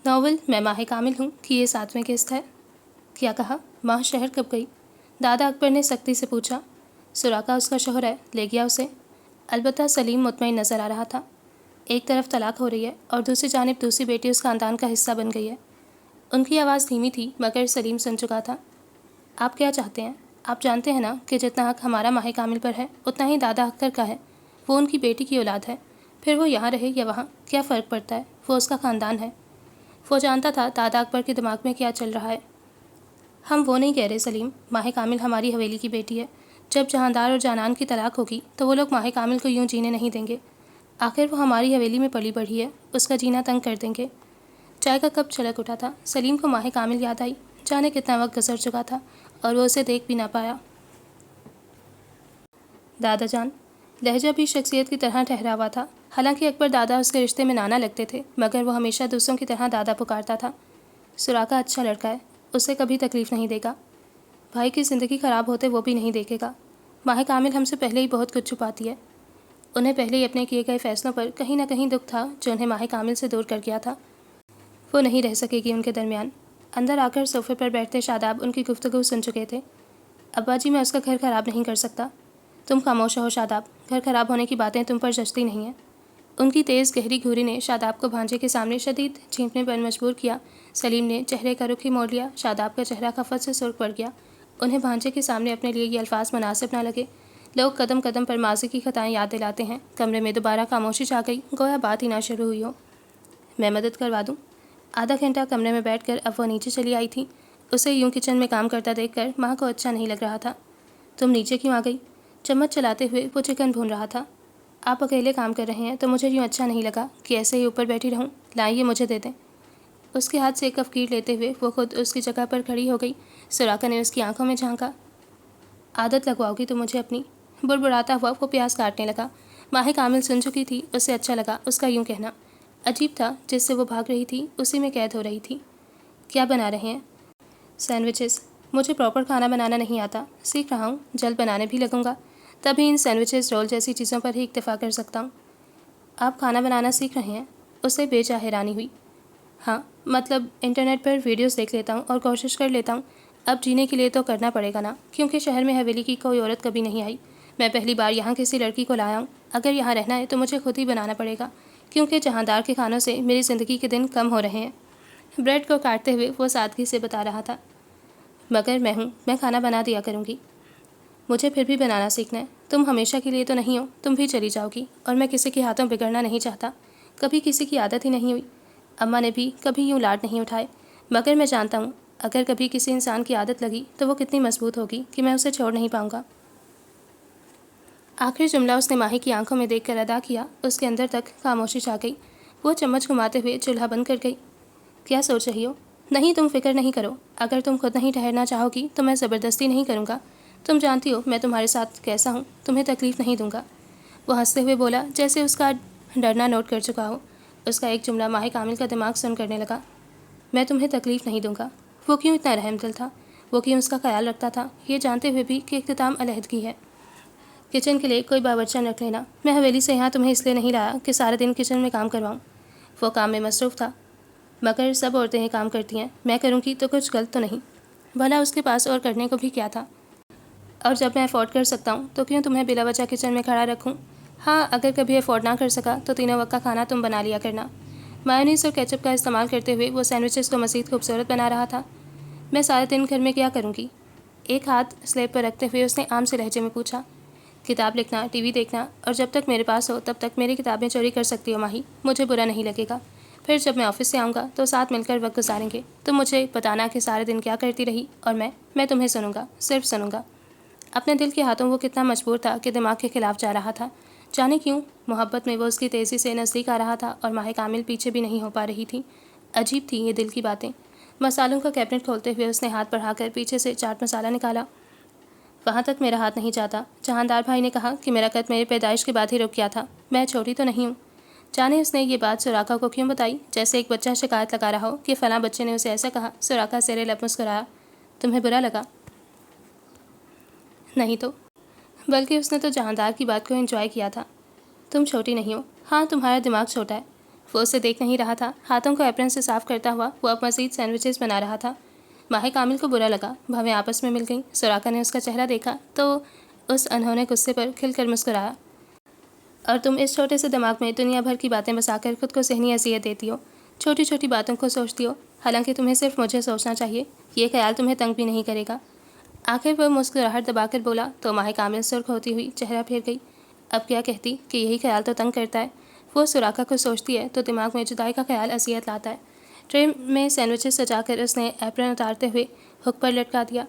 Novel میں ماہ کامل ہوں کہ یہ 7ویں قسط ہے۔ کیا کہا؟ ماہ شہر کب گئی؟ دادا اکبر نے سختی سے پوچھا۔ سراقہ اس کا شوہر ہے، لے گیا اسے۔ البتہ سلیم مطمئن نظر آ رہا تھا۔ ایک طرف طلاق ہو رہی ہے اور دوسری جانب دوسری بیٹی اس خاندان کا حصہ بن گئی ہے۔ ان کی آواز دھیمی تھی مگر سلیم سن چکا تھا۔ آپ کیا چاہتے ہیں؟ آپ جانتے ہیں نا کہ جتنا حق ہمارا ماہ کامل پر ہے اتنا ہی دادا اختر کا ہے۔ وہ ان کی بیٹی کی اولاد ہے، پھر وہ یہاں رہے یا وہاں کیا فرق پڑتا ہے؟ وہ اس کا خاندان ہے۔ وہ جانتا تھا دادا اکبر کے دماغ میں کیا چل رہا ہے۔ ہم وہ نہیں کہہ رہے سلیم، ماہ کامل ہماری حویلی کی بیٹی ہے۔ جب جہاندار اور جانان کی طلاق ہوگی تو وہ لوگ ماہ کامل کو یوں جینے نہیں دیں گے۔ آخر وہ ہماری حویلی میں پلی بڑھی ہے، اس کا جینا تنگ کر دیں گے۔ چائے کا کپ چھلک اٹھا تھا۔ سلیم کو ماہ کامل یاد آئی، جانے کتنا وقت گزر چکا تھا اور وہ اسے دیکھ بھی نہ پایا۔ دادا جان، لہجہ بھی شخصیت کی طرح ٹھہرا ہوا تھا۔ حالانکہ اکبر دادا اس کے رشتے میں نانا لگتے تھے مگر وہ ہمیشہ دوسروں کی طرح دادا پکارتا تھا۔ سراقہ اچھا لڑکا ہے، اسے کبھی تکلیف نہیں دے گا۔ بھائی کی زندگی خراب ہوتے وہ بھی نہیں دیکھے گا۔ ماہ کامل ہم سے پہلے ہی بہت کچھ چھپاتی ہے۔ انہیں پہلے ہی اپنے کیے گئے فیصلوں پر کہیں نہ کہیں دکھ تھا جو انہیں ماہ کامل سے دور کر گیا تھا۔ وہ نہیں رہ سکے گی ان کے درمیان۔ اندر آ کر صوفے پر بیٹھتے شاداب ان کی گفتگو سن چکے تھے۔ ابا جی، میں اس کا گھر خراب نہیں کر سکتا۔ تم خاموش ہو شاداب، گھر خراب ہونے کی باتیں تم پر جچتی نہیں ہیں۔ ان کی تیز گہری گھوری نے شاداب کو بھانجے کے سامنے شدید جھینکنے پر مجبور کیا۔ سلیم نے چہرے کا رخ ہی موڑ لیا۔ شاداب کا چہرہ خفت سے سرخ پڑ گیا۔ انہیں بھانجے کے سامنے اپنے لیے یہ الفاظ مناسب نہ لگے۔ لوگ قدم قدم پر ماضی کی خطائیں یاد دلاتے ہیں۔ کمرے میں دوبارہ خاموشی چھا گئی، گویا بات ہی نہ شروع ہوئی ہو۔ میں مدد کروا دوں؟ آدھا گھنٹہ کمرے میں بیٹھ کر اب وہ نیچے چلی آئی تھی۔ اسے یوں کچن میں کام کرتا دیکھ کر ماں کو اچھا نہیں لگ رہا تھا۔ تم نیچے کیوں آ گئی؟ چمچ چلاتے ہوئے وہ چکن بھون رہا تھا۔ آپ اکیلے کام کر رہے ہیں تو مجھے یوں اچھا نہیں لگا کہ ایسے ہی اوپر بیٹھی رہوں۔ لائیں، یہ مجھے دے دیں۔ اس کے ہاتھ سے ایک کفگیر لیتے ہوئے وہ خود اس کی جگہ پر کھڑی ہو گئی۔ سراقہ نے اس کی آنکھوں میں جھانکا۔ عادت لگواؤ گی تو مجھے اپنی؟ بڑبڑاتا ہوا وہ پیاز کاٹنے لگا۔ ماہ کامل سن چکی تھی، اسے اچھا لگا اس کا یوں کہنا۔ عجیب تھا، جس سے وہ بھاگ رہی تھی اسی میں قید ہو رہی تھی۔ کیا بنا رہے ہیں؟ سینڈوچز۔ مجھے پراپر کھانا بنانا نہیں آتا، سیکھ رہا ہوں، جلد بنانے بھی لگوں گا، تبھی ان سینڈوچز رول جیسی چیزوں پر ہی اکتفا کر سکتا ہوں۔ آپ کھانا بنانا سیکھ رہے ہیں؟ اسے بے جا حیرانی ہوئی۔ ہاں، مطلب انٹرنیٹ پر ویڈیوز دیکھ لیتا ہوں اور کوشش کر لیتا ہوں۔ اب جینے کے لیے تو کرنا پڑے گا نا، کیونکہ شہر میں حویلی کی کوئی عورت کبھی نہیں آئی۔ میں پہلی بار یہاں کسی لڑکی کو لایا ہوں۔ اگر یہاں رہنا ہے تو مجھے خود ہی بنانا پڑے گا، کیونکہ جہاندار کے کھانوں سے میری زندگی کے دن کم ہو رہے ہیں۔ بریڈ کو کاٹتے ہوئے وہ سادگی سے بتا رہا تھا۔ مگر میں کھانا بنا دیا کروں گی۔ مجھے پھر بھی بنانا سیکھنا ہے۔ تم ہمیشہ کے لیے تو نہیں ہو، تم بھی چلی جاؤ گی، اور میں کسی کے ہاتھوں بگڑنا نہیں چاہتا۔ کبھی کسی کی عادت ہی نہیں ہوئی۔ اماں نے بھی کبھی یوں لاڈ نہیں اٹھائے، مگر میں جانتا ہوں اگر کبھی کسی انسان کی عادت لگی تو وہ کتنی مضبوط ہوگی کہ میں اسے چھوڑ نہیں پاؤں گا۔ آخری جملہ اس نے ماہی کی آنکھوں میں دیکھ کر ادا کیا۔ اس کے اندر تک خاموشی چھا گئی۔ وہ چمچ گھماتے ہوئے چولہا بند کر گئی۔ کیا سوچ رہی ہو؟ نہیں، تم فکر نہیں کرو۔ اگر تم خود نہیں ٹھہرنا چاہو گی تو میں زبردستی نہیں کروں گا۔ تم جانتی ہو میں تمہارے ساتھ کیسا ہوں، تمہیں تکلیف نہیں دوں گا۔ وہ ہنستے ہوئے بولا جیسے اس کا ڈرنا نوٹ کر چکا ہو۔ اس کا ایک جملہ ماہ کامل کا دماغ سن کرنے لگا۔ میں تمہیں تکلیف نہیں دوں گا۔ وہ کیوں اتنا رحم دل تھا؟ وہ کیوں اس کا خیال رکھتا تھا، یہ جانتے ہوئے بھی کہ اختتام علیحدگی ہے؟ کچن کے لیے کوئی باورچن رکھ لینا۔ میں حویلی سے یہاں تمہیں اس لیے نہیں لایا کہ سارے دن کچن میں کام کرواؤں۔ وہ کام میں مصروف تھا۔ مگر سب عورتیں ہی کام کرتی ہیں، میں کروں گی تو کچھ غلط تو نہیں؟ بھلا اس کے پاس اور کرنے کو بھی کیا تھا؟ اور جب میں افورڈ کر سکتا ہوں تو کیوں تمہیں بلا وجہ کچن میں کھڑا رکھوں؟ ہاں، اگر کبھی افورڈ نہ کر سکا تو تینوں وقت کا کھانا تم بنا لیا کرنا۔ مایونیز اور کیچپ کا استعمال کرتے ہوئے وہ سینڈوچز کو مزید خوبصورت بنا رہا تھا۔ میں سارے دن گھر میں کیا کروں گی؟ ایک ہاتھ سلیب پر رکھتے ہوئے اس نے عام سے لہجے میں پوچھا۔ کتاب لکھنا، ٹی وی دیکھنا، اور جب تک میرے پاس ہو تب تک میری کتابیں چوری کر سکتی ہو ماہی، مجھے برا نہیں لگے گا۔ پھر جب میں آفس سے آؤں گا تو ساتھ مل کر وقت گزاریں گے۔ تم مجھے بتانا کہ سارے دن کیا کرتی رہی، اور میں تمہیں سنوں گا، صرف سنوں گا۔ اپنے دل کے ہاتھوں وہ کتنا مجبور تھا کہ دماغ کے خلاف جا رہا تھا۔ جانے کیوں محبت میں وہ اس کی تیزی سے نزدیک آ رہا تھا اور ماہ کامل پیچھے بھی نہیں ہو پا رہی تھی۔ عجیب تھی یہ دل کی باتیں۔ مسالوں کا کیبنٹ کھولتے ہوئے اس نے ہاتھ بڑھا کر پیچھے سے چاٹ مسالہ نکالا۔ وہاں تک میرا ہاتھ نہیں جاتا۔ جہاندار بھائی نے کہا کہ میرا قد میری پیدائش کے بعد ہی رک گیا تھا۔ میں چھوٹی تو نہیں ہوں۔ جانے اس نے یہ بات سراقہ کو کیوں بتائی، جیسے ایک بچہ شکایت لگا رہا ہو کہ فلاں بچے نے اسے ایسا کہا۔ سراقہ زیر لب مسکرایا۔ تمہیں برا لگا؟ نہیں تو، بلکہ اس نے تو جہاندار کی بات کو انجوائے کیا تھا۔ تم چھوٹی نہیں ہو۔ ہاں، تمہارا دماغ چھوٹا ہے۔ وہ اسے دیکھ نہیں رہا تھا۔ ہاتھوں کو ایپرن سے صاف کرتا ہوا وہ اب مزید سینڈوچز بنا رہا تھا۔ ماہی کامل کو برا لگا، بھویں آپس میں مل گئیں۔ سراقہ نے اس کا چہرہ دیکھا تو اس انہونے غصے پر کھل کر مسکرایا۔ اور تم اس چھوٹے سے دماغ میں دنیا بھر کی باتیں بسا کر خود کو ذہنی اذیت دیتی ہو، چھوٹی چھوٹی باتوں کو سوچتی ہو، حالانکہ تمہیں صرف مجھے سوچنا چاہیے، یہ خیال تمہیں تنگ بھی نہیں کرے گا۔ آخر وہ مسکراہٹ دبا کر بولا تو ماہی کامل سرخ ہوتی ہوئی چہرہ پھیر گئی۔ اب کیا کہتی کہ یہی خیال تو تنگ کرتا ہے۔ وہ سراقہ کو سوچتی ہے تو دماغ میں جدائی کا خیال اذیت لاتا ہے۔ ٹرے میں سینڈوچز سجا کر اس نے ایپرن اتارتے ہوئے ہک پر لٹکا دیا۔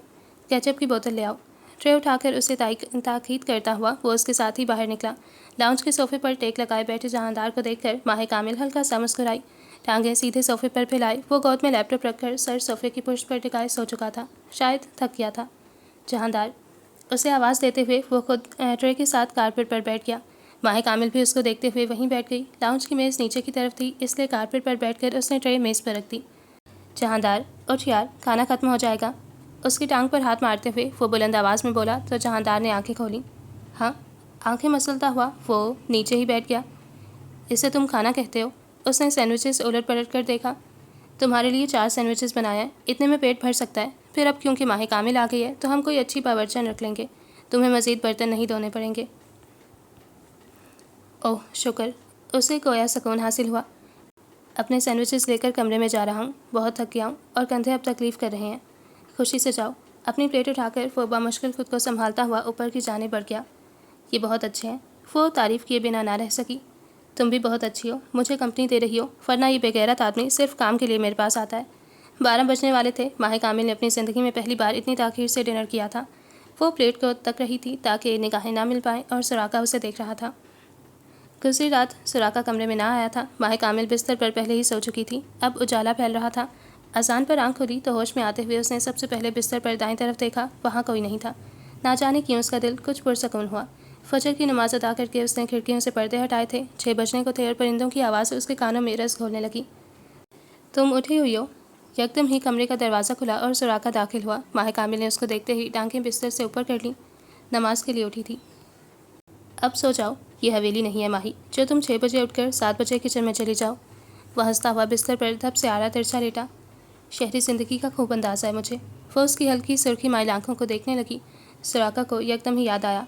کیچپ کی بوتل لے آؤ۔ ٹرے اٹھا کر اسے تاکید کرتا ہوا وہ اس کے ساتھ ہی باہر نکلا۔ لاؤنج کے صوفے پر ٹیک لگائے بیٹھے جہاندار کو دیکھ کر ماہی کامل ہلکا سا مسکرائی۔ ٹانگیں سیدھے صوفے پر پھیلائے وہ گود میں لیپ ٹاپ رکھ کر سر صوفے کی پشت پر ٹکائے سو چکا تھا، شاید تھک گیا تھا۔ جہاندار، اسے آواز دیتے ہوئے وہ خود ٹرے کے ساتھ کارپیٹ پر بیٹھ گیا۔ ماہی کامل بھی اس کو دیکھتے ہوئے وہیں بیٹھ گئی۔ لاؤنج کی میز نیچے کی طرف تھی، اس لیے کارپیٹ پر بیٹھ کر اس نے ٹرے میز پر رکھ دی۔ جہاندار، اٹھ یار، کھانا ختم ہو جائے گا۔ اس کی ٹانگ پر ہاتھ مارتے ہوئے وہ بلند آواز میں بولا تو جہاندار نے آنکھیں کھولیں۔ ہاں؟ آنکھیں مسلتا ہوا وہ نیچے ہی بیٹھ گیا۔ اسے تم کھانا کہتے ہو؟ اس نے سینڈوچز الٹ پلٹ کر دیکھا۔ تمہارے لیے 4 سینڈوچز بنایا ہے، اتنے میں پیٹ بھر سکتا ہے۔ پھر اب کیونکہ ماہی کامل آ گئی ہے تو ہم کوئی اچھی باورچن رکھ لیں گے، تمہیں مزید برتن نہیں دھونے پڑیں گے۔ اوہ شکر، اسے گویا سکون حاصل ہوا۔ اپنے سینڈوچز لے کر کمرے میں جا رہا ہوں، بہت تھک گیا ہوں اور کندھے اب تکلیف کر رہے ہیں۔ خوشی سے جاؤ۔ اپنی پلیٹ اٹھا کر وہ بامشکل خود کو سنبھالتا ہوا اوپر کی جانب بڑھ گیا۔ یہ بہت اچھے ہیں۔ وہ تعریف کیے بنا نہ رہ سکی۔ تم بھی بہت اچھی ہو، مجھے کمپنی دے رہی ہو، ورنہ یہ بے غیرت آدمی صرف کام کے لیے میرے پاس آتا ہے۔ 12 بجنے والے تھے۔ ماہی کامل نے اپنی زندگی میں پہلی بار اتنی تاخیر سے ڈنر کیا تھا۔ وہ پلیٹ کو تک رہی تھی تاکہ نگاہیں نہ مل پائیں اور سراقہ اسے دیکھ رہا تھا۔ گزری رات سراقہ کمرے میں نہ آیا تھا۔ ماہی کامل بستر پر پہلے ہی سو چکی تھی، اب اجالا پھیل رہا تھا۔ اذان پر آنکھ کھلی تو ہوش میں آتے ہوئے اس نے سب سے پہلے بستر پر دائیں طرف دیکھا، وہاں کوئی نہیں تھا۔ نہ جانے کیوں اس کا دل کچھ پرسکون ہوا۔ فجر کی نماز ادا کر کے اس نے کھڑکیوں سے پردے ہٹائے تھے۔ 6 بجنے کو تھے اور پرندوں کی آواز اس کے کانوں میں رس گھولنے لگی۔ تم اٹھی ہوئی ہو؟ یکدم ہی کمرے کا دروازہ کھلا اور سراقہ داخل ہوا۔ ماہی کامل نے اس کو دیکھتے ہی ٹانگیں بستر سے اوپر کر لیں۔ نماز کے لیے اٹھی تھی؟ اب سو جاؤ، یہ حویلی نہیں ہے ماہی جو تم 6 بجے اٹھ کر 7 بجے کچن میں چلی جاؤ۔ وہ ہنستا ہوا بستر پر دھپ سے آڑا ترچھا لیٹا۔ شہری زندگی کا خوب اندازہ ہے مجھے۔ وہ اس کی ہلکی سرخی مائل آنکھوں کو دیکھنے لگی۔ سراقہ کو یکدم ہی یاد آیا،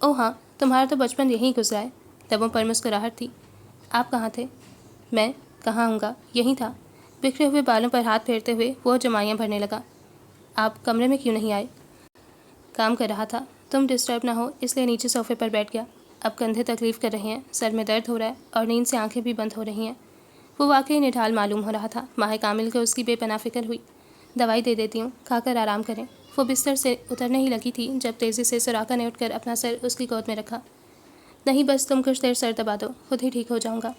اوہ ہاں، تمہارا تو بچپن یہیں گزرا ہے۔ لبوں پر مسکراہٹ تھی۔ آپ کہاں تھے؟ میں کہاں ہوں گا، یہیں تھا۔ بکھرے ہوئے بالوں پر ہاتھ پھیرتے ہوئے وہ جمائیاں بھرنے لگا۔ آپ کمرے میں کیوں نہیں آئے؟ کام کر رہا تھا، تم ڈسٹرب نہ ہو اس لیے نیچے صوفے پر بیٹھ گیا۔ اب کندھے تکلیف کر رہے ہیں، سر میں درد ہو رہا ہے اور نیند سے آنکھیں بھی بند ہو رہی ہیں۔ وہ واقعی نڈھال معلوم ہو رہا تھا۔ ماہی کامل کو اس کی بے پناہ فکر ہوئی۔ دوائی دے دیتی ہوں، کھا کر آرام کریں۔ وہ بستر سے اترنے ہی لگی تھی جب تیزی سے سراقہ نے اٹھ کر اپنا سر اس کی گود میں رکھا۔ نہیں بس تم کچھ دیر سر دبا دو، خود ہی ٹھیک ہو جاؤں گا۔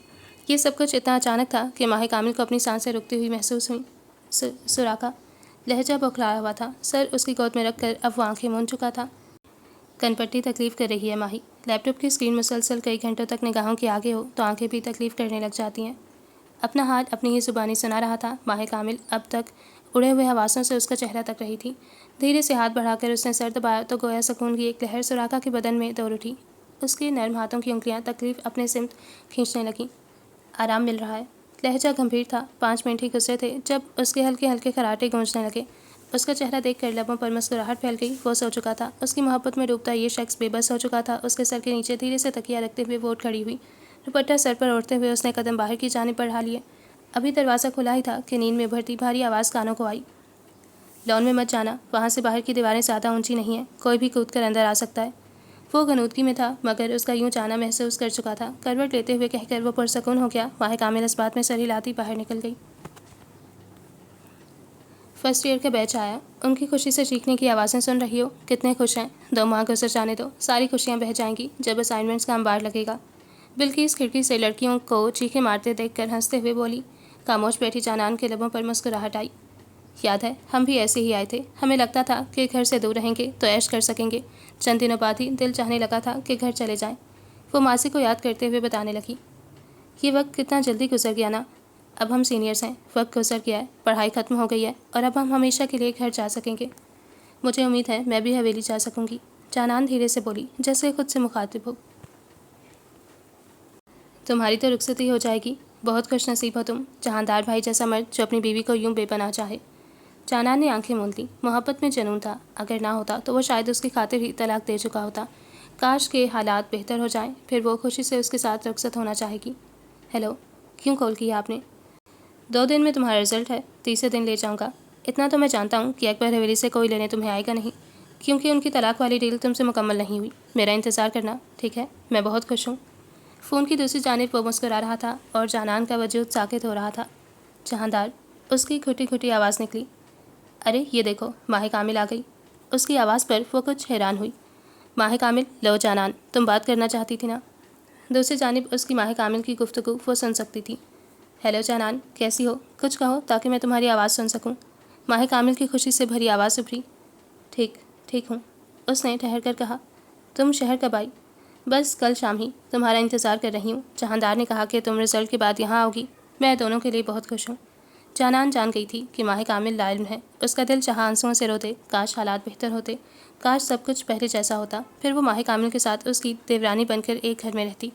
یہ سب کچھ اتنا اچانک تھا کہ ماہی کامل کو اپنی سانسیں رکتی ہوئی محسوس ہوئیں۔ سراقہ لہجہ بوکھلایا ہوا تھا، سر اس کی گود میں رکھ کر اب وہ آنکھیں موند چکا تھا۔ کن پٹی تکلیف کر رہی ہے ماہی، لیپ ٹاپ کی اسکرین مسلسل کئی گھنٹوں تک نگاہوں کے آگے ہو تو آنکھیں بھی تکلیف کرنے لگ جاتی ہیں۔ اپنا حال اپنی ہی زبانی سنا رہا تھا۔ ماہی کامل اب تک اڑے ہوئے حواسوں سے اس کا چہرہ تک رہی تھی۔ دھیرے سے ہاتھ بڑھا کر اس نے سر دبایا تو گویا سکون کی ایک لہر سراقہ کے بدن میں دوڑ اٹھی۔ اس کے نرم ہاتھوں کی انگلیاں تکلیف اپنے سمت کھینچنے لگیں۔ آرام مل رہا ہے؟ لہجہ گمبھیر تھا۔ 5 منٹ ہی گزرے تھے جب اس کے ہلکے ہلکے خراٹے گونجنے لگے۔ اس کا چہرہ دیکھ کر لبوں پر مسکراہٹ پھیل گئی۔ وہ سو چکا تھا، اس کی محبت میں ڈوبتا یہ شخص بے بس ہو چکا تھا۔ اس کے سر کے نیچے دھیرے سے تکیہ رکھتے ہوئے وہ اٹھ کھڑی ہوئی۔ دوپٹہ سر پر اوڑھتے ہوئے اس نے قدم باہر کی جانب بڑھا لیے۔ ابھی دروازہ کھلا ہی تھا کہ نیند میں ابھرتی بھاری آواز کانوں کو آئی، لان میں مت جانا، وہاں سے باہر کی دیواریں زیادہ اونچی نہیں ہیں، کوئی بھی کود کر اندر آ سکتا ہے۔ وہ غنودگی میں تھا مگر اس کا یوں جانا محسوس کر چکا تھا۔ کروٹ لیتے ہوئے کہہ کر وہ پرسکون ہو گیا۔ ماہی کامل اس بات میں سر ہلاتی باہر نکل گئی۔ فرسٹ ایئر کا بیچ آیا، ان کی خوشی سے چیخنے کی آوازیں سن رہی ہو؟ کتنے خوش ہیں، 2 ماہ گزر جانے دو، ساری خوشیاں بہہ جائیں گی جب اسائنمنٹس کا انبار لگے گا۔ بلکہ کھڑکی سے لڑکیوں کو چیخیں مارتے دیکھ کر ہنستے ہوئے بولی۔ خاموش بیٹھی جانان کے لبوں پر مسکراہٹ آئی۔ یاد ہے ہم بھی ایسے ہی آئے تھے، ہمیں لگتا تھا کہ گھر سے دور رہیں گے تو عیش کر سکیں گے، چند دنوں بعد ہی دل چاہنے لگا تھا کہ گھر چلے جائیں۔ وہ ماضی کو یاد کرتے ہوئے بتانے لگی، یہ وقت کتنا جلدی گزر گیا نا، اب ہم سینئرز ہیں، وقت گزر گیا ہے، پڑھائی ختم ہو گئی ہے اور اب ہم ہمیشہ کے لیے گھر جا سکیں گے۔ مجھے امید ہے میں بھی حویلی جا سکوں گی، جانان دھیرے سے بولی جیسے خود سے مخاطب ہو۔ تمہاری تو رخصتی ہو جائے گی، بہت خوش نصیب ہو تم، جہاندار بھائی جیسا مرد جو اپنی بیوی کو یوں بے پناہ چاہے۔ جانان نے آنکھیں مول دیں۔ محبت میں جنون تھا، اگر نہ ہوتا تو وہ شاید اس کی خاطر ہی طلاق دے چکا ہوتا۔ کاش کے حالات بہتر ہو جائیں، پھر وہ خوشی سے اس کے ساتھ رخصت ہونا چاہے گی۔ ہیلو، کیوں کال کیا آپ نے؟ 2 دن میں تمہارا رزلٹ ہے، تیسرے دن لے جاؤں گا۔ اتنا تو میں جانتا ہوں کہ اکبر حویلی سے کوئی لینے تمہیں آئے گا نہیں، کیونکہ ان کی طلاق والی ڈیل تم سے مکمل نہیں ہوئی۔ میرا انتظار کرنا، ٹھیک ہے؟ میں بہت خوش ہوں۔ فون کی دوسری جانب وہ مسکرا رہا تھا اور جانان کا وجود ساکت ہو رہا تھا۔ جہاندار، اس کی کھٹی کھٹی آواز نکلی۔ ارے یہ دیکھو، ماہ کامل آ گئی۔ اس کی آواز پر وہ کچھ حیران ہوئی۔ ماہ کامل، لو جانان، تم بات کرنا چاہتی تھی نا؟ دوسری جانب اس کی ماہ کامل کی گفتگو وہ سن سکتی تھی۔ ہیلو جانان، کیسی ہو؟ کچھ کہو تاکہ میں تمہاری آواز سن سکوں۔ ماہ کامل کی خوشی سے بھری آواز ابھری۔ ٹھیک ہوں، اس نے ٹھہر کر کہا۔ تم شہر کب آئی؟ بس کل شام ہی، تمہارا انتظار کر رہی ہوں۔ جہاندار نے کہا کہ تم رزلٹ کے بعد یہاں آؤ گی، میں دونوں کے لیے بہت خوش ہوں۔ جانان جان گئی تھی کہ ماہ کامل لا علم ہے۔ اس کا دل چاہا آنسوؤں سے روتے، کاش حالات بہتر ہوتے، کاش سب کچھ پہلے جیسا ہوتا، پھر وہ ماہ کامل کے ساتھ اس کی دیورانی بن کر ایک گھر میں رہتی۔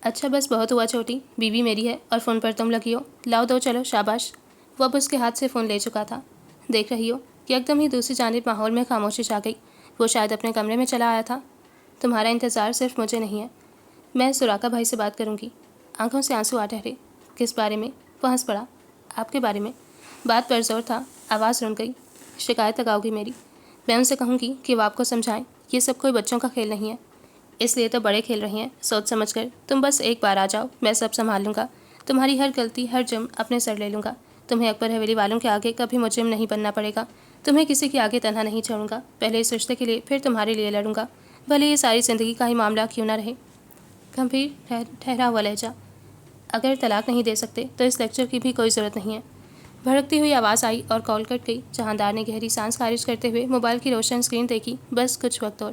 اچھا بس بہت ہوا چھوٹی، بیوی میری ہے اور فون پر تم لگی ہو۔ لاؤ دو، چلو شاباش۔ وہ اب اس کے ہاتھ سے فون لے چکا تھا۔ دیکھ رہی ہو کہ ایک دم ہی دوسری جانب ماحول میں خاموشی چھا گئی۔ وہ شاید اپنے کمرے میں چلا آیا تھا۔ تمہارا انتظار صرف مجھے نہیں ہے، میں سراقہ بھائی سے بات کروں گی۔ آنکھوں سے آنسو آ ٹھہرے۔ کس بارے میں؟ وہ ہنس پڑا۔ آپ کے بارے میں۔ بات پر زور تھا، آواز رن گئی۔ شکایت لگاؤ گی میری؟ میں ان سے کہوں گی کہ وہ آپ کو سمجھائیں، یہ سب کوئی بچوں کا کھیل نہیں ہے۔ اس لیے تو بڑے کھیل رہے ہیں، سوچ سمجھ کر۔ تم بس ایک بار آ جاؤ، میں سب سنبھال لوں گا، تمہاری ہر غلطی ہر جرم اپنے سر لے لوں گا۔ تمہیں اکبر حویلی والوں کے آگے کبھی مجرم نہیں بننا پڑے گا، تمہیں کسی کے آگے تنہا نہیں چھوڑوں گا، پہلے اس رشتے کے لیے پھر تمہارے لیے لڑوں گا، بھلے یہ ساری زندگی کا ہی معاملہ کیوں نہ رہے۔ گمبھیر ٹھہرا ہوا لہجہ۔ اگر طلاق نہیں دے سکتے تو اس لیکچر کی بھی کوئی ضرورت نہیں ہے۔ بھڑکتی ہوئی آواز آئی اور کال کٹ گئی۔ جہاندار نے گہری سانس خارج کرتے ہوئے موبائل کی روشن اسکرین دیکھی۔ بس کچھ وقت اور۔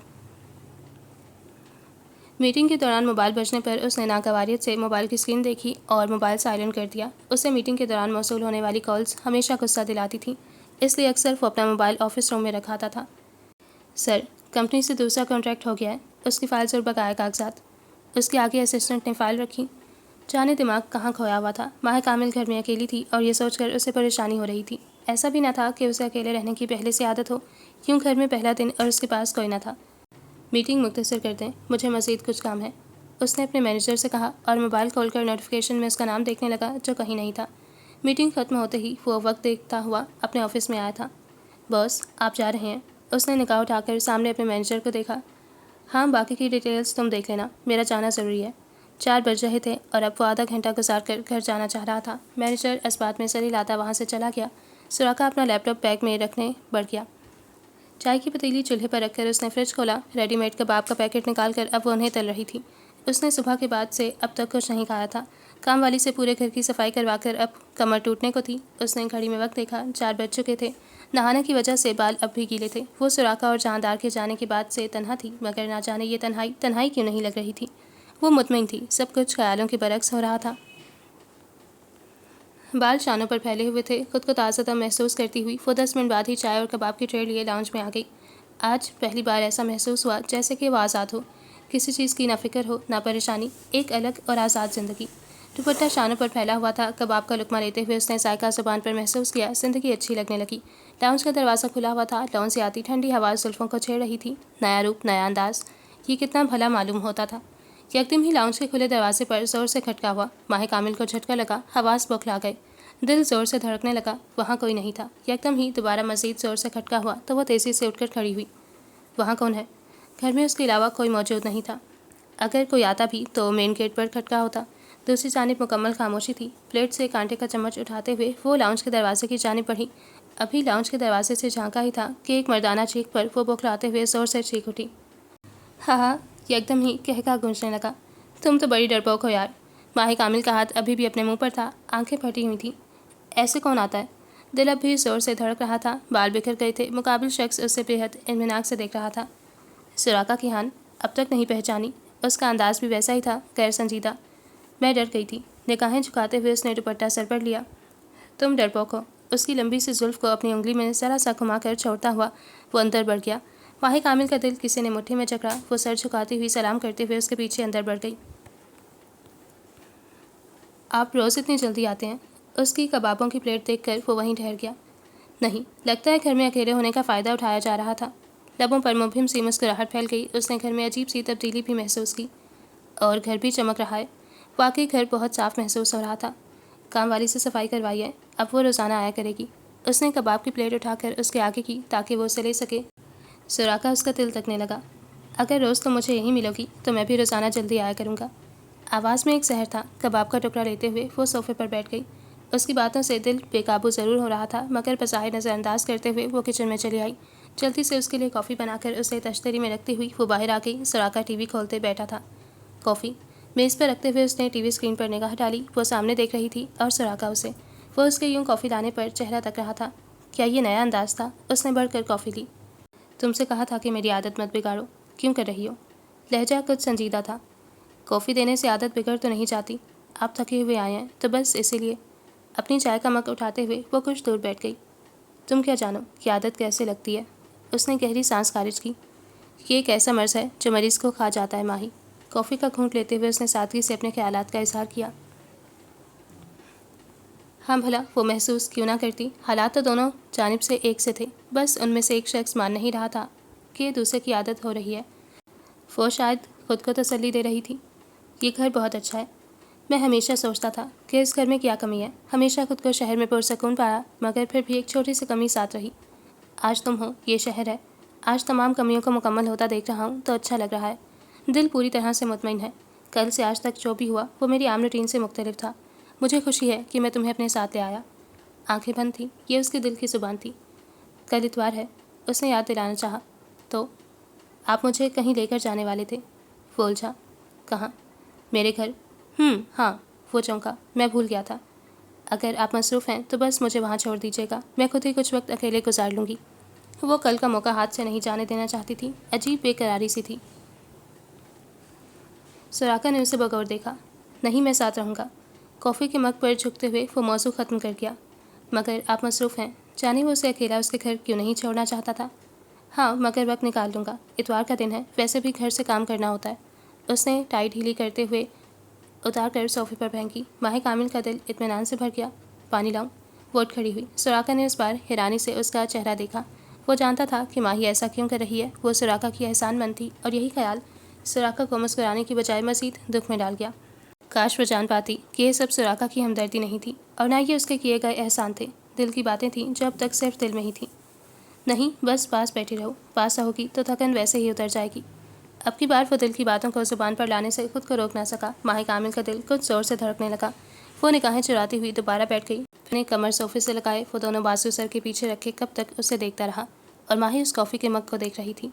میٹنگ کے دوران موبائل بجنے پر اس نے ناگواریت سے موبائل کی اسکرین دیکھی اور موبائل سائلنٹ کر دیا۔ اسے میٹنگ کے دوران موصول ہونے والی کالز ہمیشہ غصہ دلاتی تھیں، اس لیے اکثر وہ اپنا موبائل آفس روم میں رکھاتا تھا۔ سر، کمپنی سے دوسرا کانٹریکٹ ہو گیا ہے۔ اس کی فائلز اور بقایا کاغذات۔ اس کے آگے اسسٹنٹ نے فائل رکھی۔ جانے دماغ کہاں کھویا ہوا تھا۔ ماہ کامل گھر میں اکیلی تھی اور یہ سوچ کر اسے پریشانی ہو رہی تھی۔ ایسا بھی نہ تھا کہ اسے اکیلے رہنے کی پہلے سے عادت ہو، کیوں گھر میں پہلا دن اور اس کے پاس کوئی نہ تھا۔ میٹنگ مختصر کر دیں، مجھے مزید کچھ کام ہے، اس نے اپنے مینیجر سے کہا اور موبائل کھول کر نوٹیفیکیشن میں اس کا نام دیکھنے لگا جو کہیں نہیں تھا۔ میٹنگ ختم ہوتے ہی وہ وقت دیکھتا ہوا اپنے آفس میں آیا تھا۔ باس، آپ جا رہے ہیں؟ اس نے نگاہ اٹھا کر سامنے اپنے مینیجر کو دیکھا۔ ہاں، باقی کی ڈیٹیلز تم دیکھ لینا، میرا جانا ضروری ہے۔ 4 بج رہے تھے اور اب وہ آدھا گھنٹہ گزار کر گھر جانا چاہ رہا تھا۔ مینیجر اس بات میں سر ہلاتا وہاں سے چلا گیا۔ سراقہ اپنا لیپ ٹاپ بیگ میں رکھنے بڑھ گیا۔ چائے کی پتیلی چولہے پر رکھ کر اس نے فریج کھولا۔ ریڈی میڈ کباب کا پیکٹ نکال کر اب وہ انہیں تل رہی تھی۔ اس نے صبح کے بعد سے اب تک کچھ نہیں کھایا تھا۔ کام والی سے پورے گھر کی صفائی کروا کر اب کمر ٹوٹنے کو تھی۔ اس نے گھڑی میں وقت دیکھا، 4 بج چکے تھے۔ نہانے کی وجہ سے بال اب بھی گیلے تھے۔ وہ سراقہ اور جہاندار کے جانے کے بعد سے تنہا تھی، مگر نہ جانے یہ تنہائی کیوں نہیں لگ رہی تھی۔ وہ مطمئن تھی، سب کچھ خیالوں کے برعکس ہو رہا تھا۔ بال شانوں پر پھیلے ہوئے تھے۔ خود کو تازہ دم محسوس کرتی ہوئی وہ 10 منٹ بعد ہی چائے اور کباب کی ٹرے لیے لاؤنج میں آ گئی۔ آج پہلی بار ایسا محسوس ہوا جیسے کہ وہ آزاد ہو، کسی چیز کی نہ فکر ہو نہ پریشانی، ایک الگ اور آزاد زندگی۔ دوپٹہ شانوں پر پھیلا ہوا تھا۔ کباب کا لقمہ لیتے ہوئے اس نے ذائقہ زبان پر محسوس کیا۔ زندگی اچھی لگنے لگی۔ لاؤنج کا دروازہ کھلا ہوا تھا۔ لان سے آتی ٹھنڈی ہوا زلفوں کو چھیڑ رہی تھی۔ نیا روپ، نیا انداز، یہ کتنا بھلا معلوم ہوتا تھا۔ یکدم ہی لاؤنج کے کھلے دروازے پر زور سے کھٹکا ہوا۔ ماہ کامل کو جھٹکا لگا، حواس بوکھلا گئے، دل زور سے دھڑکنے لگا۔ وہاں کوئی نہیں تھا۔ یکدم ہی دوبارہ مزید زور سے کھٹکا ہوا تو وہ تیزی سے اٹھ کر کھڑی ہوئی۔ وہاں کون ہے؟ گھر میں اس کے علاوہ کوئی موجود نہیں تھا۔ اگر کوئی آتا بھی تو مین گیٹ پر کھٹکا ہوتا۔ دوسری جانب مکمل خاموشی تھی۔ پلیٹ سے کانٹے کا چمچ اٹھاتے ہوئے وہ لاؤنج کے دروازے کی جانب بڑھی۔ ابھی لاؤنج کے دروازے سے جھانکا ہی تھا کہ ایک مردانہ چیخ پر وہ بوکھلاتے ہوئے زور سے چیخ اٹھی۔ ہاں ہاں، یکدم ہی قہقہ گونجنے لگا۔ تم تو بڑی ڈرپوک ہو یار۔ ماہ کامل کا ہاتھ ابھی بھی اپنے منہ پر تھا، آنکھیں پھٹی ہوئی تھیں۔ ایسے کون آتا ہے؟ دل اب بھی زور سے دھڑک رہا تھا، بال بکھر گئے تھے۔ مقابل شخص اسے بے حد اطمینان سے دیکھ رہا تھا۔ سراقہ کی ہان اب تک نہیں پہچانی۔ اس کا انداز بھی ویسا ہی تھا، غیر سنجیدہ۔ میں ڈر گئی تھی۔ نگاہیں جھکاتے ہوئے اس نے دوپٹہ سر پر لیا۔ تم ڈرپوک ہو۔ اس کی لمبی سی زلف کو اپنی انگلی میں ذرا سا گھما کر چھوڑتا ہوا وہ اندر بڑھ گیا۔ ماہ کامل کا دل کسی نے مٹھی میں جکڑا۔ وہ سر جھکاتی ہوئی سلام کرتے ہوئے اس کے پیچھے اندر بڑھ گئی۔ آپ روز اتنی جلدی آتے ہیں؟ اس کی کبابوں کی پلیٹ دیکھ کر وہ وہیں ٹھہر گیا۔ نہیں، لگتا ہے گھر میں اکیلے ہونے کا فائدہ اٹھایا جا رہا تھا۔ لبوں پر مبہم سی مسکراہٹ پھیل گئی۔ اس نے گھر میں عجیب سی تبدیلی بھی محسوس کی، اور گھر بھی چمک رہا ہے۔ واقعی گھر بہت صاف محسوس ہو رہا تھا۔ کام والی سے صفائی کروائی ہے، اب وہ روزانہ آیا کرے گی۔ اس نے کباب کی پلیٹ اٹھا کر اس کے آگے کی تاکہ وہ اسے لے سکے۔ سراقہ اس کا دل تکنے لگا۔ اگر روز تم مجھے یہیں ملو گی تو میں بھی روزانہ جلدی آیا کروں گا۔ آواز میں ایک زہر تھا۔ کباب کا ٹکڑا لیتے ہوئے وہ صوفے پر بیٹھ گئی۔ اس کی باتوں سے دل بے قابو ضرور ہو رہا تھا، مگر بظاہر نظر انداز کرتے ہوئے وہ کچن میں چلی آئی۔ جلدی سے اس کے لیے کافی بنا کر اسے تشتری میں رکھتی ہوئی وہ باہر آ گئی۔ سراقہ ٹی وی کھولتے بیٹھا تھا۔ کافی میز پر رکھتے ہوئے اس نے ٹی وی اسکرین پر نگاہ ڈالی۔ وہ سامنے دیکھ رہی تھی اور سراقہ اسے۔ وہ اس کے یوں کافی لانے پر چہرہ تک رہا تھا۔ کیا یہ نیا انداز تھا؟ اس نے بڑھ کر کافی لی۔ تم سے کہا تھا کہ میری عادت مت بگاڑو، کیوں کر رہی ہو؟ لہجہ کچھ سنجیدہ تھا۔ کافی دینے سے عادت بگڑ تو نہیں جاتی؟ آپ تھکے ہوئے آئے ہیں تو بس اسی لیے۔ اپنی چائے کا مگ اٹھاتے ہوئے وہ کچھ دور بیٹھ گئی۔ تم کیا جانو کہ عادت کیسے لگتی ہے؟ اس نے گہری سانس خارج کی۔ یہ ایک ایسا مرض ہے جو مریض کو کھا جاتا ہے ماہی۔ کافی کا گھونٹ لیتے ہوئے اس نے سادگی سے اپنے خیالات کا اظہار کیا۔ ہاں بھلا وہ محسوس کیوں نہ کرتی؟ حالات تو دونوں جانب سے ایک سے تھے، بس ان میں سے ایک شخص مان نہیں رہا تھا کہ دوسرے کی عادت ہو رہی ہے۔ وہ شاید خود کو تسلی دے رہی تھی۔ یہ گھر بہت اچھا ہے۔ میں ہمیشہ سوچتا تھا کہ اس گھر میں کیا کمی ہے۔ ہمیشہ خود کو شہر میں پرسکون پایا، مگر پھر بھی ایک چھوٹی سی کمی ساتھ رہی۔ آج تم ہو، یہ شہر ہے۔ آج تمام کمیوں کو مکمل ہوتا دیکھ رہا ہوں تو اچھا لگ رہا ہے۔ دل پوری طرح سے مطمئن ہے۔ کل سے آج تک جو بھی ہوا وہ میری عام روٹین سے مختلف تھا۔ مجھے خوشی ہے کہ میں تمہیں اپنے ساتھ لے آیا۔ آنکھیں بند تھیں، یہ اس کے دل کی زبان تھی۔ کل اتوار ہے، اس نے یاد دلانا چاہا۔ تو آپ مجھے کہیں لے کر جانے والے تھے؟ وہ الجھا۔ کہاں؟ میرے گھر۔ ہاں، وہ چونکا، میں بھول گیا تھا۔ اگر آپ مصروف ہیں تو بس مجھے وہاں چھوڑ دیجیے گا، میں خود ہی کچھ وقت اکیلے گزار لوں گی۔ وہ کل کا موقع ہاتھ سے نہیں جانے دینا چاہتی تھی۔ عجیب بے قراری سی تھی۔ سراقہ نے اسے بغور دیکھا۔ نہیں، میں ساتھ رہوں گا۔ کافی کے مگ پر جھکتے ہوئے وہ موضوع ختم کر گیا۔ مگر آپ مصروف ہیں، جانے وہ اسے اکیلا اس کے گھر کیوں نہیں چھوڑنا چاہتا تھا؟ ہاں، مگر وقت نکال لوں گا، اتوار کا دن ہے، ویسے بھی گھر سے کام کرنا ہوتا ہے۔ اس نے ٹائی ڈھیلی کرتے ہوئے اتار کر صوفے پر پھینکی۔ ماہ کامل کا دل اطمینان سے بھر گیا۔ پانی لاؤں؟ وہ اٹھ کھڑی ہوئی۔ سراقہ نے اس بار حیرانی سے اس کا چہرہ دیکھا۔ وہ جانتا تھا کہ ماہی ایسا کیوں کر رہی ہے۔ وہ سراقہ کی احسان مند تھی، اور یہی خیال سراقہ کو مسکرانے کی بجائے مزید دکھ میں ڈال گیا۔ کاش وہ جان پاتی کہ یہ سب سراقہ کی ہمدردی نہیں تھی، اور نہ یہ اس کے کیے گئے احسان تھے۔ دل کی باتیں تھیں جو اب تک صرف دل میں ہی تھیں۔ نہیں، بس پاس بیٹھی رہو، پاس رہو گی تو تھکن ویسے ہی اتر جائے گی۔ اب کی بار وہ دل کی باتوں کو زبان پر لانے سے خود کو روک نہ سکا۔ ماہ کامل کا دل کچھ زور سے دھڑکنے لگا۔ وہ نگاہیں چراتی ہوئی دوبارہ بیٹھ گئی۔ اپنے کمر صوفے سے لگائے وہ دونوں بازو سر کے پیچھے رکھے کب تک اسے دیکھتا رہا، اور ماہی اس کافی کے مگ کو دیکھ رہی تھی۔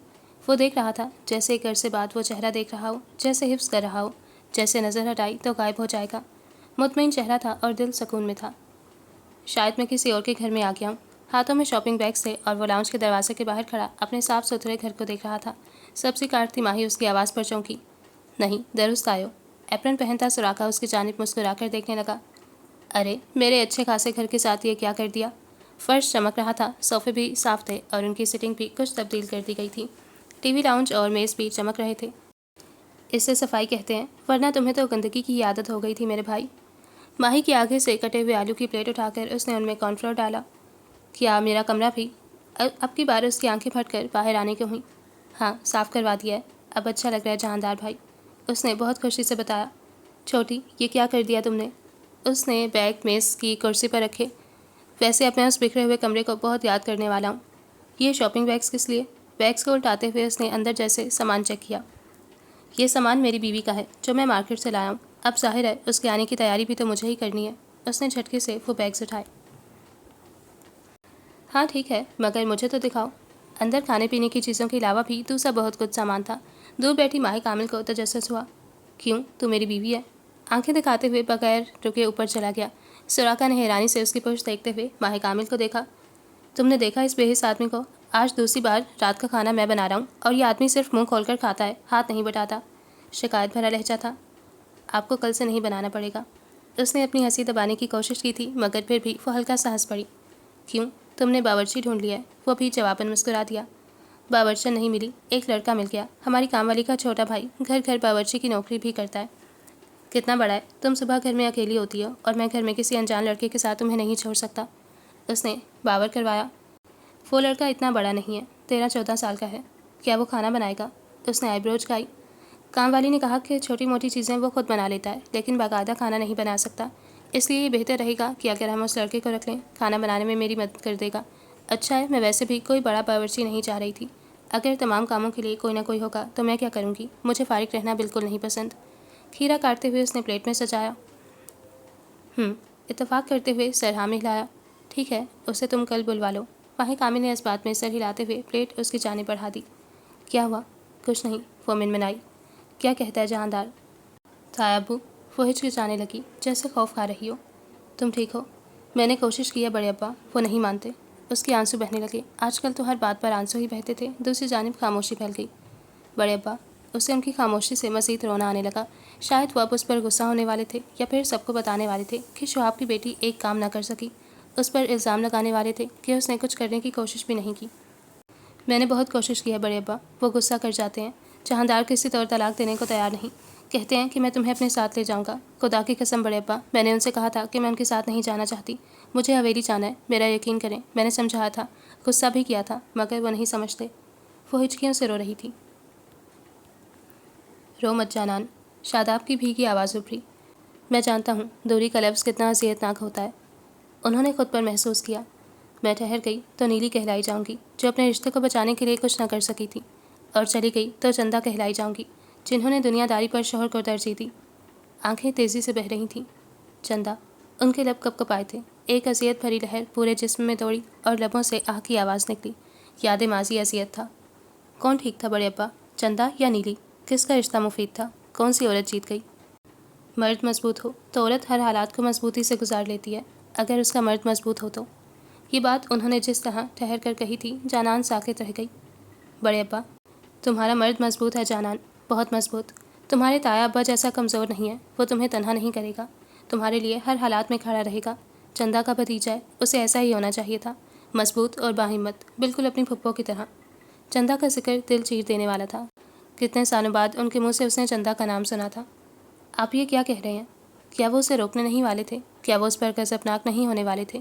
وہ دیکھ رہا تھا جیسے ایک عرصے بعد وہ چہرہ دیکھ رہا ہو، جیسے حفظ کر رہا ہو، جیسے نظر ہٹائی تو غائب ہو جائے گا۔ مطمئن چہرہ تھا اور دل سکون میں تھا۔ شاید میں کسی اور کے گھر میں آ گیا ہوں۔ ہاتھوں میں شاپنگ بیگس تھے اور وہ لاؤنج کے دروازے کے باہر کھڑا اپنے صاف ستھرے گھر کو دیکھ رہا تھا۔ سبزی کاٹتی ماہی اس کی آواز پر چونکی۔ نہیں، درست آئے ہو۔ ایپرن پہنتا سراقہ اس کی جانب مسکرا کر دیکھنے لگا۔ ارے، میرے اچھے خاصے گھر کے ساتھ یہ کیا کر دیا؟ فرش چمک رہا تھا، صوفے بھی صاف تھے اور ان کی سیٹنگ بھی کچھ تبدیل کر دی گئی تھی۔ ٹی وی لاؤنج اور میز بھی چمک رہے تھے۔ اسے صفائی کہتے ہیں، ورنہ تمہیں تو گندگی کی عادت ہو گئی تھی میرے بھائی۔ ماہی کے آگے سے کٹے ہوئے آلو کی پلیٹ اٹھا کر اس نے ان میں کارن فلور ڈالا۔ کیا میرا کمرہ بھی؟ اب کی بار اس کی آنکھیں پھٹ کر باہر آنے کو ہوئیں۔ ہاں، صاف کروا دیا ہے، اب اچھا لگ رہا ہے جہاندار بھائی، اس نے بہت خوشی سے بتایا۔ چھوٹی، یہ کیا کر دیا تم نے؟ اس نے بیگ میز کی کرسی پر رکھے۔ ویسے اب میں اس بکھرے ہوئے کمرے کو بہت یاد کرنے والا ہوں۔ یہ شاپنگ بیگس کس لیے؟ بیگس کو الٹاتے ہوئے اس نے اندر جیسے سامان چیک کیا۔ یہ سامان میری بیوی کا ہے جو میں مارکیٹ سے لایا ہوں۔ اب ظاہر ہے اس کے آنے کی تیاری بھی تو مجھے ہی کرنی ہے۔ اس نے جھٹکے سے وہ بیگس اٹھائے۔ ہاں ٹھیک ہے، مگر مجھے تو دکھاؤ۔ اندر کھانے پینے کی چیزوں کے علاوہ بھی دوسرا بہت کچھ سامان تھا۔ دور بیٹھی ماہ کامل کو تجسس ہوا۔ کیوں، تو میری بیوی ہے؟ آنکھیں دکھاتے ہوئے بغیر رکے اوپر چلا گیا۔ سراقہ نے حیرانی سے اس کی پشت دیکھتے ہوئے ماہ کامل کو دیکھا۔ تم نے دیکھا اس بے حس آدمی کو؟ آج دوسری بار رات کا کھانا میں بنا رہا ہوں، اور یہ آدمی صرف منہ کھول کر کھاتا ہے، ہاتھ نہیں بٹاتا۔ شکایت بھرا لہجہ تھا۔ آپ کو کل سے نہیں بنانا پڑے گا۔ اس نے اپنی ہنسی دبانے کی کوشش کی تھی، مگر پھر بھی وہ ہلکا سا ہنس پڑی۔ کیوں، تم نے باورچی ڈھونڈ لیا ہے؟ وہ بھی جواباً مسکرا دیا۔ باورچی نہیں ملی، ایک لڑکا مل گیا، ہماری کام والی کا چھوٹا بھائی، گھر گھر باورچی کی نوکری بھی کرتا ہے۔ کتنا بڑا ہے؟ تم صبح گھر میں اکیلی ہوتی ہو اور میں گھر میں کسی انجان لڑکے کے ساتھ تمہیں نہیں چھوڑ سکتا۔ اس نے باور کروایا۔ وہ لڑکا اتنا بڑا نہیں ہے، 13-14 سال کا ہے۔ کیا وہ کھانا بنائے گا؟ اس نے آئی برو جھکائی۔ کام والی نے کہا کہ چھوٹی موٹی چیزیں وہ خود بنا لیتا ہے، لیکن باقاعدہ کھانا نہیں بنا سکتا، اس لیے یہ بہتر رہے گا کہ اگر ہم اس لڑکے کو رکھ لیں، کھانا بنانے میں میری مدد کر دے گا۔ اچھا ہے، میں ویسے بھی کوئی بڑا باورچی نہیں چاہ رہی تھی۔ اگر تمام کاموں کے لیے کوئی نہ کوئی ہوگا تو میں کیا کروں گی؟ مجھے فارغ رہنا بالکل نہیں پسند۔ کھیرا کاٹتے ہوئے اس نے پلیٹ میں سجایا۔ اتفاق کرتے ہوئے سر ہاں میں ہلایا۔ ٹھیک ہے، اسے تم کل بلوا لو۔ ماہر کامل نے اس بات میں سر ہلاتے ہوئے پلیٹ اس کی جانب بڑھا دی۔ کیا ہوا؟ کچھ نہیں، وہ منمنائی۔ کیا کہتا ہے جہاندار؟ تھا ابو۔ وہ ہچکچانے لگی جیسے خوف کھا رہی ہو۔ تم ٹھیک ہو؟ میں نے کوشش کی ہے بڑے ابا، وہ نہیں مانتے۔ اس کے آنسو بہنے لگے۔ آج کل تو ہر بات پر آنسو ہی بہتے تھے۔ دوسری جانب خاموشی پھیل گئی۔ بڑے ابا، اسے ان کی خاموشی سے مزید رونا آنے لگا۔ شاید وہ اب اس پر غصہ ہونے والے تھے یا پھر سب کو بتانے والے تھے کہ شہاب کی بیٹی ایک کام نہ کر سکی۔ اس پر الزام لگانے والے تھے کہ اس نے کچھ کرنے کی کوشش بھی نہیں کی۔ میں نے بہت کوشش کی ہے بڑے ابا، وہ غصہ کر جاتے ہیں۔ جہاندار کسی طور طلاق دینے کو تیار نہیں، کہتے ہیں کہ میں تمہیں اپنے ساتھ لے جاؤں گا۔ خدا کی قسم بڑے ابا، میں نے ان سے کہا تھا کہ میں ان کے ساتھ نہیں جانا چاہتی، مجھے حویلی جانا ہے، میرا یقین کریں۔ میں نے سمجھایا تھا، غصہ بھی کیا تھا، مگر وہ نہیں سمجھتے۔ وہ ہچکیوں سے رو رہی تھی۔ رو مت جانان، شاداب کی بھیگی آواز ابھری۔ میں جانتا ہوں دوری کا لفظ کتنا اذیت ناک ہوتا ہے، انہوں نے خود پر محسوس کیا۔ میں ٹھہر گئی تو نیلی کہلائی جاؤں گی، جو اپنے رشتے کو بچانے کے لیے کچھ نہ کر سکی تھی، اور چلی گئی تو چندہ کہلائی جاؤں گی، جنہوں نے دنیا داری پر شوہر کو ترجیح دی۔ آنکھیں تیزی سے بہہ رہی تھیں۔ چندہ، ان کے لب کپ کپائے تھے۔ ایک اذیت بھری لہر پورے جسم میں دوڑی اور لبوں سے آہ کی آواز نکلی۔ یاد ماضی اذیت تھا۔ کون ٹھیک تھا بڑے ابا، چندہ یا نیلی؟ کس کا رشتہ مفید تھا؟ کون سی عورت جیت گئی؟ مرد مضبوط ہو تو عورت ہر حالات کو مضبوطی سے گزار لیتی ہے، اگر اس کا مرد مضبوط ہو تو۔ یہ بات انہوں نے جس طرح ٹھہر کر کہی تھی، جانان ساکت رہ گئی۔ بڑے ابا، تمہارا مرد مضبوط ہے جانان، بہت مضبوط۔ تمہارے تایا ابا جیسا کمزور نہیں ہے، وہ تمہیں تنہا نہیں کرے گا، تمہارے لیے ہر حالات میں کھڑا رہے گا۔ چندہ کا بھتیجا ہے، اسے ایسا ہی ہونا چاہیے تھا، مضبوط اور باہمت، بالکل اپنی پھپھو کی طرح۔ چندہ کا ذکر دل چیر دینے والا تھا۔ کتنے سالوں بعد ان کے منہ سے اس نے چندہ کا نام سنا تھا۔ آپ یہ کیا کہہ رہے ہیں؟ کیا وہ اسے روکنے نہیں والے تھے؟ کیا وہ اس پر غضبناک نہیں ہونے والے تھے؟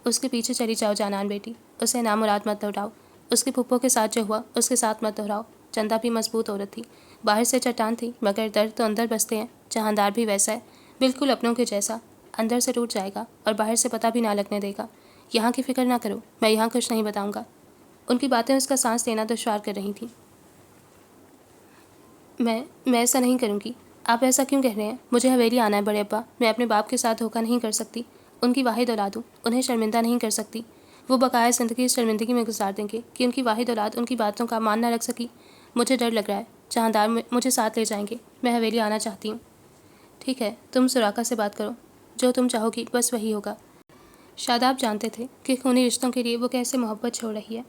اس کے پیچھے چلی جاؤ جانان بیٹی، اسے نامراد مت دہراؤ۔ اس کی پھپھو کے ساتھ جو ہوا اس کے ساتھ مت دہراؤ۔ چندہ بھی مضبوط عورت تھی، باہر سے چٹان تھی، مگر درد تو اندر بستے ہیں۔ جہاندار بھی ویسا ہے، بالکل اپنوں کے جیسا، اندر سے ٹوٹ جائے گا اور باہر سے پتہ بھی نہ لگنے دے گا۔ یہاں کی فکر نہ کرو، میں یہاں کچھ نہیں بتاؤں گا۔ ان کی باتیں اس کا سانس لینا دشوار کر رہی تھیں۔ میں ایسا نہیں کروں گی۔ آپ ایسا کیوں کہہ رہے ہیں؟ مجھے حویلی آنا ہے بڑے ابا، میں اپنے باپ کے ساتھ دھوکہ نہیں کر سکتی۔ ان کی واحد اولاد ہوں، انہیں شرمندہ نہیں کر سکتی۔ وہ بقائے زندگی اس شرمندگی میں گزار دیں گے کہ ان کی واحد اولاد ان کی باتوں کا مان نہ رکھ سکی۔ مجھے ڈر لگ رہا ہے، جہاندار مجھے ساتھ لے جائیں گے، میں حویلی آنا چاہتی ہوں۔ ٹھیک ہے، تم سراقہ سے بات کرو، جو تم چاہو گی بس وہی ہوگا۔ شاداب جانتے تھے کہ خونی رشتوں کے لیے وہ کیسے محبت چھوڑ رہی ہے۔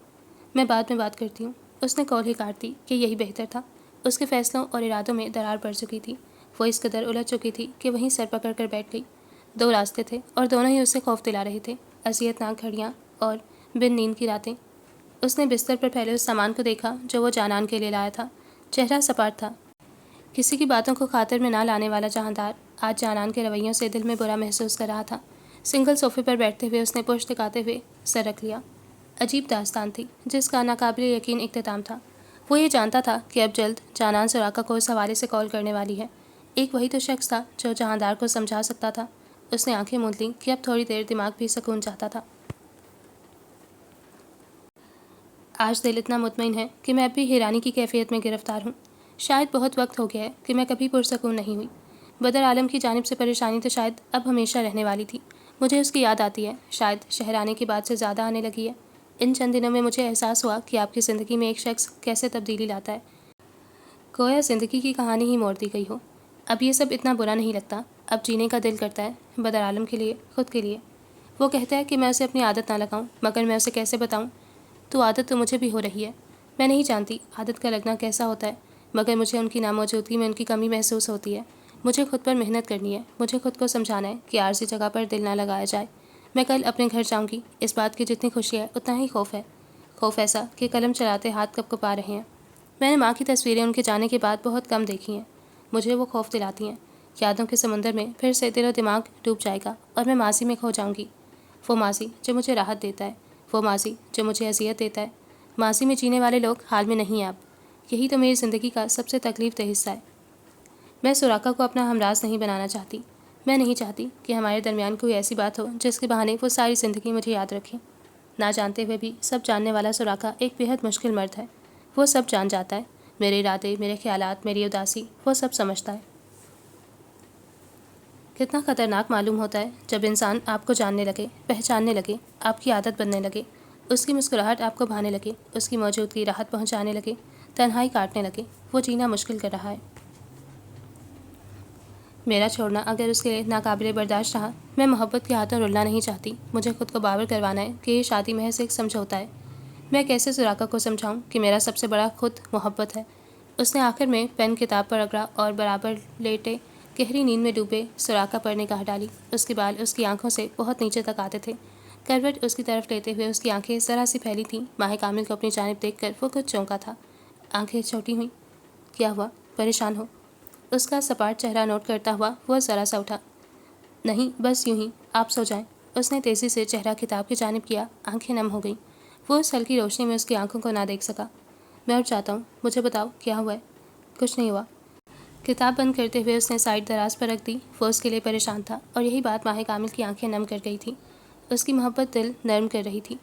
میں بعد میں بات کرتی ہوں۔ اس نے کال ہی کاٹ دی کہ یہی بہتر تھا۔ اس کے فیصلوں اور ارادوں میں درار پڑ چکی تھی۔ وہ اس قدر الجھ چکی تھی کہ وہیں سر پکڑ کر بیٹھ گئی۔ دو راستے تھے اور دونوں ہی اسے خوف دلا رہے تھے، اذیت ناک گھڑیاں اور بن نیند کی راتیں۔ اس نے بستر پر پھیلے اس سامان کو دیکھا جو وہ جانان کے لیے لایا تھا۔ چہرہ سپاٹ تھا، کسی کی باتوں کو خاطر میں نہ لانے والا جہاندار آج جانان کے رویوں سے دل میں برا محسوس کر رہا تھا۔ سنگل صوفے پر بیٹھتے ہوئے اس نے پشت ٹکاتے ہوئے سر رکھ لیا۔ عجیب داستان تھی جس کا ناقابل یقین اختتام تھا۔ وہ یہ جانتا تھا کہ اب جلد جانان سراقہ کو اس حوالے سے کال کرنے والی ہے۔ ایک وہی تو شخص تھا جو جہاندار کو سمجھا سکتا تھا۔ اس نے آنکھیں موند لیں کہ اب تھوڑی دیر دماغ بھی سکون چاہتا تھا۔ آج دل اتنا مطمئن ہے کہ میں اب بھی حیرانی کی کیفیت میں گرفتار ہوں۔ شاید بہت وقت ہو گیا ہے کہ میں کبھی پرسکون نہیں ہوئی۔ بدر عالم کی جانب سے پریشانی تو شاید اب ہمیشہ رہنے والی تھی۔ مجھے اس کی یاد آتی ہے، شاید شہر آنے کے بعد سے زیادہ آنے لگی ہے۔ ان چند دنوں میں مجھے احساس ہوا کہ آپ کی زندگی میں ایک شخص کیسے تبدیلی لاتا ہے، گویا زندگی کی کہانی ہی موڑ دی گئی ہو۔ اب یہ سب اتنا برا نہیں لگتا، اب جینے کا دل کرتا ہے، بدر عالم کے لیے، خود کے لیے۔ وہ کہتا ہے کہ میں اسے اپنی عادت نہ لگاؤں، مگر میں اسے کیسے بتاؤں؟ تو عادت تو مجھے بھی ہو رہی ہے۔ میں نہیں جانتی عادت کا لگنا کیسا ہوتا ہے، مگر مجھے ان کی ناموجودگی میں ان کی کمی محسوس ہوتی ہے۔ مجھے خود پر محنت کرنی ہے، مجھے خود کو سمجھانا ہے کہ عارضی جگہ پر دل نہ لگایا جائے۔ میں کل اپنے گھر جاؤں گی، اس بات کی جتنی خوشی ہے اتنا ہی خوف ہے۔ خوف ایسا کہ قلم چلاتے ہاتھ کپ کپا رہے ہیں۔ میں نے ماں کی تصویریں ان کے جانے کے بعد بہت کم دیکھی ہیں، مجھے وہ خوف دلاتی ہیں۔ یادوں کے سمندر میں پھر سے دل و دماغ ڈوب جائے گا اور میں ماضی میں کھو جاؤں گی۔ وہ ماضی جو مجھے راحت دیتا ہے، وہ ماضی جو مجھے اذیت دیتا ہے۔ ماضی میں جینے والے لوگ حال میں نہیں اب۔ یہی تو میری زندگی کا سب سے تکلیف دہ حصہ ہے۔ میں سراقہ کو اپنا ہمراز نہیں بنانا چاہتی۔ میں نہیں چاہتی کہ ہمارے درمیان کوئی ایسی بات ہو جس کے بہانے وہ ساری زندگی مجھے یاد رکھے۔ نہ جانتے ہوئے بھی سب جاننے والا سراقہ ایک بےحد مشکل مرد ہے۔ وہ سب جان جاتا ہے، میرے ارادے، میرے خیالات، میری اداسی، وہ سب سمجھتا ہے۔ کتنا خطرناک معلوم ہوتا ہے جب انسان آپ کو جاننے لگے، پہچاننے لگے، آپ کی عادت بننے لگے، اس کی مسکراہٹ آپ کو بھانے لگے، اس کی موجودگی راحت پہنچانے لگے، تنہائی کاٹنے لگے۔ وہ جینا مشکل کر رہا ہے۔ میرا چھوڑنا اگر اس کے لیے ناقابل برداشت رہا، میں محبت کے ہاتھوں رلنا نہیں چاہتی۔ مجھے خود کو باور کروانا ہے کہ یہ شادی محض ایک سمجھوتا ہے۔ میں کیسے سراقہ کو سمجھاؤں کہ میرا سب سے بڑا خود محبت ہے؟ اس نے آخر میں پین کتاب پر رگڑا اور برابر لیٹے گہری نیند میں ڈوبے سراقہ پر نگاہ ڈالی۔ اس کے بال اس کی آنکھوں سے بہت نیچے تک آتے تھے۔ کروٹ اس کی طرف لیتے ہوئے اس کی آنکھیں ذرا سی پھیلی تھیں۔ ماہ کامل کو اپنی جانب دیکھ کر وہ کچھ چونکا تھا۔ آنکھیں چھوٹی ہوئیں۔ کیا ہوا؟ پریشان ہو؟ اس کا سپاٹ چہرہ نوٹ کرتا ہوا وہ ذرا سا اٹھا۔ نہیں، بس یوں ہی، آپ سو جائیں۔ اس نے تیزی سے چہرہ کتاب کی جانب کیا۔ آنکھیں نم ہو گئیں۔ وہ اس ہلکی روشنی میں اس کی آنکھوں کو نہ دیکھ سکا۔ میں اٹھ جاتا ہوں، مجھے بتاؤ کیا ہوا ہے؟ کچھ نہیں ہوا۔ کتاب بند کرتے ہوئے اس نے سائڈ دراز پر رکھ دی۔ وہ اس کے لیے پریشان تھا اور یہی بات ماہ کامل کی آنکھیں نم کر گئی تھی۔ اس کی محبت دل نرم کر رہی تھی۔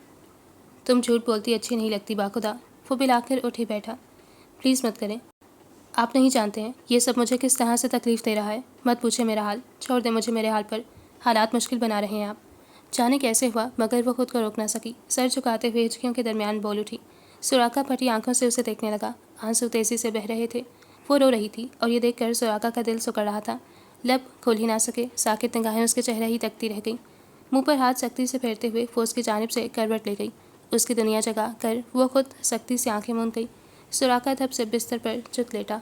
تم جھوٹ بولتی اچھی نہیں لگتی باخدا۔ وہ بلا کر اٹھ ہی بیٹھا۔ پلیز مت کریں۔ آپ نہیں جانتے ہیں یہ سب مجھے کس طرح سے تکلیف دے رہا ہے۔ مت پوچھیں میرا حال، چھوڑ دیں مجھے میرے حال پر۔ حالات مشکل بنا رہے ہیں آپ۔ جانے کیسے ہوا مگر وہ خود کو روک نہ سکی۔ سر جھکاتے ہوئے ہچکیوں کے درمیان بول اٹھی۔ سراقہ پھٹی آنکھوں سے اسے دیکھنے لگا۔ آنسو تیزی سے بہہ رہے تھے۔ وہ رو رہی تھی اور یہ دیکھ کر سراقہ کا دل سکڑ رہا تھا۔ لب کھول ہی نہ سکے، ساکت نگاہیں اس کے چہرے ہی تکتی رہ گئیں۔ منہ پر ہاتھ سختی سے پھیرتے ہوئے وہ اس کی جانب سے کروٹ لے گئی۔ اس کی دنیا جگا کر وہ خود سختی سے آنکھیں موند گئی۔ سراقہ دھپ سے بستر پر جھک لیٹا۔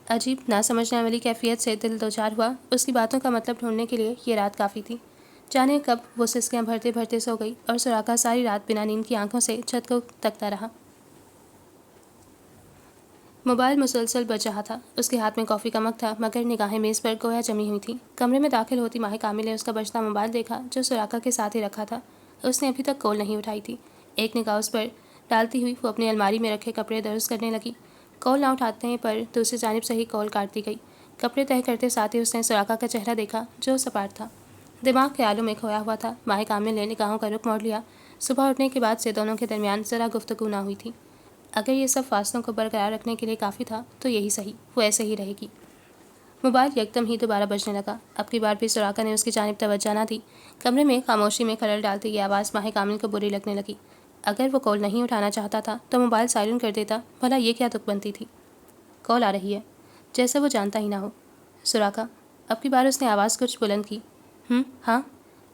عجیب نہ سمجھنے والی کیفیت سے دل دوچار ہوا۔ اس کی باتوں کا مطلب ڈھونڈنے کے لیے یہ رات کافی تھی۔ جانے کب وہ سسکیاں بھرتے بھرتے سو گئی اور سراقہ ساری رات بنا نیند کی آنکھوں سے چھت کو تکتا رہا۔ موبائل مسلسل بج رہا تھا۔ اس کے ہاتھ میں کافی کا مگ تھا مگر نگاہیں میز پر گویا جمی ہوئی تھیں۔ کمرے میں داخل ہوتی ماہ کامل نے اس کا بجتا موبائل دیکھا جو سراقہ کے ساتھ ہی رکھا تھا۔ اس نے ابھی تک کال نہیں اٹھائی تھی۔ ایک نگاہ اس پر ڈالتی ہوئی وہ اپنی الماری میں رکھے کپڑے درست کرنے لگی۔ کال نہ اٹھاتے پر دوسری جانب سے ہی کال کاٹ دی گئی۔ کپڑے تہہ کرتے ساتھ ہی اس نے سراقہ کا چہرہ دیکھا جو سپاٹ تھا۔ دماغ خیالوں میں کھویا ہوا تھا۔ ماہ کامل نے نگاہوں کا رخ موڑ لیا۔ صبح اٹھنے کے بعد سے دونوں کے درمیان ذرا گفتگو نہ ہوئی تھی۔ اگر یہ سب فاصلوں کو برقرار رکھنے کے لیے کافی تھا تو یہی صحیح، وہ ایسے ہی رہے گی۔ موبائل یکدم ہی دوبارہ بجنے لگا۔ اب کی بار بھی سراقہ نے اس کی جانب توجہ نہ دی۔ کمرے میں خاموشی میں خلل ڈالتی یہ آواز ماہ کامل کو بری لگنے لگی۔ اگر وہ کال نہیں اٹھانا چاہتا تھا تو موبائل سائلنٹ کر دیتا، بھلا یہ کیا تک بنتی تھی؟ کال آ رہی ہے، جیسے وہ جانتا ہی نہ ہو۔ سراقہ، اب کی بار اس نے آواز کچھ بلند کی۔ ہاں۔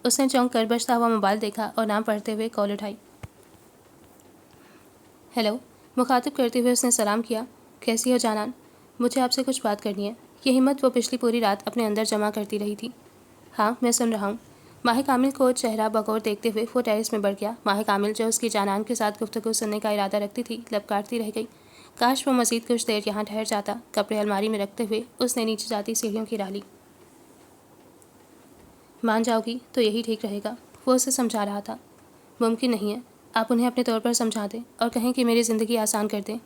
اس نے چونک کر بجتا ہوا موبائل دیکھا اور نام پڑھتے ہوئے کال اٹھائی۔ ہیلو، مخاطب کرتے ہوئے اس نے سلام کیا۔ کیسی ہو جانان؟ مجھے آپ سے کچھ بات کرنی ہے۔ یہ ہمت وہ پچھلی پوری رات اپنے اندر جمع کرتی رہی تھی۔ ہاں، میں سن رہا ہوں۔ ماہ کامل کو چہرہ بغور دیکھتے ہوئے وہ ٹیرس میں بڑھ گیا۔ ماہ کامل جو اس کی جانان کے ساتھ گفتگو سننے کا ارادہ رکھتی تھی لب کاٹتی رہ گئی۔ کاش وہ مزید کچھ دیر یہاں ٹھہر جاتا۔ کپڑے الماری میں رکھتے ہوئے اس نے نیچے جاتی سیڑھیوں کی راہ لی۔ مان جاؤ گی تو یہی ٹھیک رہے گا، وہ اسے سمجھا رہا تھا۔ ممکن نہیں ہے، آپ انہیں اپنے طور پر سمجھا دیں اور کہیں کہ میری زندگی آسان کر دیں۔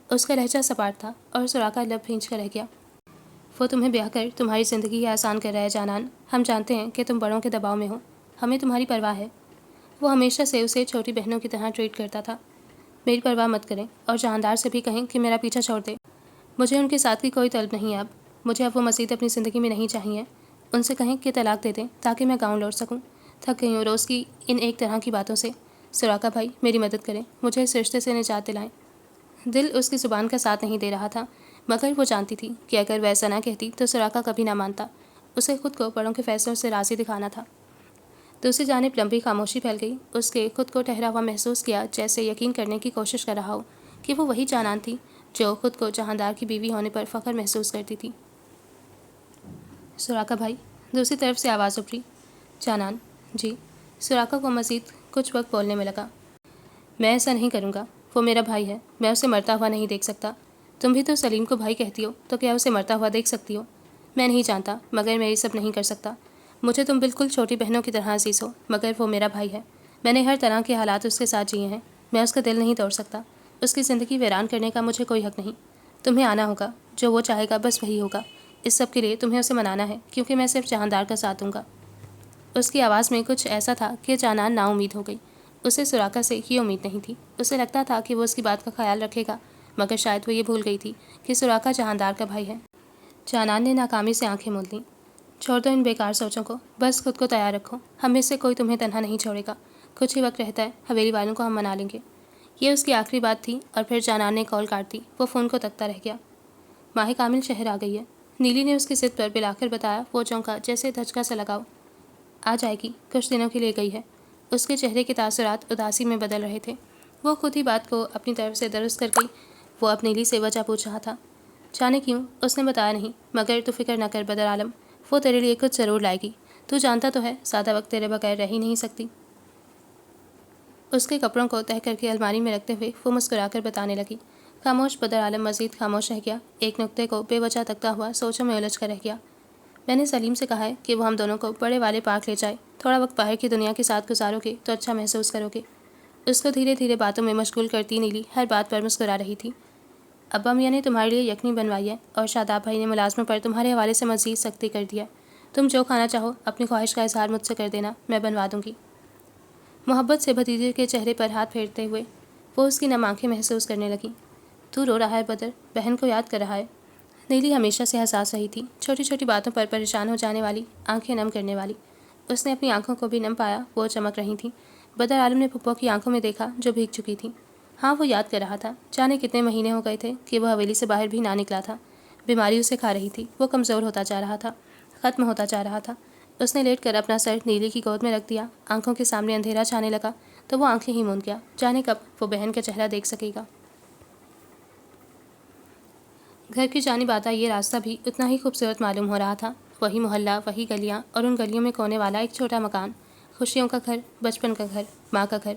اس کا لہجہ سپاٹ تھا اور سراقہ لب بھینچ کر رہ گیا۔ وہ تمہیں بیاہ کر تمہاری زندگی ہی آسان کر رہا ہے جانان۔ ہم جانتے ہیں کہ تم بڑوں کے دباؤ میں ہو، ہمیں تمہاری پرواہ ہے۔ وہ ہمیشہ سے اسے چھوٹی بہنوں کی طرح ٹریٹ کرتا تھا۔ میری پرواہ مت کریں اور جہاندار سے بھی کہیں کہ میرا پیچھا چھوڑ دے۔ مجھے ان کے ساتھ کی کوئی طلب نہیں ہے اب۔ مجھے اب وہ مزید اپنی زندگی میں نہیں چاہیے۔ ان سے کہیں کہ طلاق دے دیں تاکہ میں گاؤں لوٹ سکوں۔ تھک گئی ہوں روز کی ان ایک طرح کی باتوں سے۔ سراقہ بھائی، میری مدد کریں، مجھے اس رشتے سے نجات دلائیں۔ دل اس کی زبان کا ساتھ نہیں دے رہا تھا مگر وہ جانتی تھی کہ اگر ویسا نہ کہتی تو سراقہ کبھی نہ مانتا۔ اسے خود کو بڑوں کے فیصلوں سے راضی دکھانا تھا۔ دوسری جانب لمبی خاموشی پھیل گئی۔ اس کے خود کو ٹھہرا ہوا محسوس کیا، جیسے یقین کرنے کی کوشش کر رہا ہو کہ وہ وہی جانان تھی جو خود کو جہاندار کی بیوی ہونے پر فخر محسوس کرتی تھی۔ سراقہ بھائی، دوسری طرف سے آواز ابھری۔ جانان، جی۔ سراقہ کو مزید کچھ وقت بولنے میں لگا۔ میں ایسا نہیں کروں گا، وہ میرا بھائی ہے، میں اسے مرتا ہوا نہیں دیکھ سکتا۔ تم بھی تو سلیم کو بھائی کہتی ہو، تو کیا اسے مرتا ہوا دیکھ سکتی ہو؟ میں نہیں جانتا مگر میں یہ سب نہیں کر سکتا. مجھے تم بالکل چھوٹی بہنوں کی طرح عزیز ہو مگر وہ میرا بھائی ہے. میں نے ہر طرح کے حالات اس کے ساتھ جیے ہیں. میں اس کا دل نہیں توڑ سکتا. اس کی زندگی ویران کرنے کا مجھے کوئی حق نہیں. تمہیں آنا ہوگا. جو وہ چاہے گا بس وہی ہوگا. اس سب کے لیے تمہیں اسے منانا ہے کیونکہ میں صرف جہاندار کا ساتھ دوں گا. اس کی آواز میں کچھ ایسا تھا کہ جانان نا امید ہو گئی. اسے سراقہ سے یہ امید نہیں تھی. اسے لگتا تھا کہ وہ اس کی بات کا خیال رکھے گا مگر شاید وہ یہ بھول گئی تھی کہ سراقہ جہاندار کا بھائی ہے. جانان نے ناکامی سے آنکھیں موند لیں. چھوڑ دو ان بیکار سوچوں کو. بس خود کو تیار رکھو. ہم میں سے کوئی تمہیں تنہا نہیں چھوڑے گا. کچھ ہی وقت رہتا ہے. حویلی والوں کو ہم منا لیں گے. یہ اس کی آخری بات تھی اور پھر جانان نے کال کاٹ دی. وہ فون کو تکتا رہ گیا. ماہ کامل شہر آ گئی ہے. نیلی نے اس کی ضد پر بلا کر بتایا. وہ چونکا جیسے دھچکا سا لگاؤ. آ جائے گی. کچھ دنوں کے لیے گئی ہے. اس کے چہرے کے تاثرات اداسی میں بدل رہے تھے. وہ خود ہی بات کو اپنی طرف سے درست کر گئی. وہ اب نیلی سے وجہ پوچھ رہا تھا. جانے کیوں اس نے بتایا نہیں مگر تو فکر نہ کر بدر عالم. وہ تیرے لیے کچھ ضرور لائے گی. تو جانتا تو ہے زیادہ وقت تیرے بغیر رہ ہی نہیں سکتی. اس کے کپڑوں کو تہہ کر کے الماری میں رکھتے ہوئے وہ مسکرا کر بتانے لگی. خاموش بدر عالم مزید خاموش رہ گیا. ایک نقطے کو بے وجہ تکتا ہوا سوچوں میں الجھ کر رہ گیا. میں نے سلیم سے کہا ہے کہ وہ ہم دونوں کو بڑے والے پارک لے جائے. تھوڑا وقت باہر کی دنیا کے ساتھ گزارو گے تو اچھا محسوس کرو گے. اس کو دھیرے دھیرے باتوں میں مشغول کرتی نیلی ہر بات پر مسکرا رہی تھی. ابا میاں نے تمہارے لیے یخنی بنوائی ہے اور شاداب بھائی نے ملازموں پر تمہارے حوالے سے مزید سختی کر دیا ہے. تم جو کھانا چاہو اپنی خواہش کا اظہار مجھ سے کر دینا. میں بنوا دوں گی. محبت سے بھتیجے کے چہرے پر ہاتھ پھیرتے ہوئے وہ اس کی نم آنکھیں محسوس کرنے لگی. تو رو رہا ہے بدر. بہن کو یاد کر رہا ہے. نیلی ہمیشہ سے حساس رہی تھی. چھوٹی چھوٹی باتوں پر پریشان ہو جانے والی. آنکھیں نم کرنے والی. اس نے اپنی آنکھوں کو بھی نم پایا. وہ چمک رہی تھیں. بدر عالم نے پھپھو کی آنکھوں میں دیکھا جو بھیگ چکی تھیں. ہاں وہ یاد کر رہا تھا. جانے کتنے مہینے ہو گئے تھے کہ وہ حویلی سے باہر بھی نہ نکلا تھا. بیماری اسے کھا رہی تھی. وہ کمزور ہوتا جا رہا تھا. ختم ہوتا جا رہا تھا. اس نے لیٹ کر اپنا سر نیلی کی گود میں رکھ دیا. آنکھوں کے سامنے اندھیرا چھانے لگا تو وہ آنکھیں ہی موند گیا. جانے کب وہ بہن کا چہرہ دیکھ سکے گا. گھر کی جانب آتا یہ راستہ بھی اتنا ہی خوبصورت معلوم ہو رہا تھا. وہی محلہ, وہی گلیاں اور ان گلیوں میں کونے والا ایک چھوٹا مکان. خوشیوں کا گھر, بچپن کا گھر, ماں کا گھر.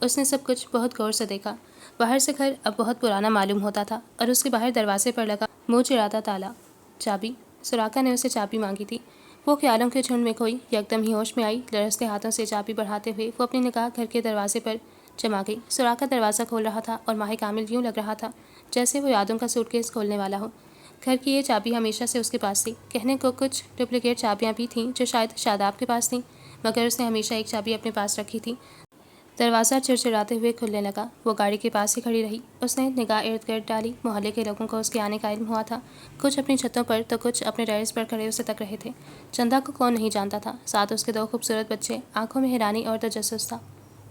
اس نے سب کچھ بہت غور سے دیکھا. باہر سے گھر اب بہت پرانا معلوم ہوتا تھا اور اس کے باہر دروازے پر لگا منہ چڑھاتا تالا. چابی. سراقہ نے اسے چابی مانگی تھی. وہ خیالوں کے جھنڈ میں کھوئی. یکدم ہی ہوش میں آئی. لرزتے ہاتھوں سے چابی بڑھاتے ہوئے وہ اپنی نگاہ گھر کے دروازے پر جما گئی. سراقہ دروازہ کھول رہا تھا اور ماہ کامل یوں لگ رہا تھا جیسے وہ یادوں کا سوٹ کیس کھولنے والا ہو. گھر کی یہ چابی ہمیشہ سے اس کے پاس تھی. کہنے کو کچھ ڈپلیکیٹ چابیاں بھی تھیں جو شاید شاداب کے پاس تھیں مگر اس نے ہمیشہ ایک چابی اپنے پاس رکھی تھی. دروازہ چڑچڑاتے ہوئے کھلنے لگا. وہ گاڑی کے پاس ہی کھڑی رہی. اس نے نگاہ ارد گرد ڈالی. محلے کے لوگوں کو اس کے آنے کا علم ہوا تھا. کچھ اپنی چھتوں پر تو کچھ اپنے ٹیرس پر کھڑے اسے تک رہے تھے. چندہ کو کون نہیں جانتا تھا. ساتھ اس کے دو خوبصورت بچے. آنکھوں میں حیرانی اور تجسس تھا.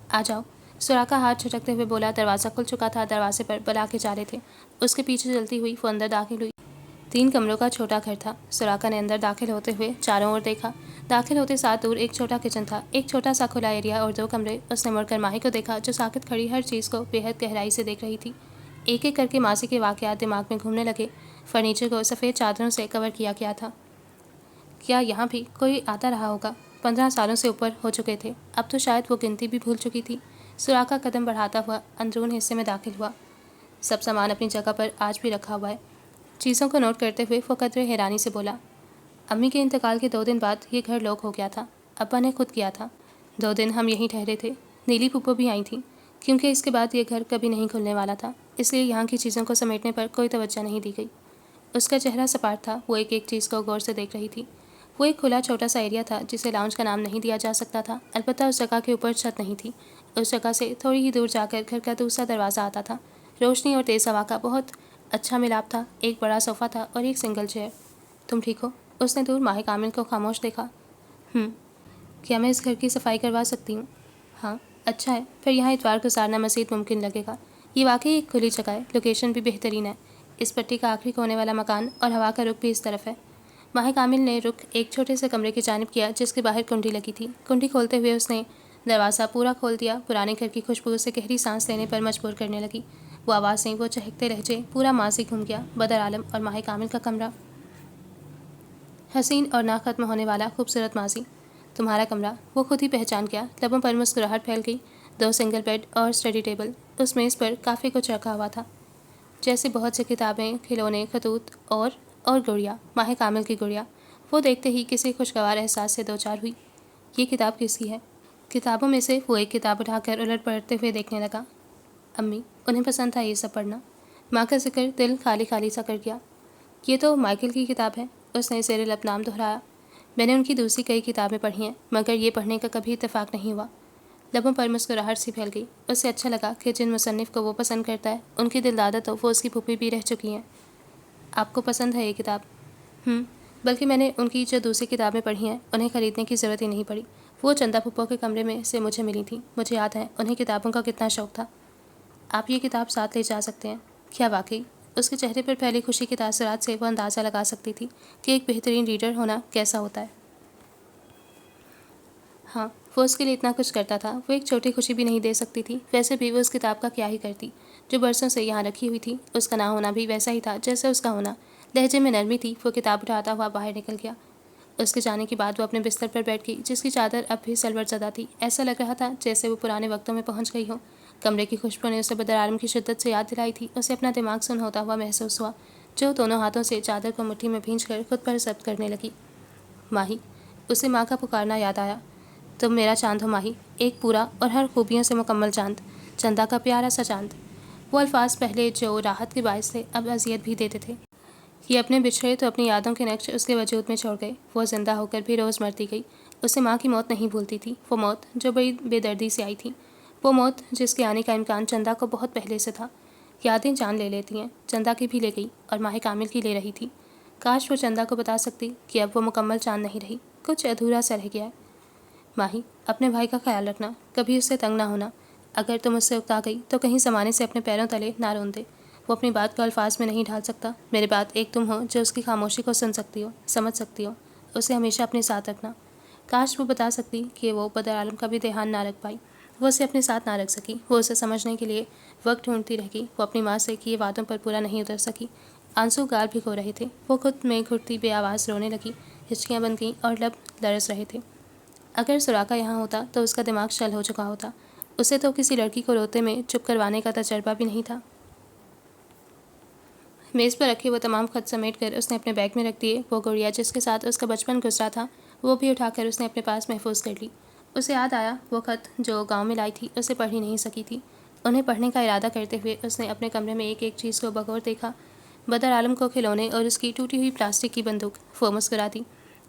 آ جاؤ. سراقہ ہاتھ چھٹکتے ہوئے بولا. دروازہ کھل چکا تھا. دروازے پر بلا کے جالے تھے. اس کے پیچھے چلتی ہوئی وہ اندر داخل ہوئی. 3 کمروں کا چھوٹا گھر تھا. سراقہ نے اندر داخل ہوتے ہوئے چاروں اور دیکھا. داخل ہوتے ساتھ دور ایک چھوٹا کچن تھا. ایک چھوٹا سا کھلا ایریا اور 2 کمرے. اس نے مڑ کر ماہی کو دیکھا جو ساکت کھڑی ہر چیز کو بے حد گہرائی سے دیکھ رہی تھی. ایک ایک کر کے ماضی کے واقعات دماغ میں گھومنے لگے. فرنیچر کو سفید چادروں سے کور کیا گیا تھا. کیا یہاں بھی کوئی آتا رہا ہوگا؟ 15 سالوں سے اوپر ہو چکے تھے. اب تو شاید وہ گنتی بھی بھول چکی تھی. سراقہ قدم بڑھاتا ہوا اندرون حصے میں داخل ہوا. سب سامان اپنی جگہ پر آج بھی رکھا ہوا ہے. چیزوں کو نوٹ کرتے ہوئے وہ قدرے حیرانی سے بولا. امی کے انتقال کے 2 دن بعد یہ گھر لوک ہو گیا تھا. ابا نے خود کیا تھا. 2 دن ہم یہیں ٹھہرے تھے. نیلی پھپھو بھی آئی تھیں کیونکہ اس کے بعد یہ گھر کبھی نہیں کھلنے والا تھا. اس لیے یہاں کی چیزوں کو سمیٹنے پر کوئی توجہ نہیں دی گئی. اس کا چہرہ سپاٹ تھا. وہ ایک ایک چیز کو غور سے دیکھ رہی تھی. وہ ایک کھلا چھوٹا سا ایریا تھا جسے لاؤنج کا نام نہیں دیا جا سکتا تھا. البتہ اس جگہ کے اوپر چھت نہیں تھی. اس جگہ سے تھوڑی ہی دور جا کر گھر کا دوسرا دروازہ آتا تھا. روشنی اور تیز ہوا کا بہت اچھا ملاپ تھا. ایک بڑا صوفہ تھا اور ایک سنگل چیئر. تم ٹھیک ہو؟ اس نے دور ماہ کامل کو خاموش دیکھا. کیا میں اس گھر کی صفائی کروا سکتی ہوں؟ ہاں. اچھا ہے. پھر یہاں اتوار گزارنا مزید ممکن لگے گا. یہ واقعی ایک کھلی جگہ ہے. لوکیشن بھی بہترین ہے. اس پٹی کا آخری کونے والا مکان اور ہوا کا رخ بھی اس طرف ہے. ماہ کامل نے رخ ایک چھوٹے سے کمرے کی جانب کیا جس کے باہر کنڈی لگی تھی. کنڈی کھولتے ہوئے اس نے دروازہ پورا کھول دیا. پرانے گھر کی خوشبو سے گہری سانس لینے پر مجبور کرنے لگی. وہ آوازیں, وہ چہکتے لہجے, پورا ماضی گھوم گیا. بدر عالم اور ماہ کامل کا کمرہ. حسین اور نہ ختم ہونے والا خوبصورت ماضی. تمہارا کمرہ. وہ خود ہی پہچان گیا. لبوں پر مسکراہٹ پھیل گئی. 2 سنگل بیڈ اور اسٹڈی ٹیبل. اس میز پر کافی کچھ رکھا ہوا تھا جیسے بہت سی کتابیں, کھلونے, خطوط اور گڑیا، ماہ کامل کی گڑیا، وہ دیکھتے ہی کسی خوشگوار احساس سے دوچار ہوئی۔ یہ کتاب کس کی ہے؟ کتابوں میں سے وہ ایک کتاب اٹھا کر الٹ پلٹتے ہوئے دیکھنے لگا۔ امی، انہیں پسند تھا یہ سب پڑھنا۔ ماں کا ذکر دل خالی خالی سا کر گیا۔ یہ تو مائیکل کی کتاب ہے، اس نے زیر لب نام دہرایا۔ میں نے ان کی دوسری کئی کتابیں پڑھی ہیں، مگر یہ پڑھنے کا کبھی اتفاق نہیں ہوا۔ لبوں پر مسکراہٹ سی پھیل گئی۔ اسے اچھا لگا کہ جن مصنف کو وہ پسند کرتا ہے ان کی دلدادہ تو وہ اس کی پھوپھی بھی رہ چکی ہیں۔ آپ کو پسند ہے یہ کتاب؟ بلکہ میں نے ان کی جو دوسری کتابیں پڑھی ہیں انہیں خریدنے کی ضرورت ہی نہیں پڑی۔ وہ چندا پھپھو کے کمرے میں سے مجھے ملی تھیں۔ مجھے یاد ہے انہیں کتابوں کا کتنا شوق تھا۔ آپ یہ کتاب ساتھ لے جا سکتے ہیں۔ کیا واقعی؟ اس کے چہرے پر پھیلی خوشی کے تاثرات سے وہ اندازہ لگا سکتی تھی کہ ایک بہترین ریڈر ہونا کیسا ہوتا ہے۔ ہاں، وہ اس کے لیے اتنا کچھ کرتا تھا۔ وہ ایک چھوٹی خوشی بھی نہیں دے سکتی تھی۔ ویسے بھی وہ اس کتاب کا کیا ہی کرتی جو برسوں سے یہاں رکھی ہوئی تھی۔ اس کا نہ ہونا بھی ویسا ہی تھا جیسے اس کا ہونا۔ لہجے میں نرمی تھی۔ وہ کتاب اٹھاتا ہوا باہر نکل گیا۔ اس کے جانے کے بعد وہ اپنے بستر پر بیٹھ گئی، جس کی چادر اب بھی سلوٹ زدہ تھی۔ ایسا لگ رہا تھا جیسے وہ پرانے وقتوں میں پہنچ گئی ہو۔ کمرے کی خوشبو نے اسے بدر عالم کی شدت سے یاد دلائی تھی۔ اسے اپنا دماغ سن ہوتا ہوا محسوس ہوا، جو دونوں ہاتھوں سے چادر کو مٹھی میں بھینچ کر خود پر ضبط کرنے لگی۔ ماہی! اسے ماں کا پکارنا یاد آیا۔ تم میرا چاند ہو ماہی، ایک پورا اور ہر خوبیوں سے مکمل چاند، چندا کا پیارا سا چاند۔ وہ الفاظ پہلے جو راحت کے باعث تھے اب اذیت بھی دیتے تھے۔ یہ اپنے بچھڑے تو اپنی یادوں کے نقش اس کے وجود میں چھوڑ گئے۔ وہ زندہ ہو کر بھی روز مرتی گئی۔ اسے ماں کی موت نہیں بھولتی تھی، وہ موت جو بڑی بے دردی سے آئی تھی، وہ موت جس کے آنے کا امکان چندا کو بہت پہلے سے تھا۔ یادیں جان لے لیتی ہیں، چندا کی بھی لے گئی اور ماہ کامل کی لے رہی تھی۔ کاش وہ چندا کو بتا سکتی کہ اب وہ مکمل چاند نہیں رہی، کچھ ادھورا سا رہ گیا ہے۔ ماہی، اپنے بھائی کا خیال رکھنا، کبھی اس سے تنگ نہ ہونا۔ اگر تم اس سے اکتا گئی تو کہیں زمانے سے اپنے پیروں تلے نہ رون دے۔ وہ اپنی بات کو الفاظ میں نہیں ڈھال سکتا۔ میرے بات ایک تم ہو جو اس کی خاموشی کو سن سکتی ہو، سمجھ سکتی ہو۔ اسے ہمیشہ اپنے ساتھ رکھنا۔ کاش وہ بتا سکتی کہ وہ بدر عالم کا بھی دھیان نہ رکھ پائی، وہ اسے اپنے ساتھ نہ رکھ سکی۔ وہ اسے سمجھنے کے لیے وقت ڈھونڈتی رہ گئی۔ وہ اپنی ماں سے کیے وعدوں پر پورا نہیں اتر سکی۔ آنسو گال بھگو رہے تھے۔ وہ خود میں گھٹتی بے آواز رونے لگی۔ ہچکیاں بن گئیں اور لب لرز رہے تھے۔ اگر سراقہ یہاں ہوتا تو اس کا دماغ شل ہو چکا ہوتا۔ اسے تو کسی لڑکی کو روتے میں چپ کروانے کا تجربہ بھی نہیں تھا۔ میز پر رکھے وہ تمام خط سمیٹ کر اس نے اپنے بیگ میں رکھ دیے۔ وہ گڑیا جس کے ساتھ اس کا بچپن گزرا تھا وہ بھی اٹھا کر اس نے اپنے پاس محفوظ کر لی۔ اسے یاد آیا وہ خط جو گاؤں میں لائی تھی اسے پڑھ ہی نہیں سکی تھی۔ انہیں پڑھنے کا ارادہ کرتے ہوئے اس نے اپنے کمرے میں ایک ایک چیز کو بغور دیکھا۔ بدر عالم کو کھلونے اور اس کی ٹوٹی ہوئی پلاسٹک کی بندوق۔ وہ مسکرا دی۔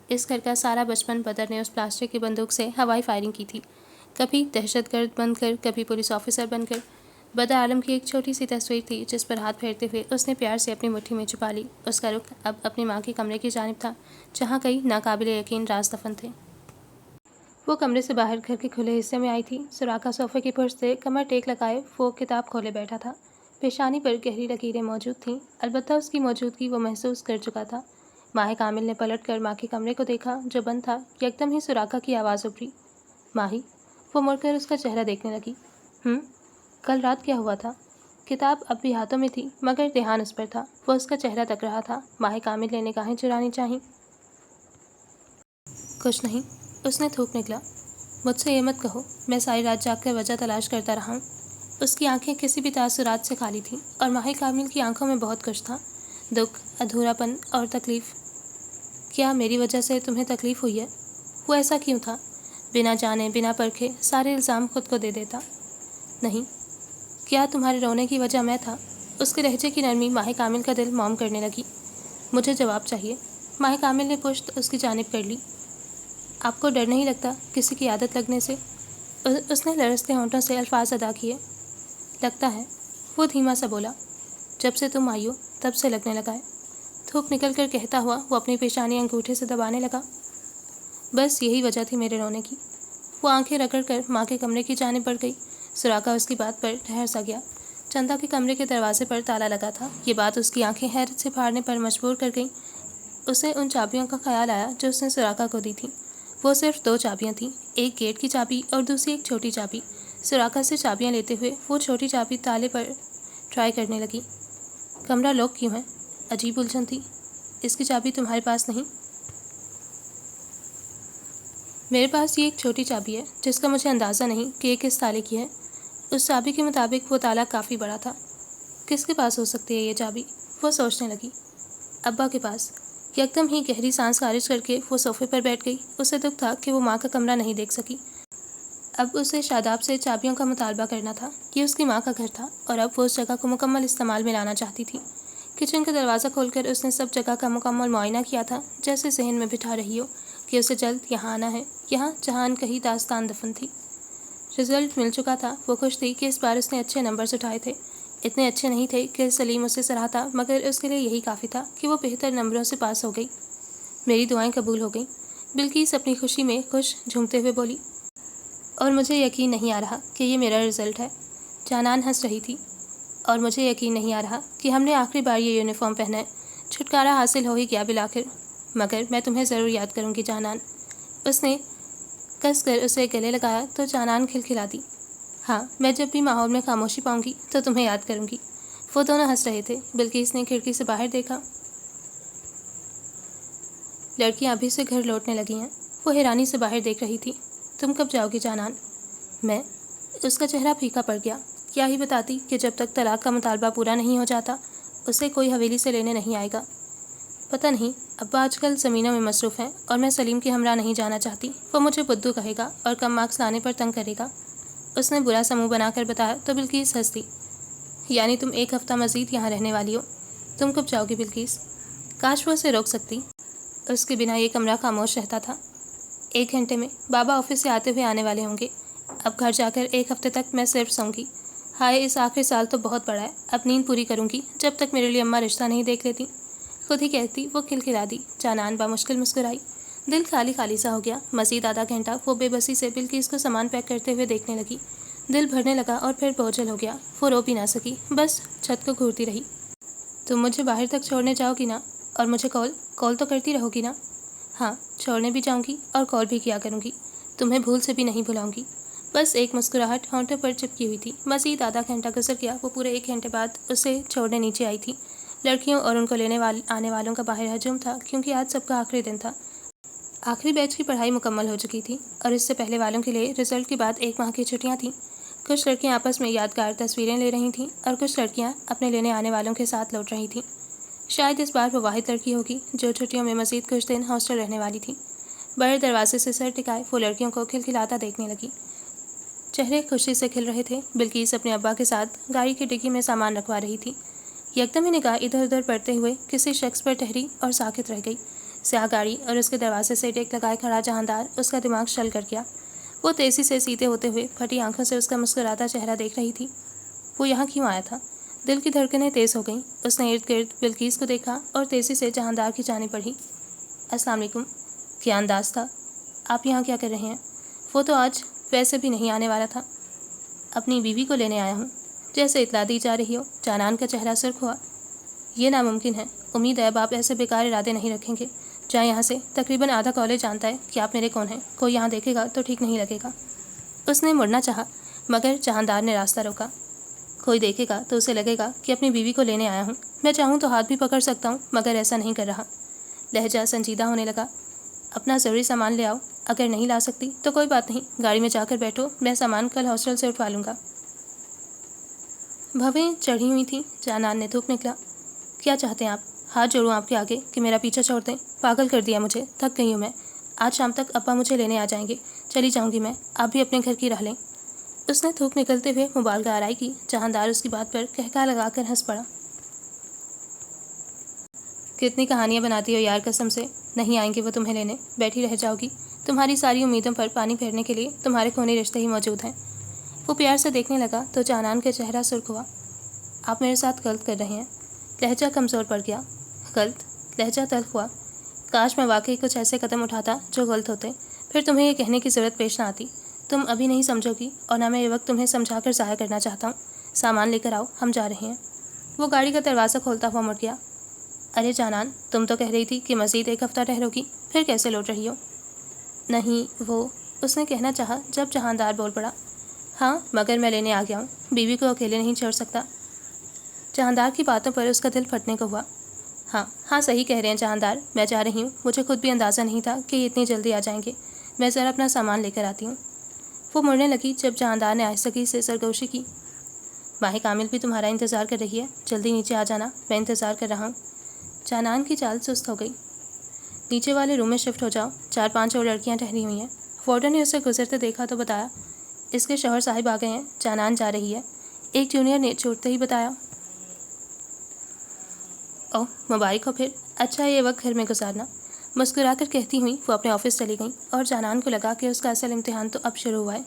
اس گھر کا سارا بچپن بدر نے اس پلاسٹک کی بندوق سے ہوائی فائرنگ کی تھی، کبھی دہشت گرد بن کر، کبھی پولیس آفیسر بن کر۔ بدر عالم کی ایک چھوٹی سی تصویر تھی جس پر ہاتھ پھیرتے ہوئے اس نے پیار سے اپنی مٹھی میں چھپا لی۔ اس کا رخ اب اپنی ماں کے کمرے کی جانب تھا جہاں کئی ناقابل یقین راز دفن تھے۔ وہ کمرے سے باہر گھر کے کھلے حصے میں آئی تھی۔ سراقہ صوفے کی پشت سے کمر ٹیک لگائے وہ کتاب کھولے بیٹھا تھا۔ پیشانی پر گہری لکیریں موجود تھیں، البتہ اس کی موجودگی وہ محسوس کر چکا تھا۔ ماہ کامل نے پلٹ کر ماں کے کمرے کو دیکھا جو بند تھا۔ یکدم ہی سراقہ کی آواز ابھری، ماہی! وہ مڑ کر اس کا چہرہ دیکھنے لگی۔ کل رات کیا ہوا تھا؟ کتاب اب بھی ہاتھوں میں تھی مگر دھیان اس پر تھا۔ وہ اس کا چہرہ تک رہا تھا۔ ماہ کامل نے نگاہیں چرانی چاہیں۔ کچھ نہیں، اس نے تھوک نکلا۔ مجھ سے یہ مت کہو، میں ساری رات جاگ کر وجہ تلاش کرتا رہا ہوں۔ اس کی آنکھیں کسی بھی تاثرات سے خالی تھیں اور ماہ کامل کی آنکھوں میں بہت کچھ تھا، دکھ، ادھورا پن اور تکلیف۔ کیا میری وجہ سے تمہیں تکلیف ہوئی ہے؟ وہ ایسا کیوں تھا؟ بنا جانے بنا پرکھے سارے الزام خود کو دے دیتا۔ نہیں، کیا تمہارے رونے کی وجہ میں تھا؟ اس کے لہجے کی نرمی ماہ کامل کا دل موم کرنے لگی۔ مجھے جواب چاہیے۔ ماہ کامل نے پشت اس کی جانب کر لی۔ آپ کو ڈر نہیں لگتا کسی کی عادت لگنے سے؟ اس نے لرزتے ہونٹوں سے الفاظ ادا کیے۔ لگتا ہے، وہ دھیما سا بولا، جب سے تم آئی ہو تب سے لگنے لگا ہے۔ تھوک نکل کر کہتا ہوا وہ اپنی پیشانی انگوٹھے سے دبانے لگا۔ بس یہی وجہ تھی میرے رونے کی۔ وہ آنکھیں رگڑ کر ماں کے کمرے کی جانب بڑھ گئی۔ سراقہ اس کی بات پر ٹھہر سا گیا۔ چندا کے کمرے کے دروازے پر تالا لگا تھا۔ یہ بات اس کی آنکھیں حیرت سے پھاڑنے پر مجبور کر گئیں۔ اسے ان چابیوں کا خیال آیا جو اس نے سراقہ کو دی تھیں۔ وہ صرف 2 چابیاں تھیں، ایک گیٹ کی چابی اور دوسری ایک چھوٹی چابی۔ سراقہ سے چابیاں لیتے ہوئے وہ چھوٹی چابی تالے پر ٹرائی کرنے لگی۔ کمرہ لاک کیوں ہے؟ عجیب الجھن تھی۔ اس کی چابی تمہارے پاس نہیں؟ میرے پاس یہ ایک چھوٹی چابی ہے جس کا مجھے اندازہ نہیں کہ یہ کس تالے کی ہے۔ اس چابی کے مطابق وہ تالا کافی بڑا تھا۔ کس کے پاس ہو سکتی ہے یہ چابی؟ وہ سوچنے لگی۔ ابا کے پاس۔ یکدم ہی گہری سانس خارج کر کے وہ صوفے پر بیٹھ گئی۔ اسے دکھ تھا کہ وہ ماں کا کمرہ نہیں دیکھ سکی۔ اب اسے شاداب سے چابیوں کا مطالبہ کرنا تھا۔ یہ اس کی ماں کا گھر تھا اور اب وہ اس جگہ کو مکمل استعمال میں لانا چاہتی تھی۔ کچن کا دروازہ کھول کر اس نے سب جگہ کا مکمل معائنہ کیا تھا، جیسے ذہن میں بٹھا رہی ہو کہ اسے جلد یہاں آنا ہے، یہاں جہاں کہیں داستان دفن تھی۔ رزلٹ مل چکا تھا۔ وہ خوش تھی کہ اس بار اس نے اچھے نمبرز اٹھائے تھے۔ اتنے اچھے نہیں تھے کہ سلیم اسے سراہتا، مگر اس کے لیے یہی کافی تھا کہ وہ بہتر نمبروں سے پاس ہو گئی۔ میری دعائیں قبول ہو گئیں، بلقیس اپنی خوشی میں خوش جھومتے ہوئے بولی، اور مجھے یقین نہیں آ رہا کہ یہ میرا رزلٹ ہے۔ جانان ہنس رہی تھی، اور مجھے یقین نہیں آ رہا کہ ہم نے آخری بار یہ یونیفارم پہنا ہے۔ چھٹکارا حاصل ہو ہی گیا بالآخر، مگر میں تمہیں ضرور یاد کروں گی جانان۔ اس نے کس کر اسے گلے لگایا تو جانان کھلکھلا دی، ہاں، میں جب بھی ماحول میں خاموشی پاؤں گی تو تمہیں یاد کروں گی۔ وہ دونوں ہنس رہے تھے۔ بلقیس نے کھڑکی سے باہر دیکھا، لڑکیاں ابھی سے گھر لوٹنے لگی ہیں۔ وہ حیرانی سے باہر دیکھ رہی تھی۔ تم کب جاؤ گی جانان؟ میں؟ اس کا چہرہ پھیکا پڑ گیا۔ کیا ہی بتاتی کہ جب تک طلاق کا مطالبہ پورا نہیں ہو جاتا اسے کوئی حویلی سے لینے نہیں آئے گا۔ پتہ نہیں، ابا آج کل زمینوں میں مصروف ہیں اور میں سلیم کے ہمراہ نہیں جانا چاہتی۔ وہ مجھے بدو کہے گا اور کم مارکس لانے پر تنگ کرے گا۔ اس نے برا سا منہ بنا کر بتایا تو بلقیس ہنس دی۔ یعنی تم ایک ہفتہ مزید یہاں رہنے والی ہو؟ تم کب جاؤ گی بلقیس؟ کاش وہ اسے روک سکتی، اس کے بنا یہ کمرہ خاموش رہتا تھا۔ 1 گھنٹے میں بابا آفس سے آتے ہوئے آنے والے ہوں گے۔ اب گھر جا کر 1 ہفتے تک میں صرف سوں گی۔ ہائے، اس آخری سال تو بہت بڑا ہے۔ اب نیند پوری کروں گی جب تک میرے لیے اماں رشتہ نہیں دیکھ لیتی۔ خود ہی کہتی وہ کھلکھلا دی۔ جانان بامشکل مسکرائی۔ دل خالی خالی سا ہو گیا۔ مزید آدھا گھنٹہ وہ بے بسی سے بلقیس کو سامان پیک کرتے ہوئے دیکھنے لگی۔ دل بھرنے لگا اور پھر بوجھل ہو گیا۔ وہ رو بھی نہ سکی، بس چھت کو گھورتی رہی۔ تم مجھے باہر تک چھوڑنے جاؤ گی نا؟ اور مجھے کال تو کرتی رہو گی نا؟ ہاں، چھوڑنے بھی جاؤں گی اور کال بھی کیا کروں گی۔ تمہیں بھول سے بھی نہیں بھلاؤں گی۔ بس ایک مسکراہٹ ہونٹوں پر چپکی ہوئی تھی۔ مزید آدھا گھنٹہ گزر گیا۔ وہ پورے 1 گھنٹے بعد اسے چھوڑنے نیچے آئی تھی۔ لڑکیوں اور ان کو لینے آنے والوں کا باہر ہجوم تھا، کیونکہ آج سب کا آخری دن تھا۔ آخری بیچ کی پڑھائی مکمل ہو چکی تھی اور اس سے پہلے والوں کے لیے رزلٹ کے بعد 1 ماہ کی چھٹیاں تھیں۔ کچھ لڑکیاں آپس میں یادگار تصویریں لے رہی تھیں اور کچھ لڑکیاں اپنے لینے آنے والوں کے ساتھ لوٹ رہی تھیں۔ شاید اس بار وہ واحد لڑکی ہوگی جو چھٹیوں میں مزید کچھ دن ہاسٹل رہنے والی تھی۔ بڑے دروازے سے سر ٹکائے وہ لڑکیوں کو کھلکھلاتا دیکھنے لگی۔ چہرے خوشی سے کھل رہے تھے۔ بلقیس اپنے ابا کے ساتھ گاڑی کی ڈگی میں سامان رکھوا رہی تھی۔ یکدم ہی نگاہ ادھر ادھر پڑتے ہوئے کسی شخص پر ٹھہری اور ساکت رہ گئی۔ سیاہ گاڑی اور اس کے دروازے سے ٹیک لگائے کھڑا جہاندار اس کا دماغ شل کر گیا۔ وہ تیزی سے سیدھے ہوتے ہوئے پھٹی آنکھوں سے اس کا مسکراتا چہرہ دیکھ رہی تھی۔ وہ یہاں کیوں آیا تھا؟ دل کی دھڑکنیں تیز ہو گئیں۔ اس نے ارد گرد بلقیس کو دیکھا اور تیزی سے جہاندار کی جانب بڑھی۔ السلام علیکم۔ کیا انداز تھا؟ آپ یہاں کیا کر رہے ہیں؟ وہ تو آج ویسے بھی نہیں آنے والا تھا۔ اپنی بیوی کو لینے آیا ہوں، جیسے اطلاع دی جا رہی ہو۔ جانان کا چہرہ سرخ ہوا۔ یہ ناممکن ہے۔ امید ہے اب آپ ایسے بیکار ارادے نہیں رکھیں گے۔ جائیں یہاں سے۔ تقریباً آدھا کالج جانتا ہے کہ آپ میرے کون ہیں۔ کوئی یہاں دیکھے گا تو ٹھیک نہیں لگے گا۔ اس نے مڑنا چاہا، مگر جہاندار نے راستہ روکا۔ کوئی دیکھے گا تو اسے لگے گا کہ اپنی بیوی کو لینے آیا ہوں۔ میں چاہوں تو ہاتھ بھی پکڑ سکتا ہوں، مگر ایسا نہیں کر رہا۔ لہجہ سنجیدہ ہونے لگا۔ اپنا ضروری سامان لے آؤ۔ اگر نہیں لا سکتی تو کوئی بات نہیں، گاڑی میں جا کر بیٹھو، میں سامان کل ہاسٹل سے اٹھوا لوں گا۔ بھویں چڑھی ہوئی تھیں۔ جانان نے تھوک نکلا۔ کیا چاہتے ہیں آپ؟ ہاتھ جوڑوں آپ کے آگے کہ میرا پیچھا چھوڑ دیں۔ پاگل کر دیا مجھے، تھک گئی ہوں میں۔ آج شام تک ابا مجھے لینے آ جائیں گے۔ چلی جاؤں گی میں، آپ بھی اپنے گھر کی راہ لیں۔ اس نے تھوک نکلتے ہوئے مبالغہ آرائی کی۔ جہاندار اس کی بات پر کہکا لگا کر ہنس پڑا۔ کتنی کہانیاں بناتی ہو یار، قسم سے۔ نہیں آئیں گے وہ تمہیں لینے، بیٹھی رہ جاؤ گی۔ تمہاری ساری امیدوں پر پانی پھیرنے کے لیے تمہارے خونی رشتے ہی موجود ہیں۔ وہ پیار سے دیکھنے لگا تو جانان کا چہرہ سرخ ہوا۔ آپ میرے ساتھ غلط کر رہے ہیں۔ لہجہ کمزور پڑ گیا۔ غلط؟ لہجہ تلخ ہوا۔ کاش میں واقعی کچھ ایسے قدم اٹھاتا جو غلط ہوتے، پھر تمہیں یہ کہنے کی ضرورت پیش نہ آتی۔ تم ابھی نہیں سمجھو گی اور نہ میں یہ وقت تمہیں سمجھا کر ضائع کرنا چاہتا ہوں۔ سامان لے کر آؤ، ہم جا رہے ہیں۔ وہ گاڑی کا دروازہ کھولتا ہوا مڑ گیا۔ ارے جانان، تم تو کہہ رہی تھی کہ مزید 1 ہفتہ ٹھہرو گی، پھر کیسے لوٹ رہی ہو؟ نہیں وہ، اس نے کہنا چاہا جب جہاندار بول پڑا۔ ہاں، مگر میں لینے آ گیا ہوں، بیوی کو اکیلے نہیں چھوڑ سکتا۔ جہاندار کی باتوں پر اس کا دل پھٹنے کو ہوا۔ ہاں صحیح کہہ رہے ہیں جہاندار، میں جا رہی ہوں۔ مجھے خود بھی اندازہ نہیں تھا کہ یہ اتنی جلدی آ جائیں گے۔ میں ذرا اپنا سامان لے کر آتی ہوں۔ وہ مڑنے لگی جب جہاندار نے آہستگی سے سرگوشی کی۔ ماہ کامل بھی تمہارا انتظار کر رہی ہے، جلدی نیچے آ جانا، میں انتظار کر رہا ہوں۔ جانان کی چال سست ہو گئی۔ نیچے والے روم میں شفٹ ہو جاؤ، 4-5 اور لڑکیاں ٹہری ہوئی ہیں۔ وارڈن نے اسے گزرتے دیکھا تو بتایا، اس کے شوہر صاحب آ گئے ہیں، جانان جا رہی ہے۔ ایک جونیئر نے چھوٹتے ہی بتایا۔ اوہ مبارک ہو پھر، اچھا یہ وقت گھر میں گزارنا۔ مسکرا کر کہتی ہوئی وہ اپنے آفس چلی گئیں اور جانان کو لگا کہ اس کا اصل امتحان تو اب شروع ہوا ہے۔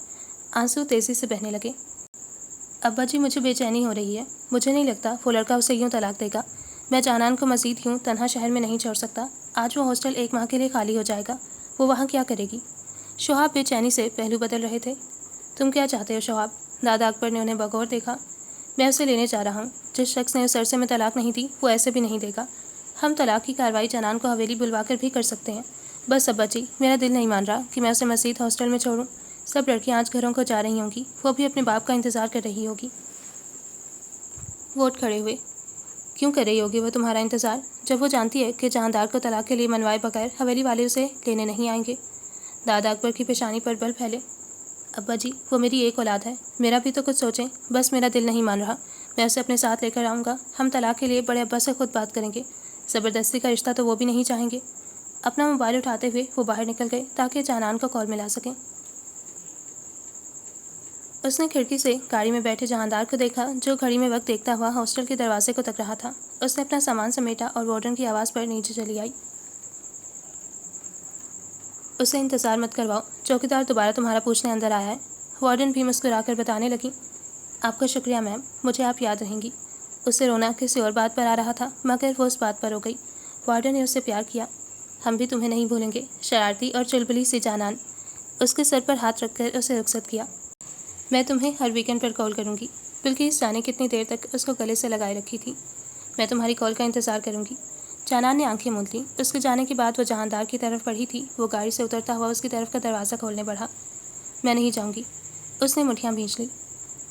آنسو تیزی سے بہنے لگے۔ ابا جی مجھے بے چینی ہو رہی ہے، مجھے نہیں لگتا وہ لڑکا اسے یوں طلاق دے گا۔ میں جانان کو مزید یوں تنہا شہر میں نہیں چھوڑ سکتا۔ آج وہ ہاسٹل 1 ماہ کے لیے خالی ہو جائے گا، وہ وہاں کیا کرے گی؟ شہاب بے چینی سے پہلو بدل رہے تھے۔ تم کیا چاہتے ہو شہاب؟ دادا اکبر نے انہیں بغور دیکھا۔ میں اسے لینے جا رہا ہوں۔ جس شخص نے اس عرصے میں طلاق نہیں دی وہ ایسے بھی نہیں دے گا۔ ہم طلاق کی کارروائی جانان کو حویلی بلوا کر بھی کر سکتے ہیں۔ بس ابا جی میرا دل نہیں مان رہا کہ میں اسے مزید ہاسٹل میں چھوڑوں۔ سب لڑکیاں آج گھروں کو جا رہی ہوں گی، وہ بھی اپنے باپ کا انتظار کر رہی ہوگی۔ وہ اٹھ کھڑے ہوئے۔ کیوں کر رہی ہوگی وہ تمہارا انتظار، جب وہ جانتی ہے کہ جہاندار کو طلاق کے لیے منوائے بغیر حویلی والے اسے لینے نہیں آئیں گے؟ دادا اکبر کی پیشانی پر بل پھیلے۔ ابا جی وہ میری ایک اولاد ہے، میرا بھی تو کچھ سوچیں۔ بس میرا دل نہیں مان رہا، میں اسے اپنے ساتھ لے کر آؤں گا۔ ہم طلاق کے لیے بڑے ابا سے خود بات کریں گے۔ زبردستی کا رشتہ تو وہ بھی نہیں چاہیں گے۔ اپنا موبائل اٹھاتے ہوئے وہ باہر نکل گئے تاکہ جانان کو کال ملا سکیں۔ اس نے کھڑکی سے گاڑی میں بیٹھے جہاندار کو دیکھا جو گھڑی میں وقت دیکھتا ہوا ہاسٹل کے دروازے کو تک رہا تھا۔ اس نے اپنا سامان سمیٹا اور وارڈن کی آواز پر نیچے چلی آئی۔ اسے انتظار مت کرواؤ، چوکیدار دوبارہ تمہارا پوچھنے اندر آیا ہے۔ وارڈن بھی مسکرا کر بتانے لگی، آپ کا شکریہ میم، مجھے آپ یاد رہیں گی۔ اسے رونا کسی اور بات پر آ رہا تھا مگر وہ اس بات پر ہو گئی۔ وارڈن نے اسے پیار کیا۔ ہم بھی تمہیں نہیں بھولیں گے، شرارتی اور چلبلی سی جانان۔ اس کے سر پر ہاتھ رکھ کر اسے رخصت کیا۔ میں تمہیں ہر ویکنڈ پر کال کروں گی۔ بلکہ جانے کتنی دیر تک اس کو گلے سے لگائے رکھی تھی۔ میں تمہاری کال کا انتظار کروں گی۔ جانان نے آنکھیں موند لیں۔ اس کے جانے کے بعد وہ جہاندار کی طرف بڑھی تھی۔ وہ گاڑی سے اترتا ہوا اس کی طرف کا دروازہ کھولنے بڑھا۔ میں نہیں جاؤں گی۔ اس نے مٹھیاں بھینچ لیں۔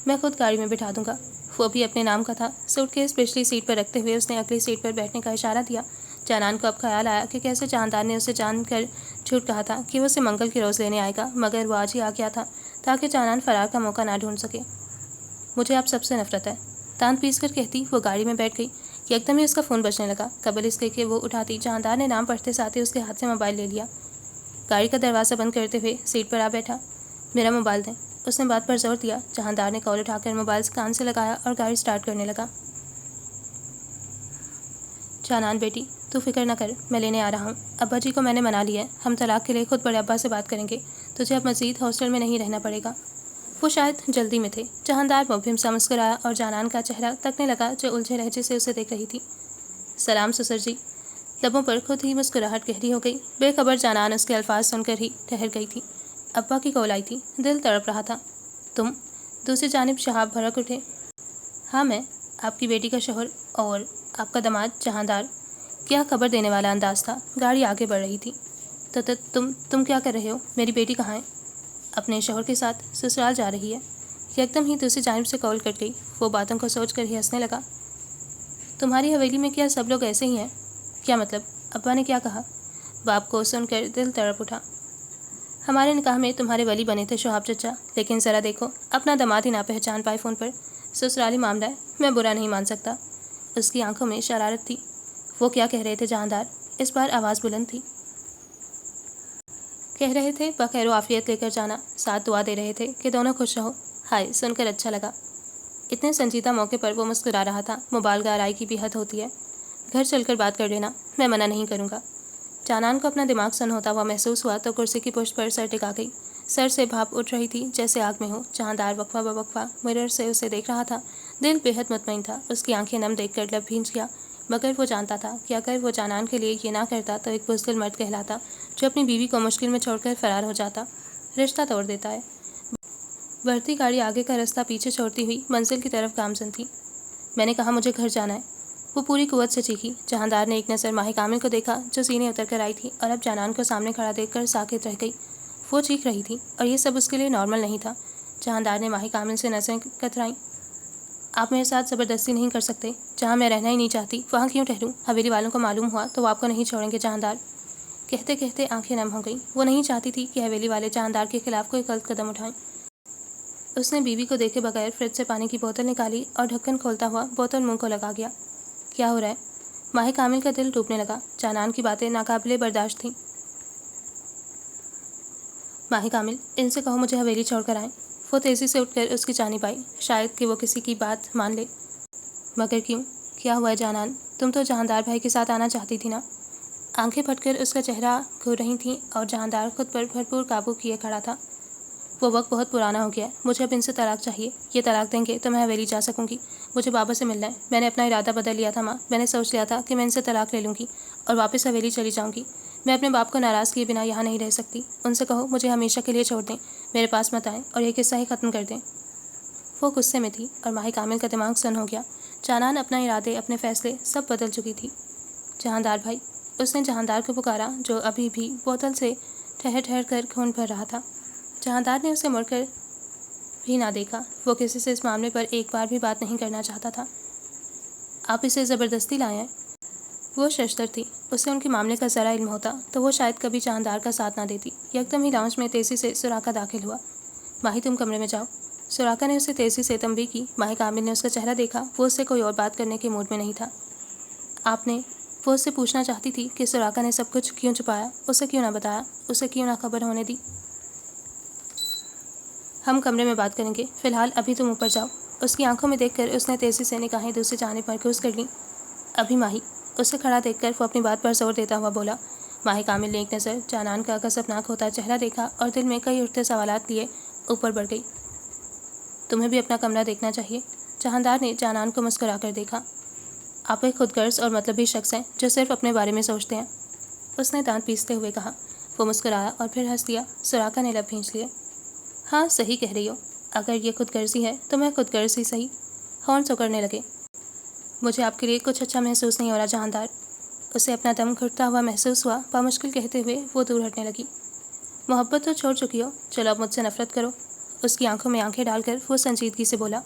میں خود گاڑی میں بٹھا دوں گا۔ وہ بھی اپنے نام کا تھا۔ سوٹ کیس پچھلی سیٹ پر رکھتے ہوئے اس نے اگلی سیٹ پر بیٹھنے کا اشارہ دیا۔ جانان کو اب خیال آیا کہ کیسے جہاندار نے اسے جان کر جھوٹ کہا تھا کہ وہ اسے منگل کے روز لینے آئے گا، مگر وہ آج ہی آ گیا تھا تاکہ جانان فرار کا موقع نہ ڈھونڈ سکے۔ مجھے آپ سب سے نفرت ہے، دانت پیس کر کہتی وہ گاڑی میں بیٹھ گئی۔ یکدم ہی اس کا فون بجنے لگا۔ قبل اس کے کہ وہ اٹھاتی جہاندار نے نام پڑھتے ساتھ ہی اس کے ہاتھ سے موبائل لے لیا۔ گاڑی کا دروازہ بند کرتے ہوئے سیٹ پر آ بیٹھا۔ میرا موبائل دیں، اس نے بات پر زور دیا۔ جہاندار نے کال اٹھا کر موبائل کان سے لگایا اور گاڑی سٹارٹ کرنے لگا۔ جانان بیٹی تو فکر نہ کر، میں لینے آ رہا ہوں۔ ابا جی کو میں نے منا لیا ہے، ہم طلاق کے لیے خود بڑے ابا سے بات کریں گے۔ تجھے اب مزید ہاسٹل میں نہیں رہنا پڑے گا۔ وہ شاید جلدی میں تھے۔ جہاندار مبہم سا مسکرایا اور جانان کا چہرہ تکنے لگا جو الجھے لہجے سے اسے دیکھ رہی تھی۔ سلام سسر جی۔ لبوں پر خود ہی مسکراہٹ گہری ہو گئی۔ بے خبر جانان اس کے الفاظ سن کر ہی ٹھہر گئی تھی۔ ابا کی کال آئی تھی، دل تڑپ رہا تھا۔ تم؟ دوسری جانب شہاب بھڑک اٹھے۔ ہاں میں، آپ کی بیٹی کا شوہر اور آپ کا داماد جہاندار۔ کیا خبر دینے والا انداز تھا۔ گاڑی آگے بڑھ رہی تھی۔ تم کیا کر رہے ہو؟ میری بیٹی کہاں ہے؟ اپنے شوہر کے ساتھ سسرال جا رہی ہے۔ یکدم ہی دوسری جانب سے کال کٹ گئی۔ وہ باتوں کو سوچ کر ہی ہنسنے لگا۔ تمہاری حویلی میں کیا سب لوگ ایسے ہی ہیں؟ کیا مطلب؟ ابا نے کیا کہا؟ باپ کو سن کر دل تڑپ اٹھا۔ ہمارے نکاح میں تمہارے ولی بنے تھے شہاب چچا، لیکن ذرا دیکھو اپنا داماد ہی نہ پہچان پائے فون پر۔ سسرالی معاملہ ہے، میں برا نہیں مان سکتا۔ اس کی آنکھوں میں شرارت تھی۔ وہ کیا کہہ رہے تھے جہاندار؟ اس بار آواز بلند تھی۔ کہہ رہے تھے بخیر و عافیت لے کر جانا، ساتھ دعا دے رہے تھے کہ دونوں خوش رہو۔ ہائے، سن کر اچھا لگا۔ اتنے سنجیدہ موقع پر وہ مسکرا رہا تھا، مبالغہ آرائی کی بھی حد ہوتی ہے۔ گھر چل کر بات کر لینا، میں منع نہیں کروں گا۔ جانان کو اپنا دماغ سن ہوتا ہوا محسوس ہوا تو کرسی کی پشت پر سر ٹکا گئی۔ سر سے بھاپ اٹھ رہی تھی جیسے آگ میں ہو۔ جہاندار وقفہ بوقفہ مرر سے اسے دیکھ رہا تھا۔ دل بے حد مطمئن تھا۔ اس کی آنکھیں نم دیکھ کر لب بھینچ گیا، مگر وہ جانتا تھا کہ اگر وہ جانان کے لیے یہ نہ کرتا تو ایک بزدل مرد کہلاتا جو اپنی بیوی کو مشکل میں چھوڑ کر فرار ہو جاتا، رشتہ توڑ دیتا ہے۔ بڑھتی گاڑی آگے کا رستہ پیچھے چھوڑتی ہوئی منزل کی طرف گامزن تھی۔ میں نے کہا مجھے گھر جانا ہے، وہ پوری قوت سے چیخی۔ جہاندار نے ایک نظر ماہ کامل کو دیکھا جو سینے اتر کر آئی تھی اور اب جانان کو سامنے کھڑا دیکھ کر ساکت رہ گئی۔ وہ چیخ رہی تھی اور یہ سب اس کے لیے نارمل نہیں تھا۔ جہاندار نے ماہ کامل سے نظریں کترائیں۔ آپ میرے ساتھ زبردستی نہیں کر سکتے، جہاں میں رہنا ہی نہیں چاہتی وہاں کیوں ٹھہروں؟ حویلی والوں کو معلوم ہوا تو وہ آپ کو نہیں چھوڑیں گے جہاندار۔ کہتے کہتے آنکھیں نم ہو گئیں۔ وہ نہیں چاہتی تھی کہ حویلی والے جہاندار کے خلاف کوئی غلط قدم اٹھائیں۔ اس نے بیوی کو دیکھے بغیر فریج سے پانی کی بوتل نکالی اور ڈھکن کھولتا ہوا بوتل منہ کو لگا گیا۔ کیا ہو رہا ہے؟ ماہی کامل کا دل ڈوبنے لگا۔ جانان کی باتیں ناقابل برداشت تھیں۔ ماہی کامل، ان سے کہو مجھے حویلی چھوڑ کر آئیں۔ وہ تیزی سے اٹھ کر اس کی جانب آئی، شاید کہ وہ کسی کی بات مان لے۔ مگر کیوں؟ کیا ہوا ہے جانان؟ تم تو جہاندار بھائی کے ساتھ آنا چاہتی تھی نا؟ آنکھیں پھٹ کر اس کا چہرہ گھور رہی تھیں اور جہاندار خود پر بھرپور قابو کیے کھڑا تھا۔ وہ وقت بہت پرانا ہو گیا ہے، مجھے اب ان سے طلاق چاہیے۔ یہ طلاق دیں گے تو میں حویلی جا سکوں گی۔ مجھے بابا سے ملنا ہے۔ میں نے اپنا ارادہ بدل لیا تھا ماں، میں نے سوچ لیا تھا کہ میں ان سے طلاق لے لوں گی اور واپس حویلی چلی جاؤں گی۔ میں اپنے باپ کو ناراض کیے بنا یہاں نہیں رہ سکتی۔ ان سے کہو مجھے ہمیشہ کے لیے چھوڑ دیں، میرے پاس مت آئیں اور یہ قصہ ہی ختم کر دیں۔ وہ غصے میں تھی اور ماہی کامل کا دماغ سن ہو گیا۔ جانان اپنا ارادے، اپنے فیصلے سب بدل چکی تھی۔ جہاندار بھائی، اس نے جہاندار کو پکارا جو ابھی بھی بوتل سے ٹھہر ٹھہر کر خون بھر رہا تھا۔ جہاندار نے اسے مڑ کر بھی نہ دیکھا۔ وہ کسی سے اس معاملے پر ایک بار بھی بات نہیں کرنا چاہتا تھا۔ آپ اسے زبردستی لائے ہیں؟ وہ ششدر تھی۔ اسے ان کے معاملے کا ذرا علم ہوتا تو وہ شاید کبھی جہاندار کا ساتھ نہ دیتی۔ یکدم ہی لاؤنج میں تیزی سے سراقہ داخل ہوا۔ ماہی، تم کمرے میں جاؤ۔ سراقہ نے اسے تیزی سے تنبیہ کی۔ ماہی کامل نے اس کا چہرہ دیکھا۔ وہ اس سے کوئی اور بات کرنے کے موڈ میں نہیں تھا۔ آپ نے، وہ اس سے پوچھنا چاہتی تھی کہ سراقہ نے سب کچھ کیوں چھپایا، اسے کیوں نہ بتایا، اسے کیوں نہ خبر ہونے دی۔ ہم کمرے میں بات کریں گے، فی الحال ابھی تم اوپر جاؤ۔ اس کی آنکھوں میں دیکھ کر اس نے تیزی سے نگاہیں دوسری جانب مرکوز کر لیں۔ ابھی ماہی، اسے کھڑا دیکھ کر وہ اپنی بات پر زور دیتا ہوا بولا۔ ماہی کامل نے ایک نظر جانان کا غضبناک ہوتا چہرہ دیکھا اور دل میں کئی اٹھتے سوالات لیے اوپر بڑھ گئی۔ تمہیں بھی اپنا کمرہ دیکھنا چاہیے۔ جہاندار نے جانان کو مسکرا کر دیکھا۔ آپ ایک خود غرض اور مطلبی شخص ہیں جو صرف اپنے بارے میں سوچتے ہیں، اس نے دانت پیستے ہوئے کہا۔ وہ مسکرایا اور پھر ہنس دیا۔ سراقہ نے لب بھینچ لیے۔ ہاں، صحیح کہہ رہی ہو۔ اگر یہ خود غرضی ہے تو میں خود غرض ہی صحیح۔ ہارن سکڑنے لگے۔ مجھے آپ کے لیے کچھ اچھا محسوس نہیں ہو رہا جہاندار۔ اسے اپنا دم گھٹتا ہوا محسوس ہوا۔ بامشکل کہتے ہوئے وہ دور ہٹنے لگی۔ محبت تو چھوڑ چکی ہو، چلو اب مجھ سے نفرت کرو۔ اس کی آنکھوں میں آنکھیں ڈال کر وہ سنجیدگی سے بولا۔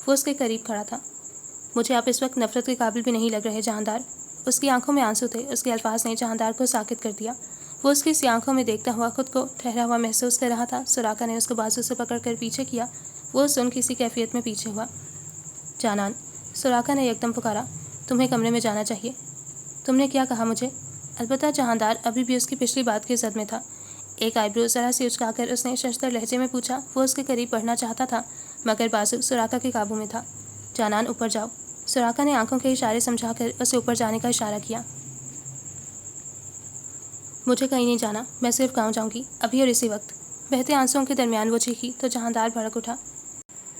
وہ اس کے قریب کھڑا تھا۔ مجھے آپ اس وقت نفرت کے قابل بھی نہیں لگ رہے جہاندار۔ اس کی آنکھوں میں آنسو تھے۔ اس کے الفاظ نے جہاندار کو ساکت کر دیا۔ وہ اس کی سی آنکھوں میں دیکھتا ہوا خود کو ٹھہرا ہوا محسوس کر رہا تھا۔ سراقہ نے اس کو بازو سے پکڑ کر پیچھے کیا۔ وہ سن کسی کیفیت میں پیچھے ہوا۔ جانان، سراقہ نے یکدم پکارا، تمہیں کمرے میں جانا چاہیے۔ تم نے کیا کہا مجھے؟ البتہ جہاندار ابھی بھی اس کی پچھلی بات کی زد میں تھا۔ ایک آئی برو ذرا سی اچکا کر اس نے ششدر لہجے میں پوچھا۔ وہ اس کے قریب بڑھنا چاہتا تھا مگر بازو سراقہ کے قابو میں تھا۔ جانان، اوپر جاؤ۔ سراقہ نے آنکھوں کے اشارے سمجھا کر اسے اوپر جانے کا اشارہ کیا۔ مجھے کہیں نہیں جانا، میں صرف گاؤں جاؤں گی، ابھی اور اسی وقت۔ بہتے آنسوؤں کے درمیان وہ چیخی تو جہاندار بھڑک اٹھا۔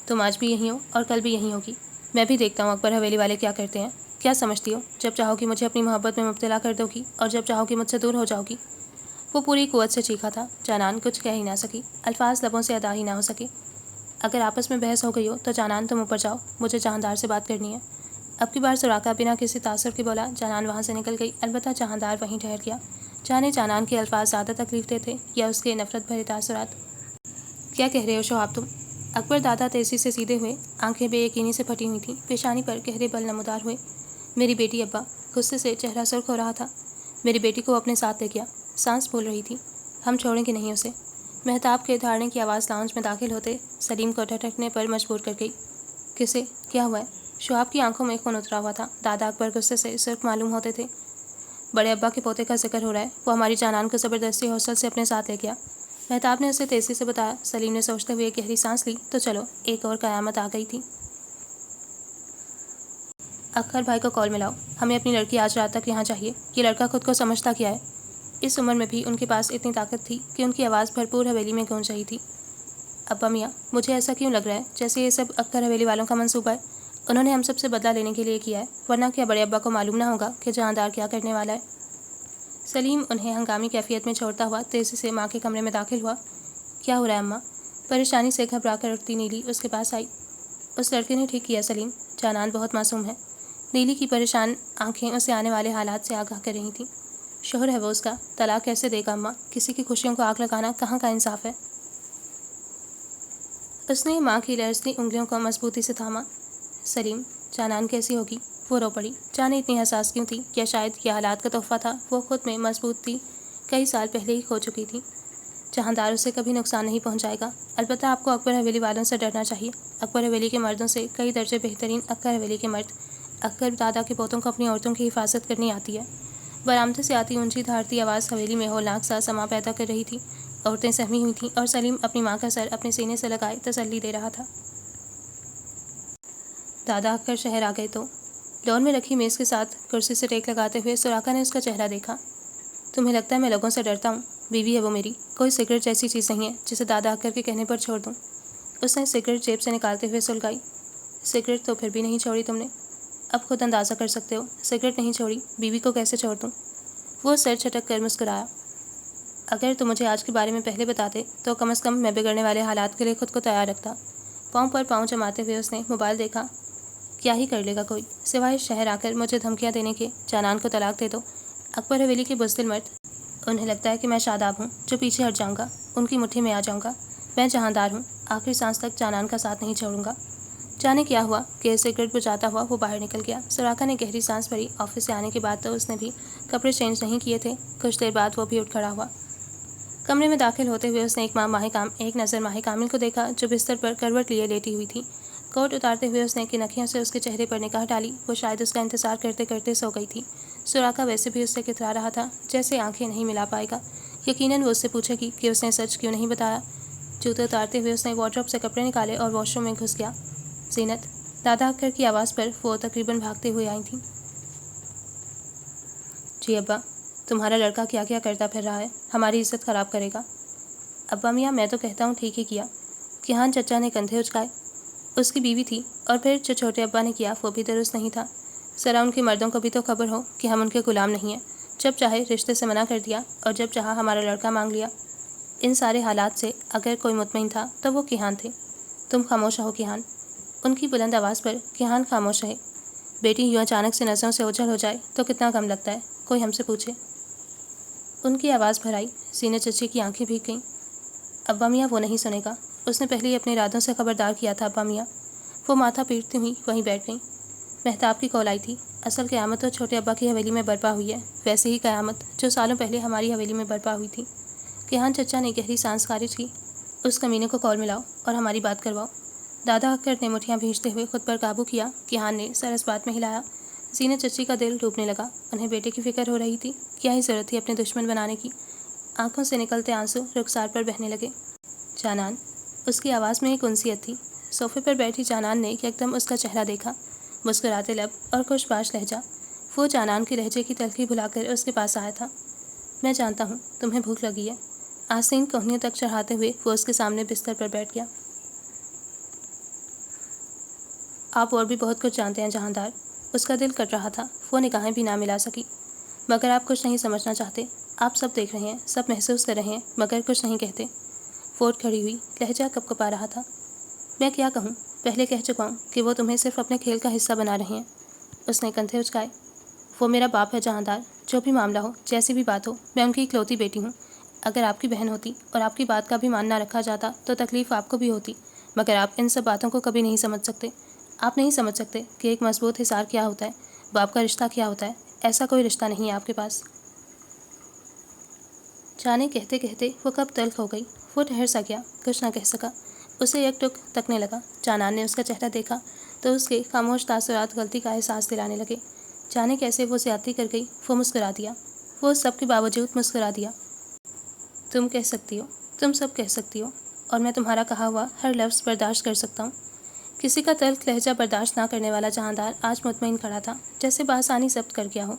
تم آج بھی یہیں ہو اور کل بھی یہیں ہوگی۔ میں بھی دیکھتا ہوں اکبر حویلی والے کیا کرتے ہیں۔ کیا سمجھتی ہو جب چاہو گی مجھے اپنی محبت میں مبتلا کر دو گی اور جب چاہو گی مجھ سے دور ہو جاؤ گی؟ وہ پوری قوت سے چیخا تھا۔ جانان کچھ کہہ ہی نہ سکی، الفاظ لبوں سے ادا ہی نہ ہو سکے۔ اگر آپس میں بحث ہو گئی ہو تو جانان تم اوپر جاؤ، مجھے جہاندار سے بات کرنی ہے۔ اب کی بار سراقہ بنا کسی تاثر کے بولا۔ جانان وہاں سے نکل گئی، البتہ جہاندار وہیں ٹھہر گیا۔ جانے جانان کے الفاظ زیادہ تکلیف دہ تھے یا اس کے نفرت بھرے تاثرات۔ کیا کہہ رہے ہو شواب تم؟ اکبر دادا تیزی سے سیدھے ہوئے، آنکھیں بے یقینی سے پھٹی ہوئی تھیں، پیشانی پر گہرے بل نمودار ہوئے۔ میری بیٹی ابا، غصے سے چہرہ سرخ ہو رہا تھا۔ میری بیٹی کو اپنے ساتھ لے گیا، سانس پھول رہی تھی۔ ہم چھوڑیں گے نہیں اسے۔ مہتاب کے دھاڑنے کی آواز لاؤنج میں داخل ہوتے سلیم کو ٹھٹکنے پر مجبور کر گئی۔ کسے؟ کیا ہوا ہے؟ شواب کی آنکھوں میں خون اترا ہوا تھا۔ دادا اکبر غصے سے سرخ معلوم ہوتے تھے۔ بڑے ابا کے پوتے کا ذکر ہو رہا ہے، وہ ہماری جانان کو زبردستی ہاسٹل سے اپنے ساتھ لے گیا۔ مہتاب نے اسے تیزی سے بتایا۔ سلیم نے سوچتے ہوئے گہری سانس لی تو چلو ایک اور قیامت آ گئی تھی۔ اکبر بھائی کو کال ملاؤ، ہمیں اپنی لڑکی آج رات تک یہاں چاہیے۔ یہ لڑکا خود کو سمجھتا کیا ہے؟ اس عمر میں بھی ان کے پاس اتنی طاقت تھی کہ ان کی آواز بھرپور حویلی میں گونج رہی تھی۔ ابا میاں، مجھے ایسا کیوں لگ رہا ہے جیسے یہ سب اکبر حویلی والوں کا منصوبہ ہے؟ انہوں نے ہم سب سے بدلہ لینے کے لیے کیا ہے، ورنہ کیا بڑے ابا کو معلوم نہ ہوگا کہ جہاندار کیا کرنے والا ہے؟ سلیم انہیں ہنگامی کیفیت میں چھوڑتا ہوا تیزی سے ماں کے کمرے میں داخل ہوا۔ کیا ہو رہا ہے اماں؟ پریشانی سے گھبرا کر اٹھتی نیلی اس کے پاس آئی۔ اس لڑکے نے ٹھیک کیا سلیم، جانان بہت معصوم ہے۔ نیلی کی پریشان آنکھیں اسے آنے والے حالات سے آگاہ کر رہی تھیں۔ شوہر ہے وہ اس کا، طلاق کیسے دے گا اماں؟ کسی کی خوشیوں کو آگ لگانا کہاں کا انصاف ہے؟ اس نے ماں کی لرزتی انگلیوں کو مضبوطی سے تھاما۔ سلیم، جانان کیسی ہوگی؟ وہ رو پڑی۔ جانے اتنی حساس کیوں تھی؟ کیا شاید یہ حالات کا تحفہ تھا؟ وہ خود میں مضبوط تھی، کئی سال پہلے ہی کھو چکی تھی۔ جہاندار اسے کبھی نقصان نہیں پہنچائے گا، البتہ آپ کو اکبر حویلی والوں سے ڈرنا چاہیے۔ اکبر حویلی کے مردوں سے کئی درجے بہترین اکبر حویلی کے مرد اکثر دادا کے پوتوں کو اپنی عورتوں کی حفاظت کرنی آتی ہے۔ برآمدے سے آتی اونچی دھارتی آواز حویلی میں ہولناک سا سما پیدا کر رہی تھی۔ عورتیں سہمی ہوئی تھیں اور سلیم اپنی ماں کا سر اپنے سینے سے لگائے تسلی دے رہا تھا۔ دادا اکثر شہر آ گئے تو لون میں رکھی میز کے ساتھ کرسی سے ٹیک لگاتے ہوئے سراقہ نے اس کا چہرہ دیکھا۔ تمہیں لگتا ہے میں لوگوں سے ڈرتا ہوں؟ بیوی ہے وہ میری، کوئی سگریٹ جیسی چیز نہیں ہے جسے دادا اکثر کے کہنے پر چھوڑ دوں۔ اس نے سگریٹ جیب سے نکالتے ہوئے سلگائی۔ سگریٹ تو پھر بھی نہیں چھوڑی تم نے؟ اب خود اندازہ کر سکتے ہو، سگریٹ نہیں چھوڑی، بیوی کو کیسے چھوڑ دوں؟ وہ سر چھٹک کر مسکرایا۔ اگر تم مجھے آج کے بارے میں پہلے بتاتے تو کم از کم میں بگڑنے والے حالات کے لیے خود کو تیار رکھتا۔ پاؤں پر پاؤں جماتے ہوئے اس نے موبائل دیکھا۔ کیا ہی کر لے گا کوئی، سوائے شہر آ کر مجھے دھمکیاں دینے کے، جانان کو طلاق دے دو۔ اکبر حویلی کے بزدل مرد، انہیں لگتا ہے کہ میں شاداب ہوں جو پیچھے ہٹ جاؤں گا، ان کی مٹھی میں آ جاؤں گا۔ میں جہاندار ہوں، آخری سانس تک جانان کا ساتھ نہیں چھوڑوں گا۔ جانے کیا ہوا کہ سگریٹ بجھاتا ہوا وہ باہر نکل گیا۔ سراقہ نے گہری سانس بھری۔ آفس سے آنے کے بعد تو اس نے بھی کپڑے چینج نہیں کیے تھے۔ کچھ دیر بعد وہ بھی اٹھ کھڑا ہوا۔ کمرے میں داخل ہوتے ہوئے اس نے ایک نظر ماہ کامل کو دیکھا جو بستر پر کروٹ لیے لیٹی ہوئی تھی۔ کوٹ اتارتے ہوئے اس نے کنکھیوں سے اس کے چہرے پر نگاہ ڈالی۔ وہ شاید اس کا انتظار کرتے کرتے سو گئی تھی۔ سراقہ ویسے بھی اس سے کترا رہا تھا، جیسے آنکھیں نہیں ملا پائے گا۔ یقیناً وہ اس سے پوچھے گی کہ اس نے سچ کیوں نہیں بتایا۔ جوتے اتارتے ہوئے اس نے وارڈروب سے کپڑے نکالے اور واش روم میں گھس گیا۔ زینت، دادا اکثر کی آواز پر وہ تقریباً بھاگتے ہوئے آئی تھیں۔ جی ابا، تمہارا لڑکا کیا کیا کرتا پھر رہا ہے، ہماری عزت خراب کرے گا۔ ابا میاں، میں تو کہتا ہوں ٹھیک ہی کیا۔ کیہان چچا نے کندھے اچکائے۔ اس کی بیوی تھی، اور پھر جو چھوٹے ابا نے کیا وہ بھی درست نہیں تھا۔ ذرا ان کے مردوں کو بھی تو خبر ہو کہ ہم ان کے غلام نہیں ہیں۔ جب چاہے رشتے سے منع کر دیا اور جب چاہا ہمارا لڑکا مانگ لیا۔ ان سارے حالات سے اگر کوئی مطمئن تھا تو وہ کیہان تھے۔ تم خاموش رہو کیہان۔ ان کی بلند آواز پر کیہان خاموش رہے۔ بیٹی یوں اچانک سے نظروں سے اوجھل ہو جائے تو کتنا کم لگتا ہے، کوئی ہم سے پوچھے۔ ان کی آواز بھر آئی۔ زینت چچی کی آنکھیں بھیگ گئیں۔ ابا میاں وہ نہیں سنے گا، اس نے پہلے ہی اپنے ارادوں سے خبردار کیا تھا ابا میاں۔ وہ ماتھا پیٹتی ہوئی وہیں بیٹھ گئیں۔ مہتاب کی کال آئی تھی۔ اصل قیامت تو چھوٹے ابا کی حویلی میں برپا ہوئی ہے، ویسے ہی قیامت جو سالوں پہلے ہماری حویلی میں برپا ہوئی تھی۔ کیہان چچا نے گہری سانس خارج کی۔ اس کمینے کو کال ملاؤ اور ہماری بات کرواؤ۔ دادا اکثر نے مٹھیاں بھیجتے ہوئے خود پر قابو کیا۔ کیہان نے سر اس بات میں ہلایا۔ زینت چچی کا دل ڈوبنے لگا۔ انہیں بیٹے کی فکر ہو رہی تھی۔ کیا ہی ضرورت تھی اپنے دشمن بنانے کی۔ آنکھوں سے نکلتے آنسو رخسار پر بہنے لگے۔ جانان، اس کی آواز میں ایک انسیت تھی۔ صوفے پر بیٹھی جانان نے یکدم اس کا چہرہ دیکھا، مسکراتے لب اور خوش باش لہجہ۔ وہ جانان کے لہجے کی تلخی بھلا کر اس کے پاس آیا تھا۔ میں جانتا ہوں تمہیں بھوک لگی ہے۔ آستین کوہنیوں تک چڑھاتے ہوئے وہ اس کے سامنے بستر پر بیٹھ گیا۔ آپ اور بھی بہت کچھ جانتے ہیں جہاندار۔ اس کا دل کٹ رہا تھا، وہ نگاہیں بھی نہ ملا سکی۔ مگر آپ کچھ نہیں سمجھنا چاہتے۔ آپ سب دیکھ رہے ہیں، سب محسوس کر رہے ہیں، مگر کچھ نہیں کہتے۔ وہ اٹھ کھڑی ہوئی، لہجہ کپ کپا رہا تھا۔ میں کیا کہوں، پہلے کہہ چکا ہوں کہ وہ تمہیں صرف اپنے کھیل کا حصہ بنا رہے ہیں۔ اس نے کندھے اچکائے۔ وہ میرا باپ ہے جہاندار، جو بھی معاملہ ہو، جیسی بھی بات ہو، میں ان کی اکلوتی بیٹی ہوں۔ اگر آپ کی بہن ہوتی اور آپ کی بات کا بھی مان نہ رکھا جاتا تو تکلیف آپ کو بھی ہوتی، مگر آپ ان سب باتوں کو کبھی نہیں سمجھ سکتے۔ آپ نہیں سمجھ سکتے کہ ایک مضبوط حصار کیا ہوتا ہے، باپ کا رشتہ کیا ہوتا ہے۔ ایسا کوئی رشتہ نہیں ہے آپ کے پاس۔ جانے کہتے کہتے وہ کب تلخ ہو گئی۔ وہ ٹھہر سا گیا، کچھ نہ کہہ سکا۔ اسے یک ٹک تکنے لگا۔ جانان نے اس کا چہرہ دیکھا تو اس کے خاموش تاثرات غلطی کا احساس دلانے لگے۔ جانے کیسے وہ زیادتی کر گئی۔ وہ مسکرا دیا۔ وہ سب کے باوجود مسکرا دیا۔ تم کہہ سکتی ہو، تم سب کہہ سکتی ہو، اور میں تمہارا کہا ہوا ہر لفظ برداشت کر سکتا ہوں۔ کسی کا تلخ لہجہ برداشت نہ کرنے والا جہاندار آج مطمئن کھڑا تھا، جیسے بآسانی ضبط کر گیا ہو۔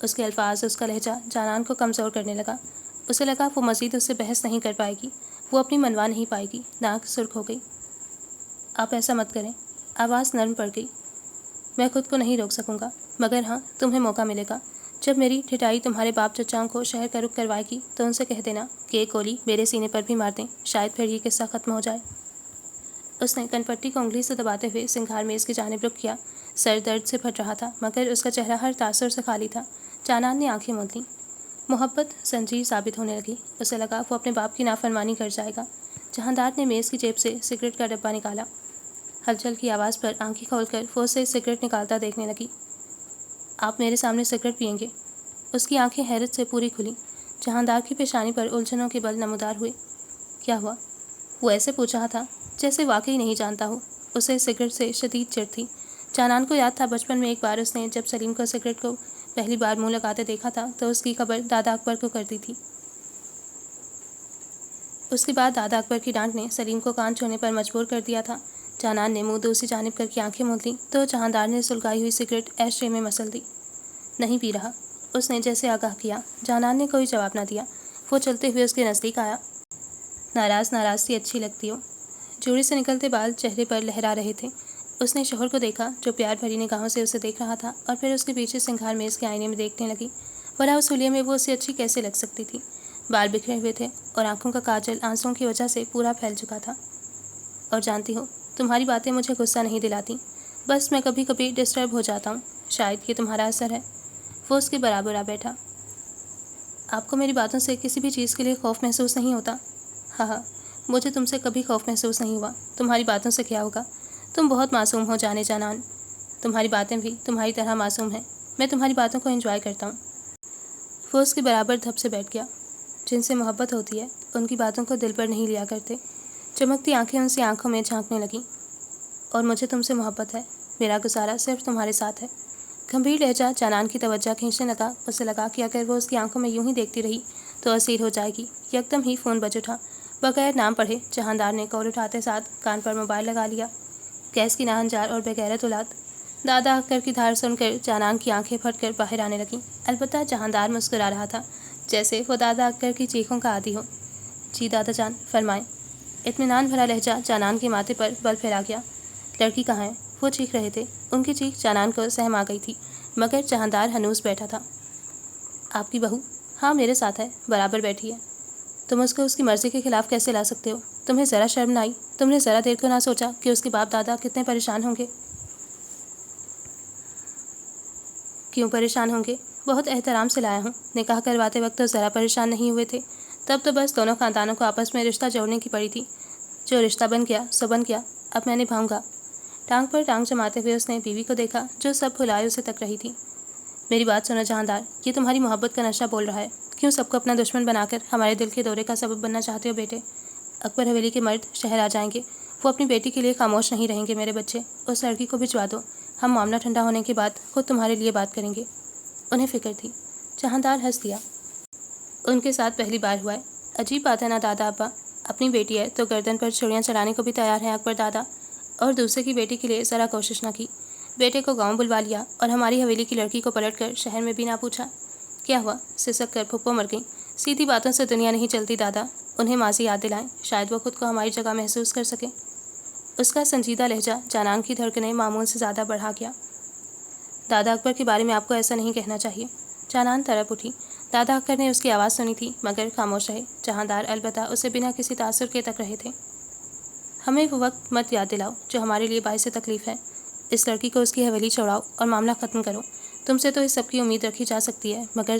اس کے الفاظ، اس کا لہجہ جانان کو کمزور کرنے لگا۔ اسے لگا وہ مزید اس سے بحث نہیں کر پائے گی، وہ اپنی منوا نہیں پائے گی۔ ناک سرخ ہو گئی۔ آپ ایسا مت کریں۔ آواز نرم پڑ گئی۔ میں خود کو نہیں روک سکوں گا، مگر ہاں تمہیں موقع ملے گا۔ جب میری ٹھٹائی تمہارے باپ چچاؤں کو شہر کا رخ کروائے گی تو ان سے کہہ دینا کہ ایک گولی میرے سینے پر بھی مار دیں، شاید پھر یہ قصہ ختم ہو جائے۔ اس نے کن پٹی کو انگلی سے دباتے ہوئے سنگھار میز کی جانب رخ کیا۔ سر درد سے پھٹ رہا تھا، مگر اس کا چہرہ ہر تاثر سے خالی تھا۔ جانان نے آنکھیں موند لیں۔ محبت زنجیر ثابت ہونے لگی۔ اسے لگا وہ اپنے باپ کی نافرمانی کر جائے گا۔ جہاندار نے میز کی جیب سے سگریٹ کا ڈبہ نکالا۔ ہلچل کی آواز پر آنکھیں کھول کر وہ اسے سگریٹ نکالتا دیکھنے لگی۔ آپ میرے سامنے سگریٹ پئیں گے؟ اس کی آنکھیں حیرت سے پوری کھلیں۔ جہاندار کی پیشانی پر الجھنوں کے بل نمودار ہوئے۔ کیا ہوا؟ وہ ایسے پوچھ رہا تھا جیسے واقعی نہیں جانتا ہو۔ اسے سگریٹ سے شدید چڑ تھی۔ جانان کو یاد تھا بچپن میں ایک بار اس نے جب سلیم کو سگریٹ کو پہلی بار منہ لگاتے دیکھا تھا تو اس کی خبر دادا اکبر کو کر دی تھی۔ اس کے بعد دادا اکبر کی ڈانٹ نے سلیم کو کان چھونے پر مجبور کر دیا تھا۔ جانان نے منہ دوسری جانب کر کے آنکھیں موند لیں تو جہاندار نے سلگائی ہوئی سگریٹ ایش ٹرے میں مسل دی۔ نہیں پی رہا، اس نے جیسے آگاہ کیا۔ جانان نے کوئی جواب نہ دیا۔ وہ چلتے ہوئے اس کے نزدیک آیا۔ ناراض ناراض سی اچھی لگتی ہو۔ جوڑی سے نکلتے بال چہرے پر لہرا رہے تھے۔ اس نے شوہر کو دیکھا جو پیار بھری نگاہوں سے اسے دیکھ رہا تھا اور پھر اس کے پیچھے سنگھار میز کے آئینے میں دیکھنے لگی۔ بھلا اس حلیے میں وہ اسے اچھی کیسے لگ سکتی تھی؟ بال بکھرے ہوئے تھے اور آنکھوں کا کاجل آنسوؤں کی وجہ سے پورا پھیل چکا تھا۔ اور جانتی ہو، تمہاری باتیں مجھے غصہ نہیں دلاتی، بس میں کبھی کبھی ڈسٹرب ہو جاتا ہوں۔ شاید یہ تمہارا اثر ہے۔ وہ اس کے برابر آ بیٹھا۔ آپ کو میری باتوں سے کسی بھی چیز کے لیے خوف محسوس نہیں ہوتا؟ ہاں، مجھے تم سے کبھی خوف محسوس نہیں ہوا۔ تمہاری باتوں سے کیا ہوگا؟ تم بہت معصوم ہو جانے جانان۔ تمہاری باتیں بھی تمہاری طرح معصوم ہیں۔ میں تمہاری باتوں کو انجوائے کرتا ہوں۔ وہ اس کے برابر دھپ سے بیٹھ گیا۔ جن سے محبت ہوتی ہے ان کی باتوں کو دل پر نہیں لیا کرتے۔ چمکتی آنکھیں ان سے آنکھوں میں جھانکنے لگیں۔ اور مجھے تم سے محبت ہے۔ میرا گزارا صرف تمہارے ساتھ ہے۔ گمبھیر لہجہ جانان کی توجہ کھینچنے لگا۔ اسے لگا کہ اگر وہ اس کی آنکھوں میں یوں ہی دیکھتی رہی تو اسیر ہو جائے گی۔ یکدم ہی فون بج اٹھا۔ بغیر نام پڑھے جہاندار نے کال اٹھاتے ساتھ کان پر موبائل لگا لیا۔ گیس کی ناہنجار اور بغیرت اولاد۔ دادا اکبر کی دھار سن کر جانان کی آنکھیں پھٹ کر باہر آنے لگیں۔ البتہ جہاندار مسکرا رہا تھا جیسے وہ دادا اکبر کی چیخوں کا عادی ہو۔ جی دادا جان، فرمائیں۔ اطمینان بھرا لہجہ جانان کے ماتھے پر بل پھیلا گیا۔ لڑکی کہاں ہے؟ وہ چیخ رہے تھے۔ ان کی چیخ جانان کو سہم آ گئی تھی، مگر جہاندار ہنوز بیٹھا تھا۔ آپ کی بہو؟ ہاں، میرے ساتھ ہے، برابر بیٹھی ہے۔ تم اس کو اس کی مرضی کے خلاف کیسے لا سکتے ہو؟ تمہیں ذرا شرم نہ آئی؟ تم نے ذرا دیر کو نہ سوچا کہ اس کے باپ دادا کتنے پریشان ہوں گے؟ کیوں پریشان ہوں گے؟ بہت احترام سے لایا ہوں۔ نکاح کرواتے وقت تو ذرا پریشان نہیں ہوئے تھے۔ تب تو بس دونوں خاندانوں کو آپس میں رشتہ جوڑنے کی پڑی تھی۔ جو رشتہ بن گیا سو بن گیا، اب میں نبھاؤں گا۔ ٹانگ پر ٹانگ جماتے ہوئے اس نے بیوی کو دیکھا جو سب بھلائے اسے تک رہی تھی۔ میری بات سنو جہاندار، یہ تمہاری محبت کا نشہ بول رہا ہے۔ کیوں سب کو اپنا دشمن بنا کر ہمارے دل کے دورے کا سبب بننا چاہتے ہو بیٹے؟ اکبر حویلی کے مرد شہر آ جائیں گے، وہ اپنی بیٹی کے لیے خاموش نہیں رہیں گے۔ میرے بچے، اس لڑکی کو بھجوا دو، ہم معاملہ ٹھنڈا ہونے کے بعد خود تمہارے لیے بات کریں گے۔ انہیں فکر تھی۔ جہاندار ہنس دیا۔ ان کے ساتھ پہلی بار ہوا ہے۔ عجیب بات ہے نا دادا ابا، اپنی بیٹی ہے تو گردن پر چھڑیاں چلانے کو بھی تیار ہیں اکبر دادا، اور دوسرے کی بیٹی کے لیے ذرا کوشش نہ کی۔ بیٹے کو گاؤں بلوا لیا اور ہماری حویلی کی لڑکی کو پلٹ کر شہر میں بھی نہ پوچھا۔ کیا ہوا؟ سسک کر پھپھو مر گئی۔ سیدھی باتوں سے دنیا نہیں چلتی دادا، انہیں ماضی یاد دلائیں، شاید وہ خود کو ہماری جگہ محسوس کر سکیں۔ اس کا سنجیدہ لہجہ جانان کی دھڑکنیں معمول سے زیادہ بڑھا گیا۔ دادا اکبر کے بارے میں آپ کو ایسا نہیں کہنا چاہیے۔ جانان تڑپ اٹھی۔ دادا اکبر نے اس کی آواز سنی تھی مگر خاموش رہے۔ جہاندار البتہ اسے بنا کسی تاثر کے تک رہے تھے۔ ہمیں وہ وقت مت یاد دلاؤ جو ہمارے لیے باعث تکلیف ہے۔ اس لڑکی کو اس کی حویلی چھوڑاؤ اور معاملہ ختم کرو۔ تم سے تو اس سب کی امید رکھی جا سکتی ہے، مگر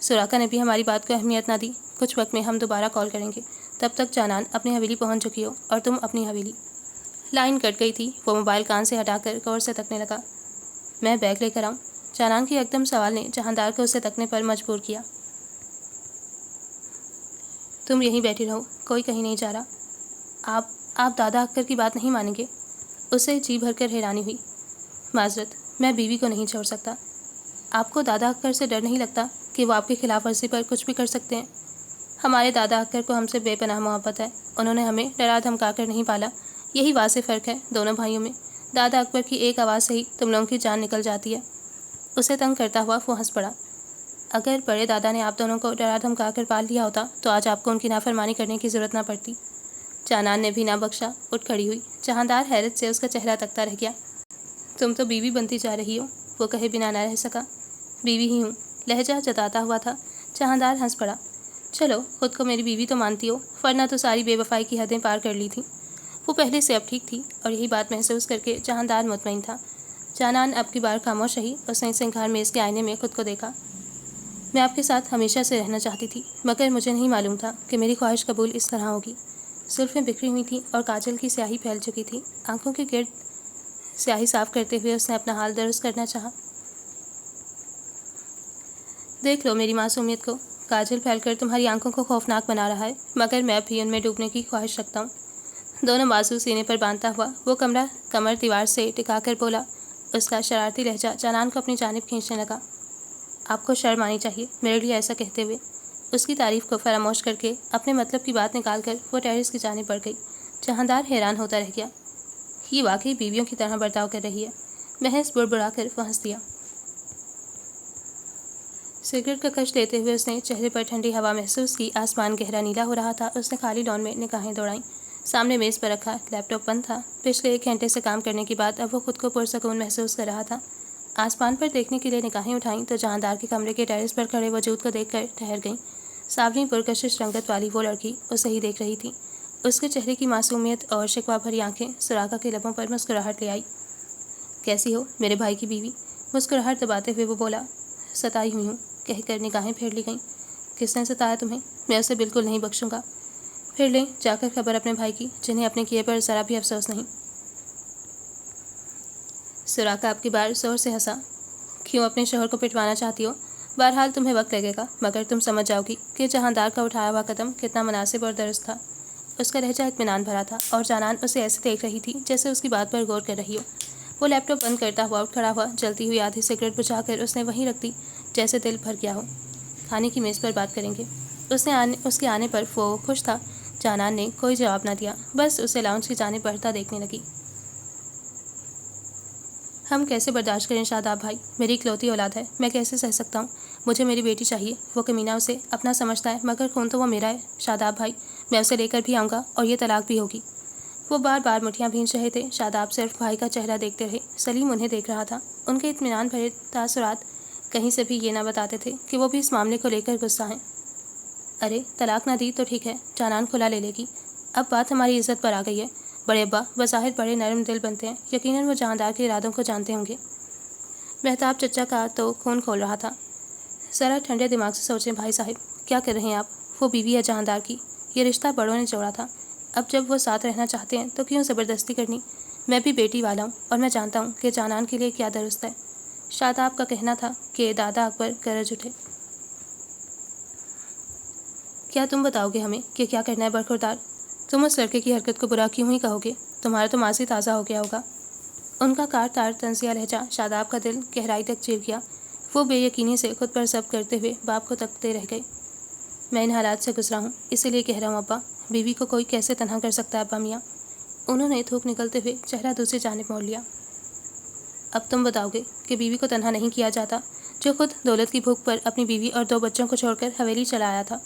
سراقہ نے بھی ہماری بات کو اہمیت نہ دی۔ کچھ وقت میں ہم دوبارہ کال کریں گے، تب تک جانان اپنی حویلی پہنچ چکی ہو اور تم اپنی حویلی۔ لائن کٹ گئی تھی۔ وہ موبائل کان سے ہٹا کر غور سے تکنے لگا۔ میں بیگ لے کر آؤں؟ جانان کے یکدم سوال نے جہاندار کو اسے تکنے پر مجبور کیا۔ تم یہیں بیٹھی رہو، کوئی کہیں نہیں جا رہا۔ آپ دادا اکبر کی بات نہیں مانیں گے؟ اسے جی بھر کر حیرانی ہوئی۔ معذرت، میں بیوی کو نہیں چھوڑ سکتا۔ آپ کو دادا اکبر سے ڈر نہیں لگتا کہ وہ آپ کی خلاف ورزی پر کچھ بھی کر سکتے ہیں؟ ہمارے دادا اکبر کو ہم سے بے پناہ محبت ہے۔ انہوں نے ہمیں ڈرا دھمکا کر نہیں پالا۔ یہی واضح فرق ہے دونوں بھائیوں میں۔ دادا اکبر کی ایک آواز سے ہی تم لوگوں کی جان نکل جاتی ہے۔ اسے تنگ کرتا ہوا وہ ہنس پڑا۔ اگر بڑے دادا نے آپ دونوں کو ڈرا دھمکا کر پال لیا ہوتا تو آج آپ کو ان کی نافرمانی کرنے کی ضرورت نہ پڑتی۔ جانان نے بھی نہ بخشا، اٹھ کھڑی ہوئی۔ جہاندار حیرت سے اس کا چہرہ تکتا رہ گیا۔ تم تو بیوی بنتی جا رہی ہو، وہ کہے بنا نہ رہ سکا۔ بیوی ہی ہوں، لہجہ جتاتا ہوا تھا۔ جہاندار ہنس پڑا۔ چلو، خود کو میری بیوی تو مانتی ہو، ورنہ تو ساری بے وفائی کی حدیں پار کر لی تھیں۔ وہ پہلے سے اب ٹھیک تھی اور یہی بات محسوس کر کے جہاندار مطمئن تھا۔ جانان اب کی بار خاموش رہی۔ اس نے سنگھار میز کے آئینے میں خود کو دیکھا۔ میں آپ کے ساتھ ہمیشہ سے رہنا چاہتی تھی، مگر مجھے نہیں معلوم تھا کہ میری خواہش قبول اس طرح ہوگی۔ زلفیں بکھری ہوئی تھیں اور کاجل کی سیاہی پھیل چکی تھی۔ آنکھوں کے گرد سیاہی صاف کرتے ہوئے اس نے اپنا حال درست کرنا چاہا۔ دیکھ لو میری معصومیت کو، کاجل پھیل کر تمہاری آنکھوں کو خوفناک بنا رہا ہے، مگر میں بھی ان میں ڈوبنے کی خواہش رکھتا ہوں۔ دونوں بازو سینے پر باندھتا ہوا وہ کمر دیوار سے ٹکا کر بولا، اس کا شرارتی لہجہ جانان کو اپنی جانب کھینچنے لگا۔ آپ کو شرم آنی چاہیے میرے لیے ایسا کہتے ہوئے۔ اس کی تعریف کو فراموش کر کے اپنے مطلب کی بات نکال کر وہ ٹیرس کی جانب بڑھ گئی۔ جہاندار حیران ہوتا رہ گیا۔ یہ واقعی بیویوں کی طرح برتاؤ کر رہی ہے۔ محض بڑبڑا کر وہ ہنس دیا۔ سگریٹ کا کش لیتے ہوئے اس نے چہرے پر ٹھنڈی ہوا محسوس کی۔ آسمان گہرا نیلا ہو رہا تھا۔ اس نے خالی لان میں نگاہیں دوڑائیں۔ سامنے میز پر رکھا لیپ ٹاپ بند تھا۔ پچھلے 1 گھنٹے سے کام کرنے کے بعد اب وہ خود کو پرسکون محسوس کر رہا تھا۔ آسمان پر دیکھنے کے لیے نگاہیں اٹھائیں تو جہاندار کے کمرے کے ٹیرس پر کھڑے وجود کو دیکھ کر ٹھہر گئیں۔ سانولی پرکشش رنگت والی وہ لڑکی اسے ہی دیکھ رہی تھی۔ اس کے چہرے کی معصومیت اور شکوہ بھری آنکھیں سراغا کے لبوں پر مسکراہٹ لے آئی۔ کیسی ہو میرے بھائی کی بیوی؟ مسکراہٹ دباتے ہوئے وہ بولا۔ ستائی ہوئی ہوں کہہ کر نگاہیں پھیر لی گئیں۔ کس نے ستایا تمہیں؟ میں اسے بالکل نہیں بخشوں گا۔ پھر لیں جا کر خبر اپنے بھائی کی جنہیں اپنے کیے پر ذرا بھی افسوس نہیں۔ سراغا اب کی بار زور سے ہنسا۔ کیوں اپنے شوہر کو پٹوانا چاہتی ہو؟ بہرحال تمہیں وقت لگے گا مگر تم سمجھ جاؤ گی کہ جہاندار کا اٹھایا ہوا قدم کتنا مناسب اور درست تھا۔ اس کا لہجہ اطمینان بھرا تھا اور جانان اسے ایسے دیکھ رہی تھی جیسے اس کی بات پر غور کر رہی ہو۔ وہ لیپ ٹاپ بند کرتا ہوا اٹھ کھڑا ہوا۔ جلتی ہوئی آدھی سگریٹ بجھا کر اس نے وہیں رکھ دی جیسے دل بھر گیا ہو۔ کھانے کی میز پر بات کریں گے۔ اس کے آنے پر وہ خوش تھا۔ جانان نے کوئی جواب نہ دیا، بس اسے لاؤنج کی جانب بڑھتا دیکھنے لگی۔ ہم کیسے برداشت کریں شاداب بھائی؟ میری اکلوتی اولاد ہے، میں کیسے سہ سکتا ہوں؟ مجھے میری بیٹی چاہیے۔ وہ کمینہ اسے اپنا سمجھتا ہے مگر خون تو وہ میرا ہے شاداب بھائی۔ میں اسے لے کر بھی آؤں گا اور یہ طلاق بھی ہوگی۔ وہ بار بار مٹھیاں بھینچ رہے تھے۔ شاداب صرف بھائی کا چہرہ دیکھتے رہے۔ سلیم انہیں دیکھ رہا تھا۔ ان کے اطمینان بھرے تاثرات کہیں سے بھی یہ نہ بتاتے تھے کہ وہ بھی اس معاملے کو لے کر غصہ ہیں۔ ارے طلاق نہ دی تو ٹھیک ہے، جانان کھلا لے لے گی۔ اب بات ہماری عزت پر آ گئی ہے۔ بڑے ابا بظاہر بڑے نرم دل بنتے ہیں، یقیناً وہ جہاندار کے ارادوں کو جانتے ہوں گے۔ مہتاب چچا کا تو خون کھول رہا تھا۔ ذرا ٹھنڈے دماغ سے سوچیں بھائی صاحب، کیا کر رہے ہیں آپ؟ وہ بیوی ہے جہاندار کی، یہ رشتہ بڑوں نے جوڑا تھا۔ اب جب وہ ساتھ رہنا چاہتے ہیں تو کیوں زبردستی کرنی؟ میں بھی بیٹی والا ہوں اور میں جانتا ہوں کہ جانان کے لیے کیا درست ہے۔ شاداب کا کہنا تھا کہ دادا اکبر گرج اٹھے۔ کیا تم بتاؤ گے ہمیں کہ کیا کرنا ہے برخوردار؟ تم اس لڑکے کی حرکت کو برا کیوں ہی کہو گے؟ تمہارا تو ماضی تازہ ہو گیا ہوگا۔ ان کا کار تار طنزیہ لہجہ شاداب کا دل گہرائی تک چیر گیا۔ وہ بے یقینی سے خود پر ضبط کرتے ہوئے باپ کو تکتے رہ گئے۔ میں ان حالات سے گزرا ہوں، اسی لیے کہہ رہا ہوں ابا، بیوی کو کوئی کیسے تنہا کر سکتا ہے ابا میاں؟ انہوں نے تھوک نکلتے ہوئے چہرہ دوسری جانب موڑ لیا۔ اب تم بتاؤ گے کہ بیوی کو تنہا نہیں کیا جاتا، جو خود دولت کی بھوک پر اپنی بیوی اور 2 بچوں کو چھوڑ کر حویلی چلا آیا تھا۔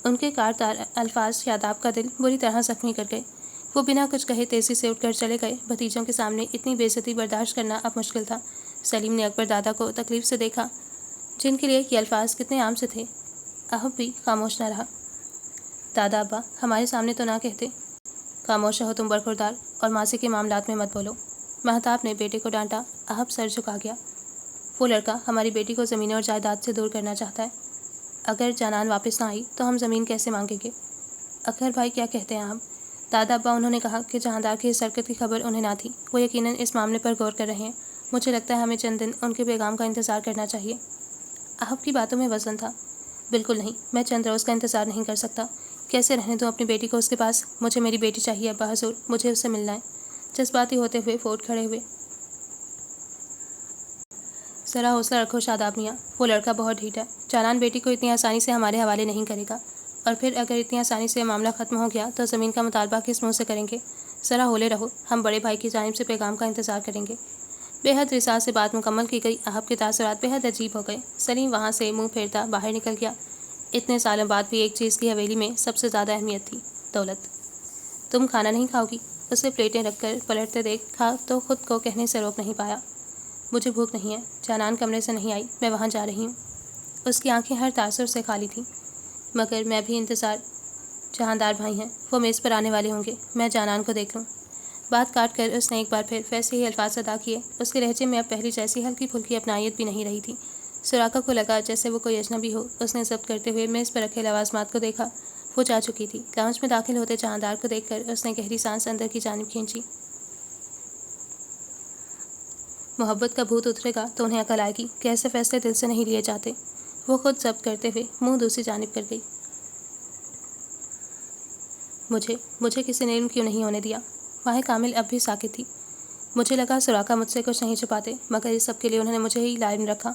ان کے کار تار الفاظ شاداب کا دل بری طرح زخمی کر گئے۔ وہ بنا کچھ کہے تیزی سے اٹھ کر چلے گئے۔ بھتیجوں کے سامنے اتنی بے عزتی برداشت کرنا اب مشکل تھا۔ سلیم نے اکبر دادا کو تکلیف سے دیکھا، جن کے لیے یہ الفاظ کتنے عام سے تھے۔ احب بھی خاموش نہ رہا۔ دادا ابا ہمارے سامنے تو نہ کہتے۔ خاموش رہو تم برخوردار، اور ماضی کے معاملات میں مت بولو۔ مہتاب نے بیٹے کو ڈانٹا۔ احب سر جھکا گیا۔ وہ لڑکا ہماری بیٹی کو زمین اور جائیداد سے دور کرنا چاہتا ہے۔ اگر جانان واپس نہ آئی تو ہم زمین کیسے مانگیں گے؟ اکبر بھائی کیا کہتے ہیں آپ؟ دادا ابا انہوں نے کہا کہ جہاندار کی اس حرکت کی خبر انہیں نہ تھی۔ وہ یقیناً اس معاملے پر غور کر رہے ہیں۔ مجھے لگتا ہے ہمیں چند دن ان کے پیغام کا انتظار کرنا چاہیے۔ احب کی باتوں میں وزن تھا۔ بالکل نہیں، میں چند روز کا انتظار نہیں کر سکتا۔ کیسے رہنے دوں اپنی بیٹی کو اس کے پاس؟ مجھے میری بیٹی چاہیے ابا حضور، مجھے اس سے ملنا ہے۔ جذباتی ہوتے ہوئے فوٹ کھڑے ہوئے۔ ذرا حوصلہ رکھو شاداب میاں، وہ لڑکا بہت ڈھیٹ ہے۔ جانان بیٹی کو اتنی آسانی سے ہمارے حوالے نہیں کرے گا، اور پھر اگر اتنی آسانی سے معاملہ ختم ہو گیا تو زمین کا مطالبہ کس منہ سے کریں گے؟ ذرا ہولے رہو، ہم بڑے بھائی کی جانب سے پیغام کا انتظار کریں گے۔ بے حد رسا سے بات مکمل کی گئی۔ احب کے تاثرات بے حد عجیب ہو گئے۔ سلیم وہاں سے منہ پھیرتا باہر نکل گیا۔ اتنے سالوں بعد بھی ایک چیز کی حویلی میں سب سے زیادہ اہمیت تھی، دولت۔ تم کھانا نہیں کھاؤ گی؟ اسے پلیٹیں رکھ کر پلٹتے دیکھ کھا تو خود کو کہنے سے روک نہیں پایا۔ مجھے بھوک نہیں ہے، جانان کمرے سے نہیں آئی، میں وہاں جا رہی ہوں۔ اس کی آنکھیں ہر تاثر سے خالی تھیں۔ مگر میں بھی انتظار، جہاندار بھائی ہیں، وہ میز پر آنے والے ہوں گے، میں جانان کو دیکھ لوں۔ بات کاٹ کر اس نے ایک بار پھر ویسے ہی الفاظ ادا کیے۔ اس کے لہجے میں اب پہلی جیسی ہلکی پھلکی اپنائیت بھی نہیں رہی تھی۔ سراغا کو لگا جیسے وہ کوئی اجنبی ہو۔ اس نے ضبط کرتے ہوئے میز پر رکھے لوازمات کو دیکھا۔ وہ جا چکی تھی۔ لاؤنج میں داخل ہوتے جہاندار کو دیکھ کر اس نے گہری سانس اندر کی جانب کھینچی۔ محبت کا بھوت اترے گا تو انہیں عقل آئے گی کہ ایسے فیصلے دل سے نہیں لیے جاتے۔ وہ خود ضبط کرتے ہوئے منہ دوسری جانب کر گئی۔ مجھے کسی نے علم کیوں نہیں ہونے دیا؟ واہ کامل اب بھی ساکت تھی۔ مجھے لگا سراقہ مجھ سے کچھ نہیں چھپاتے، مگر اس سب کے لیے انہوں نے مجھے ہی لائن رکھا۔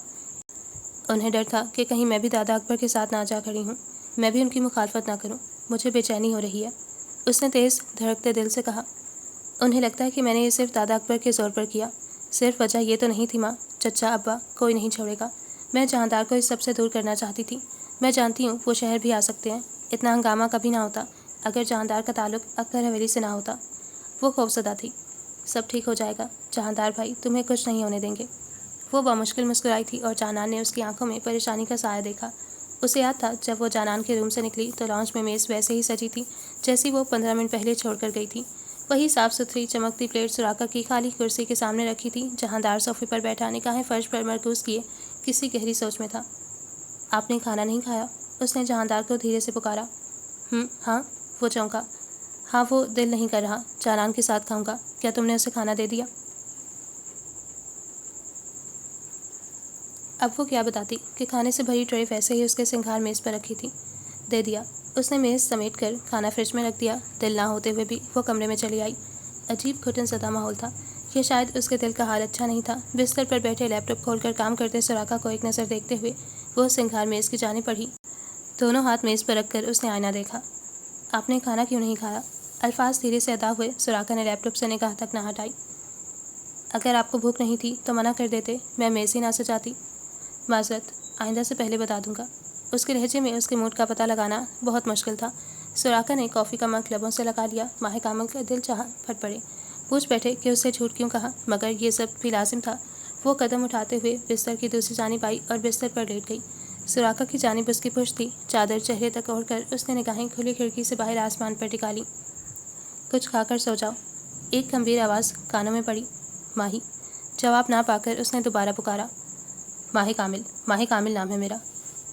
انہیں ڈر تھا کہ کہیں میں بھی دادا اکبر کے ساتھ نہ جا کھڑی ہوں، میں بھی ان کی مخالفت نہ کروں۔ مجھے بے چینی ہو رہی ہے، اس نے تیز دھڑکتے دل سے کہا۔ انہیں لگتا ہے کہ میں نے یہ صرف دادا اکبر کے زور پر کیا، صرف وجہ یہ تو نہیں تھی ماں، چچا ابا کوئی نہیں چھوڑے گا۔ میں جہاندار کو اس سب سے دور کرنا چاہتی تھی۔ میں جانتی ہوں وہ شہر بھی آ سکتے ہیں، اتنا ہنگامہ کبھی نہ ہوتا اگر جہاندار کا تعلق اکبر حویلی سے نہ ہوتا۔ وہ خوفزدہ تھی۔ سب ٹھیک ہو جائے گا جہاندار بھائی، تمہیں کچھ نہیں ہونے دیں گے۔ وہ بمشکل مسکرائی تھی اور جانان نے اس کی آنکھوں میں پریشانی کا سایہ دیکھا۔ اسے یاد تھا جب وہ جانان کے روم سے نکلی تو لانچ میں میز ویسے ہی سجی تھی جیسی وہ 15 منٹ پہلے چھوڑ کر گئی تھی۔ وہی صاف ستھری چمکتی پلیٹ سراقہ کی خالی کرسی کے سامنے رکھی تھی۔ جہاندار صوفے پر بیٹھا نگاہیں فرش پر مرکوز کیے کسی گہری سوچ میں تھا۔ آپ نے کھانا نہیں کھایا؟ اس نے جہاندار کو دھیرے سے پکارا۔ ہاں، وہ چونکا۔ ہاں، وہ دل نہیں کر رہا، جانان کے ساتھ کھاؤں گا۔ کیا تم نے اسے کھانا دے دیا؟ اب وہ کیا بتاتی کہ کھانے سے بھری ٹرے ویسے ہی اس کے سنگھار میز پر رکھی تھی۔ دے دیا۔ اس نے میز سمیٹ کر کھانا فریج میں رکھ دیا۔ دل نہ ہوتے ہوئے بھی وہ کمرے میں چلی آئی۔ عجیب گھٹن زدہ ماحول تھا۔ یہ شاید اس کے دل کا حال اچھا نہیں تھا۔ بستر پر بیٹھے لیپ ٹاپ کھول کر کام کرتے سراقہ کو ایک نظر دیکھتے ہوئے وہ سنگھار میز کی جانب بڑھی۔ دونوں ہاتھ میز پر رکھ کر اس نے آئینہ دیکھا۔ آپ نے کھانا کیوں نہیں کھایا؟ الفاظ دھیرے سے ادا ہوئے۔ سراقہ نے لیپ ٹاپ سے نگاہ تک نہ ہٹائی۔ اگر آپ کو بھوک نہیں تھی تو منع کر دیتے، میں میز ہی نہ سجاتی۔ معذرت، آئندہ سے پہلے بتا دوں گا۔ اس کے لہجے میں اس کے موڈ کا پتہ لگانا بہت مشکل تھا۔ سراقہ نے کافی کا مگ لبوں سے لگا لیا۔ ماہ کامل کا دل چاہا پھٹ پڑے، پوچھ بیٹھے کہ اس سے جھوٹ کیوں کہا، مگر یہ سب بھی لازم تھا۔ وہ قدم اٹھاتے ہوئے بستر کی دوسری جانب آئی اور بستر پر لیٹ گئی۔ سراقہ کی جانب اس کی پشت تھی۔ چادر چہرے تک اوڑھ کر اس نے نگاہیں کھلی کھڑکی سے باہر آسمان پر ٹکا لی۔ کچھ کھا کر سو جاؤ، ایک گمبھیر آواز کانوں میں پڑی۔ ماہی۔ جواب نہ پا کر اس نے دوبارہ پکارا۔ ماہ کامل، ماہ کامل نام ہے میرا۔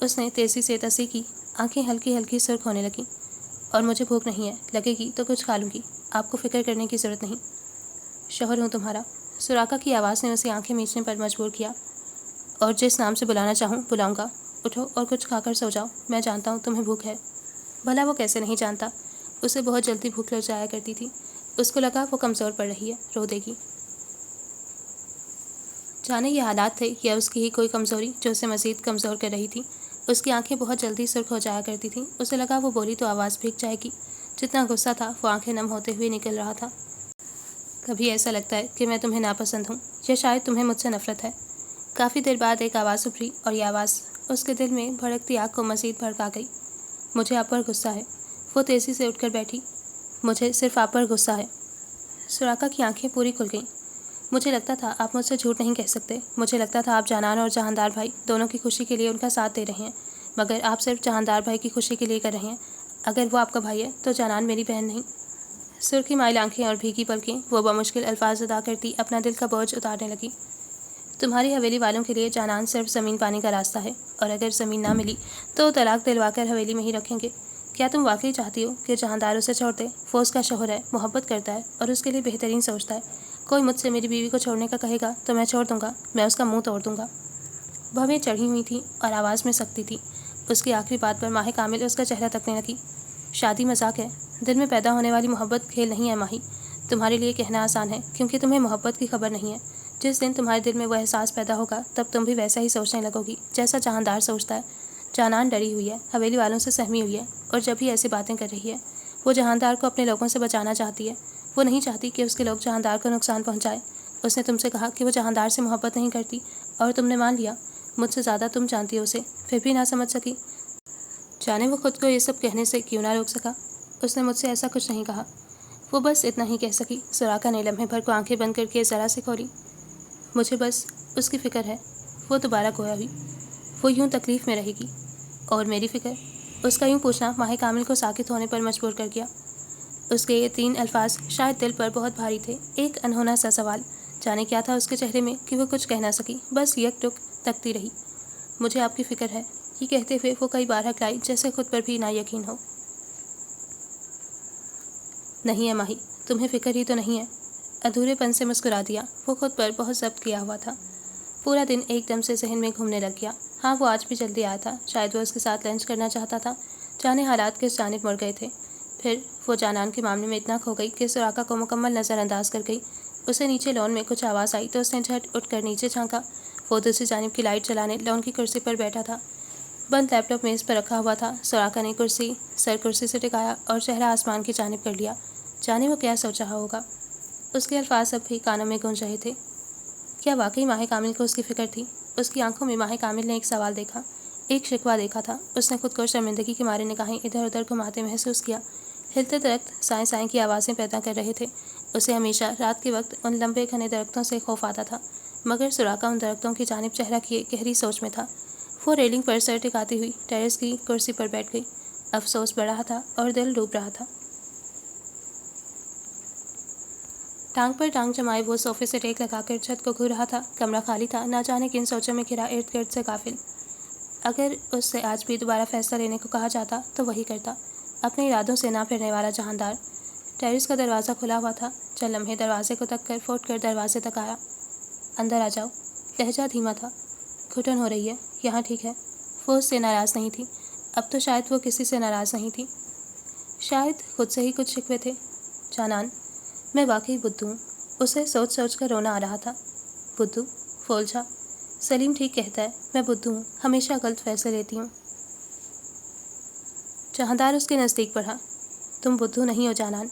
اس نے تیزی سے تصحیح کی۔ آنکھیں ہلکی ہلکی سرخ ہونے لگیں۔ اور مجھے بھوک نہیں ہے، لگے گی تو کچھ کھا لوں گی، آپ کو فکر کرنے کی ضرورت نہیں۔ شوہر ہوں تمہارا۔ سراقہ کی آواز نے اسے آنکھیں میچنے پر مجبور کیا۔ اور جس نام سے بلانا چاہوں بلاؤں گا۔ اٹھو اور کچھ کھا کر سو جاؤ، میں جانتا ہوں تمہیں بھوک ہے۔ بھلا وہ کیسے نہیں جانتا؟ اسے بہت جلدی بھوک لگ جایا کرتی تھی۔ اس کو لگا وہ کمزور پڑ رہی ہے، رو دے گی۔ جانے یہ حالات تھے یا اس کی ہی کوئی کمزوری جو اسے مزید کمزور کر رہی تھی۔ اس کی آنکھیں بہت جلدی سرخ ہو جایا کرتی تھیں۔ اسے لگا وہ بولی تو آواز بھیگ جائے گی۔ جتنا غصہ تھا وہ آنکھیں نم ہوتے ہوئے نکل رہا تھا۔ کبھی ایسا لگتا ہے کہ میں تمہیں ناپسند ہوں، یا شاید تمہیں مجھ سے نفرت ہے۔ کافی دیر بعد ایک آواز ابھری اور یہ آواز اس کے دل میں بھڑکتی آگ کو مزید بھڑکا گئی۔ مجھے آپ پر غصہ ہے۔ وہ تیزی سے اٹھ کر بیٹھی۔ مجھے صرف آپ پر غصہ ہے۔ سراقہ کی آنکھیں پوری کھل گئیں۔ مجھے لگتا تھا آپ مجھ سے جھوٹ نہیں کہہ سکتے۔ مجھے لگتا تھا آپ جانان اور جہاندار بھائی دونوں کی خوشی کے لیے ان کا ساتھ دے رہے ہیں، مگر آپ صرف جہاندار بھائی کی خوشی کے لیے کر رہے ہیں۔ اگر وہ آپ کا بھائی ہے تو جانان میری بہن نہیں۔ سرخی مائل آنکھیں اور بھیگی پلکیں وہ بمشکل الفاظ ادا کرتی اپنا دل کا بوجھ اتارنے لگی۔ تمہاری حویلی والوں کے لیے جانان صرف زمین پانی کا راستہ ہے، اور اگر زمین نہ ملی تو طلاق دلوا کر حویلی میں ہی رکھیں گے۔ کیا تم واقعی چاہتی ہو کہ جہاندار اسے چھوڑ دے؟ وہ اس کا شوہر ہے، محبت کرتا ہے اور اس کے لیے بہترین سوچتا ہے۔ کوئی مجھ سے میری بیوی کو چھوڑنے کا کہے گا تو میں چھوڑ دوں گا، میں اس کا منہ توڑ دوں گا۔ بھویں چڑھی ہوئی تھیں اور آواز میں سختی تھی۔ اس کی آخری بات پر ماہ کامل اس کا چہرہ تکنے لگی۔ شادی مذاق ہے، دل میں پیدا ہونے والی محبت کھیل نہیں ہے ماہی۔ تمہارے لیے کہنا آسان ہے کیونکہ تمہیں محبت کی خبر نہیں ہے۔ جس دن تمہارے دل میں وہ احساس پیدا ہوگا تب تم بھی ویسا ہی سوچنے لگو گی جیسا جہاندار سوچتا ہے۔ جانان ڈری ہوئی ہے، حویلی والوں سے سہمی ہوئی ہے اور جب بھی ایسی باتیں کر رہی ہے۔ وہ جہاندار کو اپنے لوگوں سے بچانا چاہتی ہے۔ وہ نہیں چاہتی کہ اس کے لوگ جہاندار کو نقصان پہنچائے۔ اس نے تم سے کہا کہ وہ جہاندار سے محبت نہیں کرتی اور تم نے مان لیا۔ مجھ سے زیادہ تم جانتی ہو اسے، پھر بھی نہ سمجھ سکی۔ جانے وہ خود کو یہ سب کہنے سے کیوں نہ روک سکا۔ اس نے مجھ سے ایسا کچھ نہیں کہا۔ وہ بس اتنا ہی کہہ سکی۔ سراقہ نے لمحے بھر کو آنکھیں بند کر کے ذرا سے کھولی۔ مجھے بس اس کی فکر ہے۔ وہ دوبارہ گویا ہوئی۔ وہ یوں تکلیف میں رہے گی۔ اور میری فکر؟ اس کا یوں پوچھنا ماہ کامل کو ساکت ہونے پر مجبور کر گیا۔ اس کے یہ 3 الفاظ شاید دل پر بہت بھاری تھے۔ ایک انہونا سا سوال، جانے کیا تھا اس کے چہرے میں کہ وہ کچھ کہہ نہ سکی، بس یک ٹک تکتی رہی۔ مجھے آپ کی فکر ہے، یہ کہتے ہوئے وہ کئی بار ہکلائی جیسے خود پر بھی نا یقین ہو۔ نہیں ہے ماہی، تمہیں فکر ہی تو نہیں ہے۔ ادھورے پن سے مسکرا دیا۔ وہ خود پر بہت ضبط کیا ہوا تھا۔ پورا دن ایک دم سے ذہن میں گھومنے لگ گیا۔ ہاں، وہ آج بھی جلدی آیا تھا، شاید وہ اس کے ساتھ لنچ کرنا چاہتا تھا۔ جانے حالات کس جانب مڑ گئے تھے۔ پھر وہ جانان کے معاملے میں اتنا کھو گئی کہ سراقہ کو مکمل نظر انداز کر گئی۔ اسے نیچے لان میں کچھ آواز آئی تو اس نے جھٹ اٹھ کر نیچے جھانکا۔ وہ دوسری جانب کی لائٹ جلانے لان کی کرسی پر بیٹھا تھا۔ بند لیپ ٹاپ میز پر رکھا ہوا تھا۔ سوراخا نے سر کرسی سے ٹکایا اور چہرہ آسمان کی جانب کر لیا۔ جانے وہ کیا سوچ رہا ہوگا۔ اس کے الفاظ اب بھی کانوں میں گونج رہے تھے۔ کیا واقعی ماہ کامل کو اس کی فکر تھی؟ اس کی آنکھوں میں ماہ کامل نے ایک سوال دیکھا، ایک شکوہ دیکھا تھا۔ اس نے خود کو شرمندگی کے مارے نگاہیں ادھر ادھر گھماتے محسوس کیا۔ ہلتے درخت سائیں سائیں کی آوازیں پیدا کر رہے تھے۔ اسے ہمیشہ رات کے وقت ان لمبے گھنے درختوں سے خوف آتا تھا، مگر سوراخا ان درختوں کی جانب چہرہ کیے گہری سوچ میں تھا۔ وہ ریلنگ پر سر ٹکاتی ہوئی ٹیرس کی کرسی پر بیٹھ گئی۔ افسوس بڑھ رہا تھا اور دل ڈوب رہا تھا۔ ٹانگ پر ٹانگ جمائے وہ صوفے سے ٹیک لگا کر چھت کو گھور رہا تھا۔ کمرہ خالی تھا، نہ جانے کن سوچوں میں گھرا، ارد گرد سے غافل۔ اگر اس سے آج بھی دوبارہ فیصلہ لینے کو کہا جاتا تو وہی کرتا، اپنے ارادوں سے نہ پھرنے والا جہاندار۔ ٹیرس کا دروازہ کھلا ہوا تھا۔ چند لمحے دروازے کو تک کر فوٹ کر دروازے تک آیا۔ اندر آ جاؤ۔ لہجہ دھیما تھا۔ گھٹن ہو رہی ہے، یہاں ٹھیک ہے۔ وہ اس سے ناراض نہیں تھی۔ اب تو شاید وہ کسی سے ناراض نہیں تھی، شاید خود سے ہی کچھ شکوے تھے۔ جانان، میں واقعی بدھو ہوں۔ اسے سوچ سوچ کر رونا آ رہا تھا۔ بدھو؟ وہ الجھا۔ سلیم ٹھیک کہتا ہے، میں بدھو ہوں، ہمیشہ غلط فیصلے لیتی ہوں۔ جہاندار اس کے نزدیک بڑھا۔ تم بدھو نہیں ہو جانان۔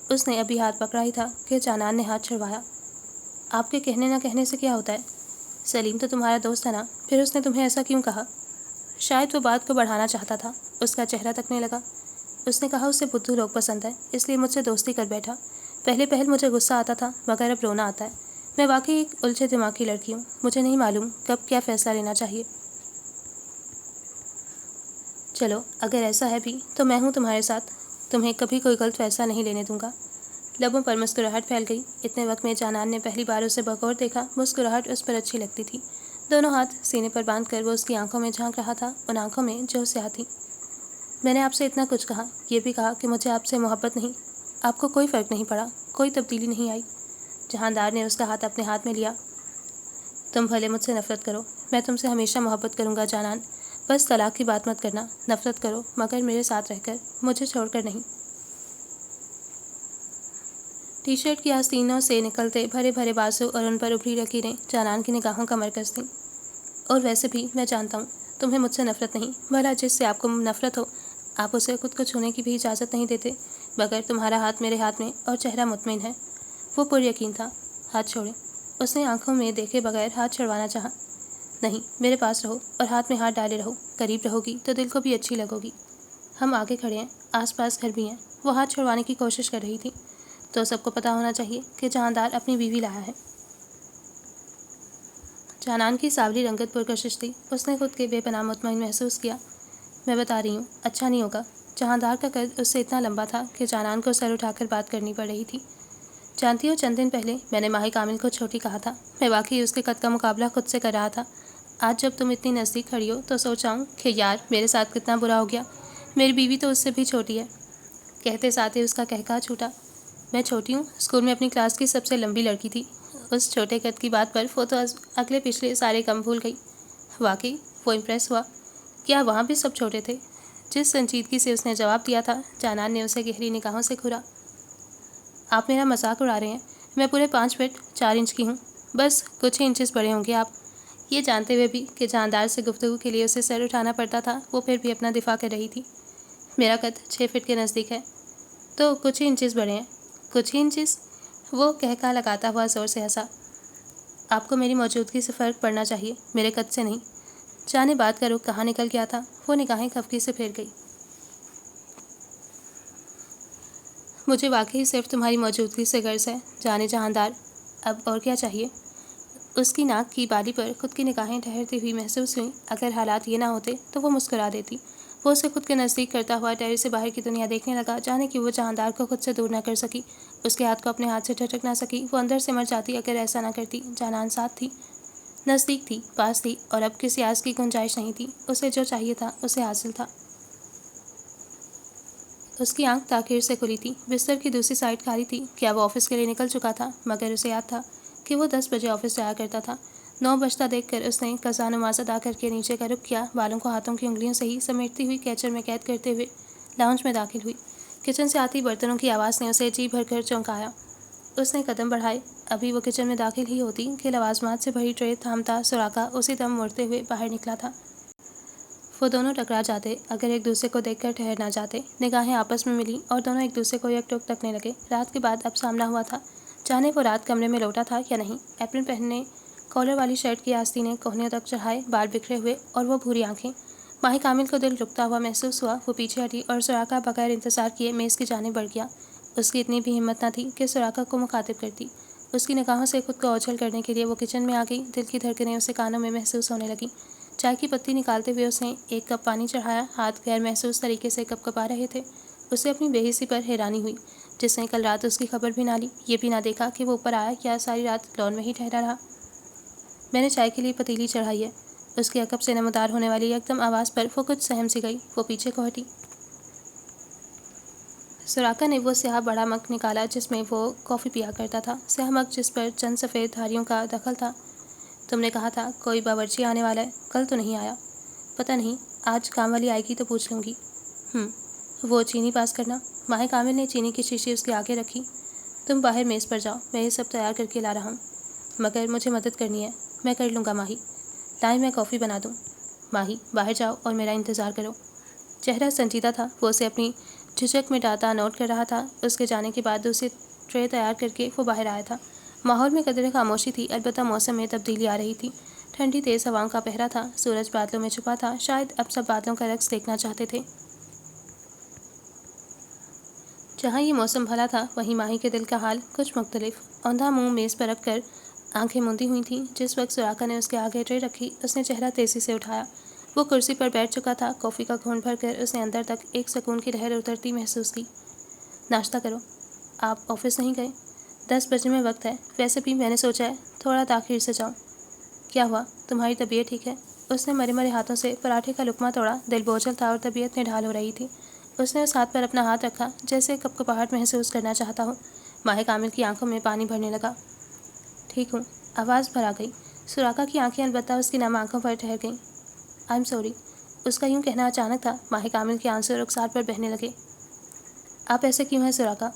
اس نے ابھی ہاتھ پکڑا ہی تھا کہ جانان نے ہاتھ چھڑوایا۔ آپ کے کہنے نہ کہنے سے کیا ہوتا ہے؟ سلیم تو تمہارا دوست ہے نا، پھر اس نے تمہیں ایسا کیوں کہا؟ شاید وہ بات کو بڑھانا چاہتا تھا۔ اس کا چہرہ تکنے لگا۔ اس نے کہا اسے بدھو لوگ پسند ہیں، اس لیے مجھ سے دوستی کر بیٹھا۔ پہلے پہل مجھے غصہ آتا تھا، مگر اب رونا آتا ہے۔ میں واقعی ایک الجھے دماغ کی لڑکی ہوں، مجھے نہیں معلوم کب کیا فیصلہ لینا چاہیے۔ چلو اگر ایسا ہے بھی تو میں ہوں تمہارے ساتھ، تمہیں کبھی کوئی غلط فیصلہ نہیں لینے دوں گا۔ لبوں پر مسکراہٹ پھیل گئی۔ اتنے وقت میں جانان نے پہلی بار اسے بغور دیکھا۔ مسکراہٹ اس پر اچھی لگتی تھی۔ دونوں ہاتھ سینے پر باندھ کر وہ اس کی آنکھوں میں جھانک رہا تھا، ان آنکھوں میں جو سیاہ تھی۔ میں نے آپ سے اتنا کچھ کہا، یہ بھی کہا کہ مجھے آپ سے محبت نہیں۔ آپ کو کوئی فرق نہیں پڑا، کوئی تبدیلی نہیں آئی۔ جہاندار نے اس کا ہاتھ اپنے ہاتھ میں لیا۔ تم بھلے مجھ سے نفرت کرو، میں تم سے ہمیشہ محبت کروں گا جانان۔ بس طلاق کی بات مت کرنا، نفرت کرو مگر میرے ساتھ رہ کر، مجھے چھوڑ کر نہیں۔ ٹی شرٹ کی آستینوں سے نکلتے بھرے بھرے بازو اور ان پر ابھری لکیریں جانان کی نگاہوں کا مرکز تھیں۔ اور ویسے بھی میں جانتا ہوں تمہیں مجھ سے نفرت نہیں، بھلا جس سے آپ کو نفرت ہو آپ اسے خود کو چھونے کی بھی اجازت نہیں دیتے، مگر تمہارا ہاتھ میرے ہاتھ میں اور چہرہ مطمئن ہے۔ وہ پر یقین تھا۔ ہاتھ چھوڑیں۔ اس نے آنکھوں میں دیکھے بغیر ہاتھ چھڑوانا چاہا۔ نہیں، میرے پاس رہو اور ہاتھ میں ہاتھ ڈالے رہو، قریب رہو گی تو دل کو بھی اچھی لگو گی۔ ہم آگے کھڑے ہیں، آس پاس گھر بھی ہیں۔ وہ ہاتھ چھڑوانے کی کوشش کر رہی تھی۔ تو سب کو پتہ ہونا چاہیے کہ جہاندار اپنی بیوی لایا ہے۔ جانان کی سانولی رنگت پرکشش تھی۔ اس نے خود کے بے پناہ مطمئن محسوس کیا۔ میں بتا رہی ہوں، اچھا نہیں ہوگا۔ جہاندار کا قد اس سے اتنا لمبا تھا کہ جانان کو سر اٹھا کر بات کرنی پڑ رہی تھی۔ جانتی ہو چند دن پہلے میں نے ماہی کامل کو چھوٹی کہا تھا، میں واقعی اس کے قد کا مقابلہ خود سے کر رہا تھا۔ آج جب تم اتنی نزدیک کھڑی ہو تو سوچا ہوں کہ یار میرے ساتھ کتنا برا ہو گیا، میری بیوی تو اس سے بھی چھوٹی ہے۔ کہتے ساتھ ہی اس کا قہقہا چھوٹا۔ میں چھوٹی ہوں؟ اسکول میں اپنی کلاس کی سب سے لمبی لڑکی تھی۔ اس چھوٹے قد کی بات پر وہ تو اگلے پچھلے سارے کم بھول گئی۔ واقعی؟ وہ امپریس ہوا۔ کیا وہاں بھی سب چھوٹے تھے؟ جس سنجیدگی سے اس نے جواب دیا تھا، جانان نے اسے گہری نگاہوں سے گھورا۔ آپ میرا مذاق اڑا رہے ہیں، میں پورے 5 فٹ 4 انچ کی ہوں، بس کچھ ہی انچز بڑے ہوں گے آپ۔ یہ جانتے ہوئے بھی کہ جاندار سے گفتگو کے لیے اسے سر اٹھانا پڑتا تھا، وہ پھر بھی اپنا دفاع کر رہی تھی۔ میرا قد 6 فٹ کے نزدیک ہے، تو کچھ ہی انچز بڑے ہیں۔ کچھ ہی انچز؟ وہ کہکا لگاتا ہوا زور سے ہنسا۔ آپ کو میری موجودگی سے فرق پڑنا چاہیے، میرے قد سے نہیں۔ جانے بات کا رخ کہاں نکل گیا تھا، وہ نگاہیں خفگی سے پھیر گئی۔ مجھے واقعی صرف تمہاری موجودگی سے غرض ہے، جانے جہاندار، اب اور کیا چاہیے؟ اس کی ناک کی بالی پر خود کی نگاہیں ٹھہرتی ہوئی محسوس ہوئیں۔ اگر حالات یہ نہ ہوتے تو وہ مسکرا دیتی۔ وہ اسے خود کے نزدیک کرتا ہوا ٹیرس سے باہر کی دنیا دیکھنے لگا، جانے کہ وہ جہاندار کو خود سے دور نہ کر سکی، اس کے ہاتھ کو اپنے ہاتھ سے جھٹک نہ سکی۔ وہ اندر سے مر جاتی اگر ایسا نہ کرتی۔ جانان ساتھ تھی، نزدیک تھی، پاس تھی، اور اب کسی آس کی گنجائش نہیں تھی۔ اسے جو چاہیے تھا اسے حاصل تھا۔ اس کی آنکھ تاخیر سے کھلی تھی۔ بستر کی دوسری سائڈ خالی تھی۔ کیا وہ آفس کے لیے نکل چکا تھا؟ مگر اسے یاد تھا کہ وہ 10 بجے آفس جایا کرتا تھا۔ 9 بجتا دیکھ کر اس نے قضا نماز ادا کر کے نیچے کا رخ کیا، بالوں کو ہاتھوں کی انگلیوں سے ہی سمیٹتی ہوئی کیچر میں قید کرتے ہوئے لاؤنج میں داخل ہوئی۔ کچن سے آتی برتنوں کی آواز نے اسے جی بھر کر چونکایا۔ اس نے قدم بڑھائے۔ ابھی وہ کچن میں داخل ہی ہوتی کہ لوازمات سے بھری ٹرے تھامتا سوراخا اسی دم مڑتے ہوئے باہر نکلا تھا۔ وہ دونوں ٹکرا جاتے اگر ایک دوسرے کو دیکھ کر ٹھہر نہ جاتے۔ نگاہیں آپس میں ملی اور دونوں ایک دوسرے کو یک ٹک تکنے لگے۔ رات کے بعد اب سامنا ہوا تھا، جانے وہ رات کمرے میں لوٹا تھا یا نہیں۔ اپرن پہننے، کالر والی شرٹ کی آستینے کوہنیوں تک چڑھائے، بال بکھرے ہوئے اور وہ بھوری آنکھیں۔ ماہی کامل کو دل رکتا ہوا محسوس ہوا۔ وہ پیچھے ہٹی اور سوراخا بغیر انتظار کیے میز کی جانب بڑھ گیا۔ اس کی اتنی بھی ہمت نہ تھی کہ سوراخا کو مخاطب کرتی۔ اس کی نگاہوں سے خود کو اوجھل کرنے کے لیے وہ کچن میں آ گئی۔ دل کی دھڑکنیں اسے کانوں میں محسوس ہونے لگیں۔ چائے کی پتی نکالتے ہوئے اس نے ایک کپ پانی چڑھایا۔ ہاتھ غیر محسوس طریقے سے کپ کپا رہے تھے۔ اسے اپنی بے حسی پر حیرانی ہوئی، جس نے کل رات اس کی خبر بھی نہ لی، یہ بھی نہ دیکھا کہ وہ اوپر آیا یا ساری رات لان میں ہی ٹھہرا رہا۔ میں نے چائے کے لیے پتیلی چڑھائی ہے۔ اس کے عقب سے نمودار ہونے والی یکدم آواز پر وہ کچھ سہم سی گئی۔ وہ پیچھے کو ہٹی۔ سوراخا نے وہ سیاہ بڑا مگ نکالا جس میں وہ کافی پیا کرتا تھا، سیاہ مگ جس پر چند سفید دھاریوں کا دخل تھا۔ تم نے کہا تھا کوئی باورچی آنے والا ہے، کل تو نہیں آیا؟ پتہ نہیں، آج کام والی آئے گی تو پوچھ لوں گی۔ وہ چینی پاس کرنا۔ ماہی کامل نے چینی کی شیشی اس کے آگے رکھی۔ تم باہر میز پر جاؤ، میں یہ سب تیار کر کے لا رہا ہوں۔ مگر مجھے مدد کرنی ہے۔ میں کر لوں گا ماہی۔ لائیں میں کافی بنا دوں۔ ماہی باہر جاؤ اور میرا انتظار کرو۔ چہرہ سنجیدہ تھا۔ وہ اسے اپنی جھجک مٹاتا نوٹ کر رہا تھا۔ اس کے جانے کے بعد دوسری ٹرے تیار کر کے وہ باہر آیا تھا۔ ماحول میں قدرے خاموشی تھی، البتہ موسم میں تبدیلی آ رہی تھی۔ ٹھنڈی تیز ہواؤں کا پہرا تھا، سورج بادلوں میں چھپا تھا، شاید اب سب بادلوں کا رقص دیکھنا چاہتے تھے۔ جہاں یہ موسم بھلا تھا، وہیں ماہی کے دل کا حال کچھ مختلف۔ اوندھا منہ میز پر رکھ کر آنکھیں موندی ہوئی تھیں۔ جس وقت سوراخا نے اس کے آگے ٹرے رکھی، اس نے چہرہ تیزی سے اٹھایا۔ وہ کرسی پر بیٹھ چکا تھا۔ کافی کا گھونٹ بھر کر اس نے اندر تک ایک سکون کی لہر اترتی محسوس کی۔ ناشتہ کرو۔ آپ آفس نہیں گئے؟ 10 بجنے میں وقت ہے، ویسے بھی میں نے سوچا ہے تھوڑا تاخیر سے جاؤں۔ کیا ہوا؟ تمہاری طبیعت ٹھیک ہے؟ اس نے مرے مرے ہاتھوں سے پراٹھے کا لقمہ توڑا۔ دل بوجھل تھا اور طبیعت نڈھال ہو رہی تھی۔ اس نے اس ہاتھ پر اپنا ہاتھ رکھا جیسے کپکپاہٹ محسوس کرنا چاہتا ہو۔ ماہی کامل کی آنکھوں میں پانی بھرنے لگا۔ ٹھیک ہوں، آواز بھر آ گئی۔ سوراخا کی آنکھیں البتہ اس کی نم آنکھوں پر ٹھہر گئیں۔ I am sorry. اس کا یوں کہنا اچانک تھا۔ ماہی کامل کے آنسو رخسار پر بہنے لگے۔ آپ ایسے کیوں ہیں سوراخا؟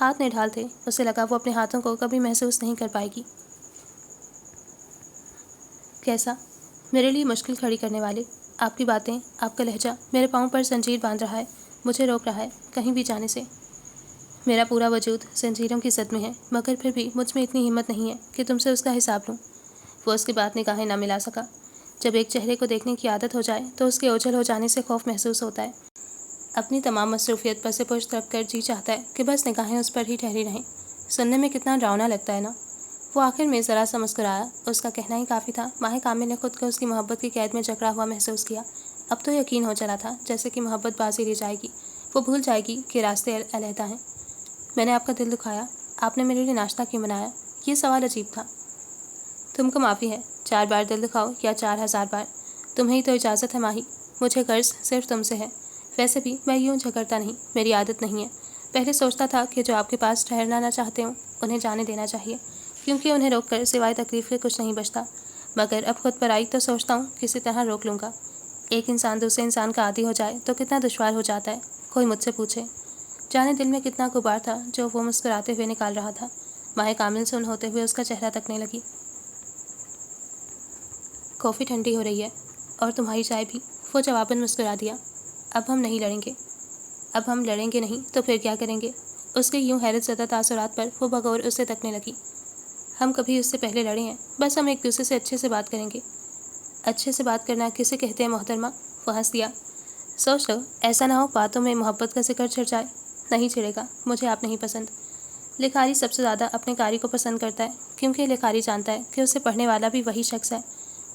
ہاتھ نڈھال تھے۔ اسے لگا وہ اپنے ہاتھوں کو کبھی محسوس نہیں کر پائے گی۔ کیسا؟ میرے لیے مشکل کھڑی کرنے والے۔ آپ کی باتیں، آپ کا لہجہ میرے پاؤں پر زنجیر باندھ رہا ہے، مجھے روک رہا ہے کہیں بھی جانے سے۔ میرا پورا وجود زنجیروں کی زد میں ہے، مگر پھر بھی مجھ میں اتنی ہمت نہیں ہے کہ تم سے اس کا حساب لوں۔ وہ اس کے بعد نگاہیں نہ ملا سکا۔ جب ایک چہرے کو دیکھنے کی عادت ہو جائے تو اس کے اوجھل ہو جانے سے خوف محسوس ہوتا ہے۔ اپنی تمام مصروفیت پس پشت رکھ کر جی چاہتا ہے کہ بس نگاہیں اس پر ہی ٹھہری رہیں۔ سننے میں کتنا ڈراؤنا لگتا ہے نا؟ وہ آخر میں ذرا سا مسکرایا۔ اس کا کہنا ہی کافی تھا۔ ماہی کامل نے خود کو اس کی محبت کی قید میں جکڑا ہوا محسوس کیا۔ اب تو یقین ہو چلا تھا جیسے کہ محبت بازی لے جائے گی، وہ بھول جائے گی کہ راستے علیحدہ ہیں۔ میں نے آپ کا دل دکھایا؟ آپ نے میرے لیے ناشتہ کیوں بنایا؟ یہ سوال عجیب تھا۔ تم کو معافی ہے، 4 بار دل دکھاؤ یا 4000 بار، تمہیں ہی تو اجازت ہے ماہی۔ مجھے غرض صرف تم سے ہے۔ ویسے بھی میں یوں جھگڑتا نہیں، میری عادت نہیں ہے۔ پہلے سوچتا تھا کہ جو آپ کے پاس ٹھہرنا نہ چاہتے ہوں انہیں جانے دینا چاہیے، کیونکہ انہیں روک کر سوائے تکلیف کے کچھ نہیں بچتا۔ مگر اب خود پر آئی تو سوچتا ہوں کسی طرح روک لوں گا۔ ایک انسان دوسرے انسان کا عادی ہو جائے تو کتنا دشوار ہو جاتا ہے، کوئی مجھ سے پوچھے۔ جانے دل میں کتنا غبار تھا جو وہ مسکراتے ہوئے نکال رہا تھا۔ ماہی کامل سن ہوتے ہوئے اس کا چہرہ تکنے لگی۔ کافی ٹھنڈی ہو رہی ہے، اور تمہاری چائے بھی۔ وہ جواباً مسکرا دیا۔ اب ہم نہیں لڑیں گے۔ اب ہم لڑیں گے نہیں تو پھر کیا کریں گے؟ اس کے یوں حیرت زدہ تاثرات پر وہ بغور اسے تکنے لگی۔ ہم کبھی اس سے پہلے لڑے ہیں، بس ہم ایک دوسرے سے اچھے سے بات کریں گے۔ اچھے سے بات کرنا کسے کہتے ہیں محترمہ؟ وہ ہنس دیا۔ سوچ لو ایسا نہ ہو باتوں میں محبت کا ذکر چھڑ جائے۔ نہیں چھڑے گا، مجھے آپ نہیں پسند۔ لکھاری سب سے زیادہ اپنے قاری کو پسند کرتا ہے، کیونکہ لکھاری جانتا ہے کہ اسے پڑھنے والا بھی وہی شخص ہے۔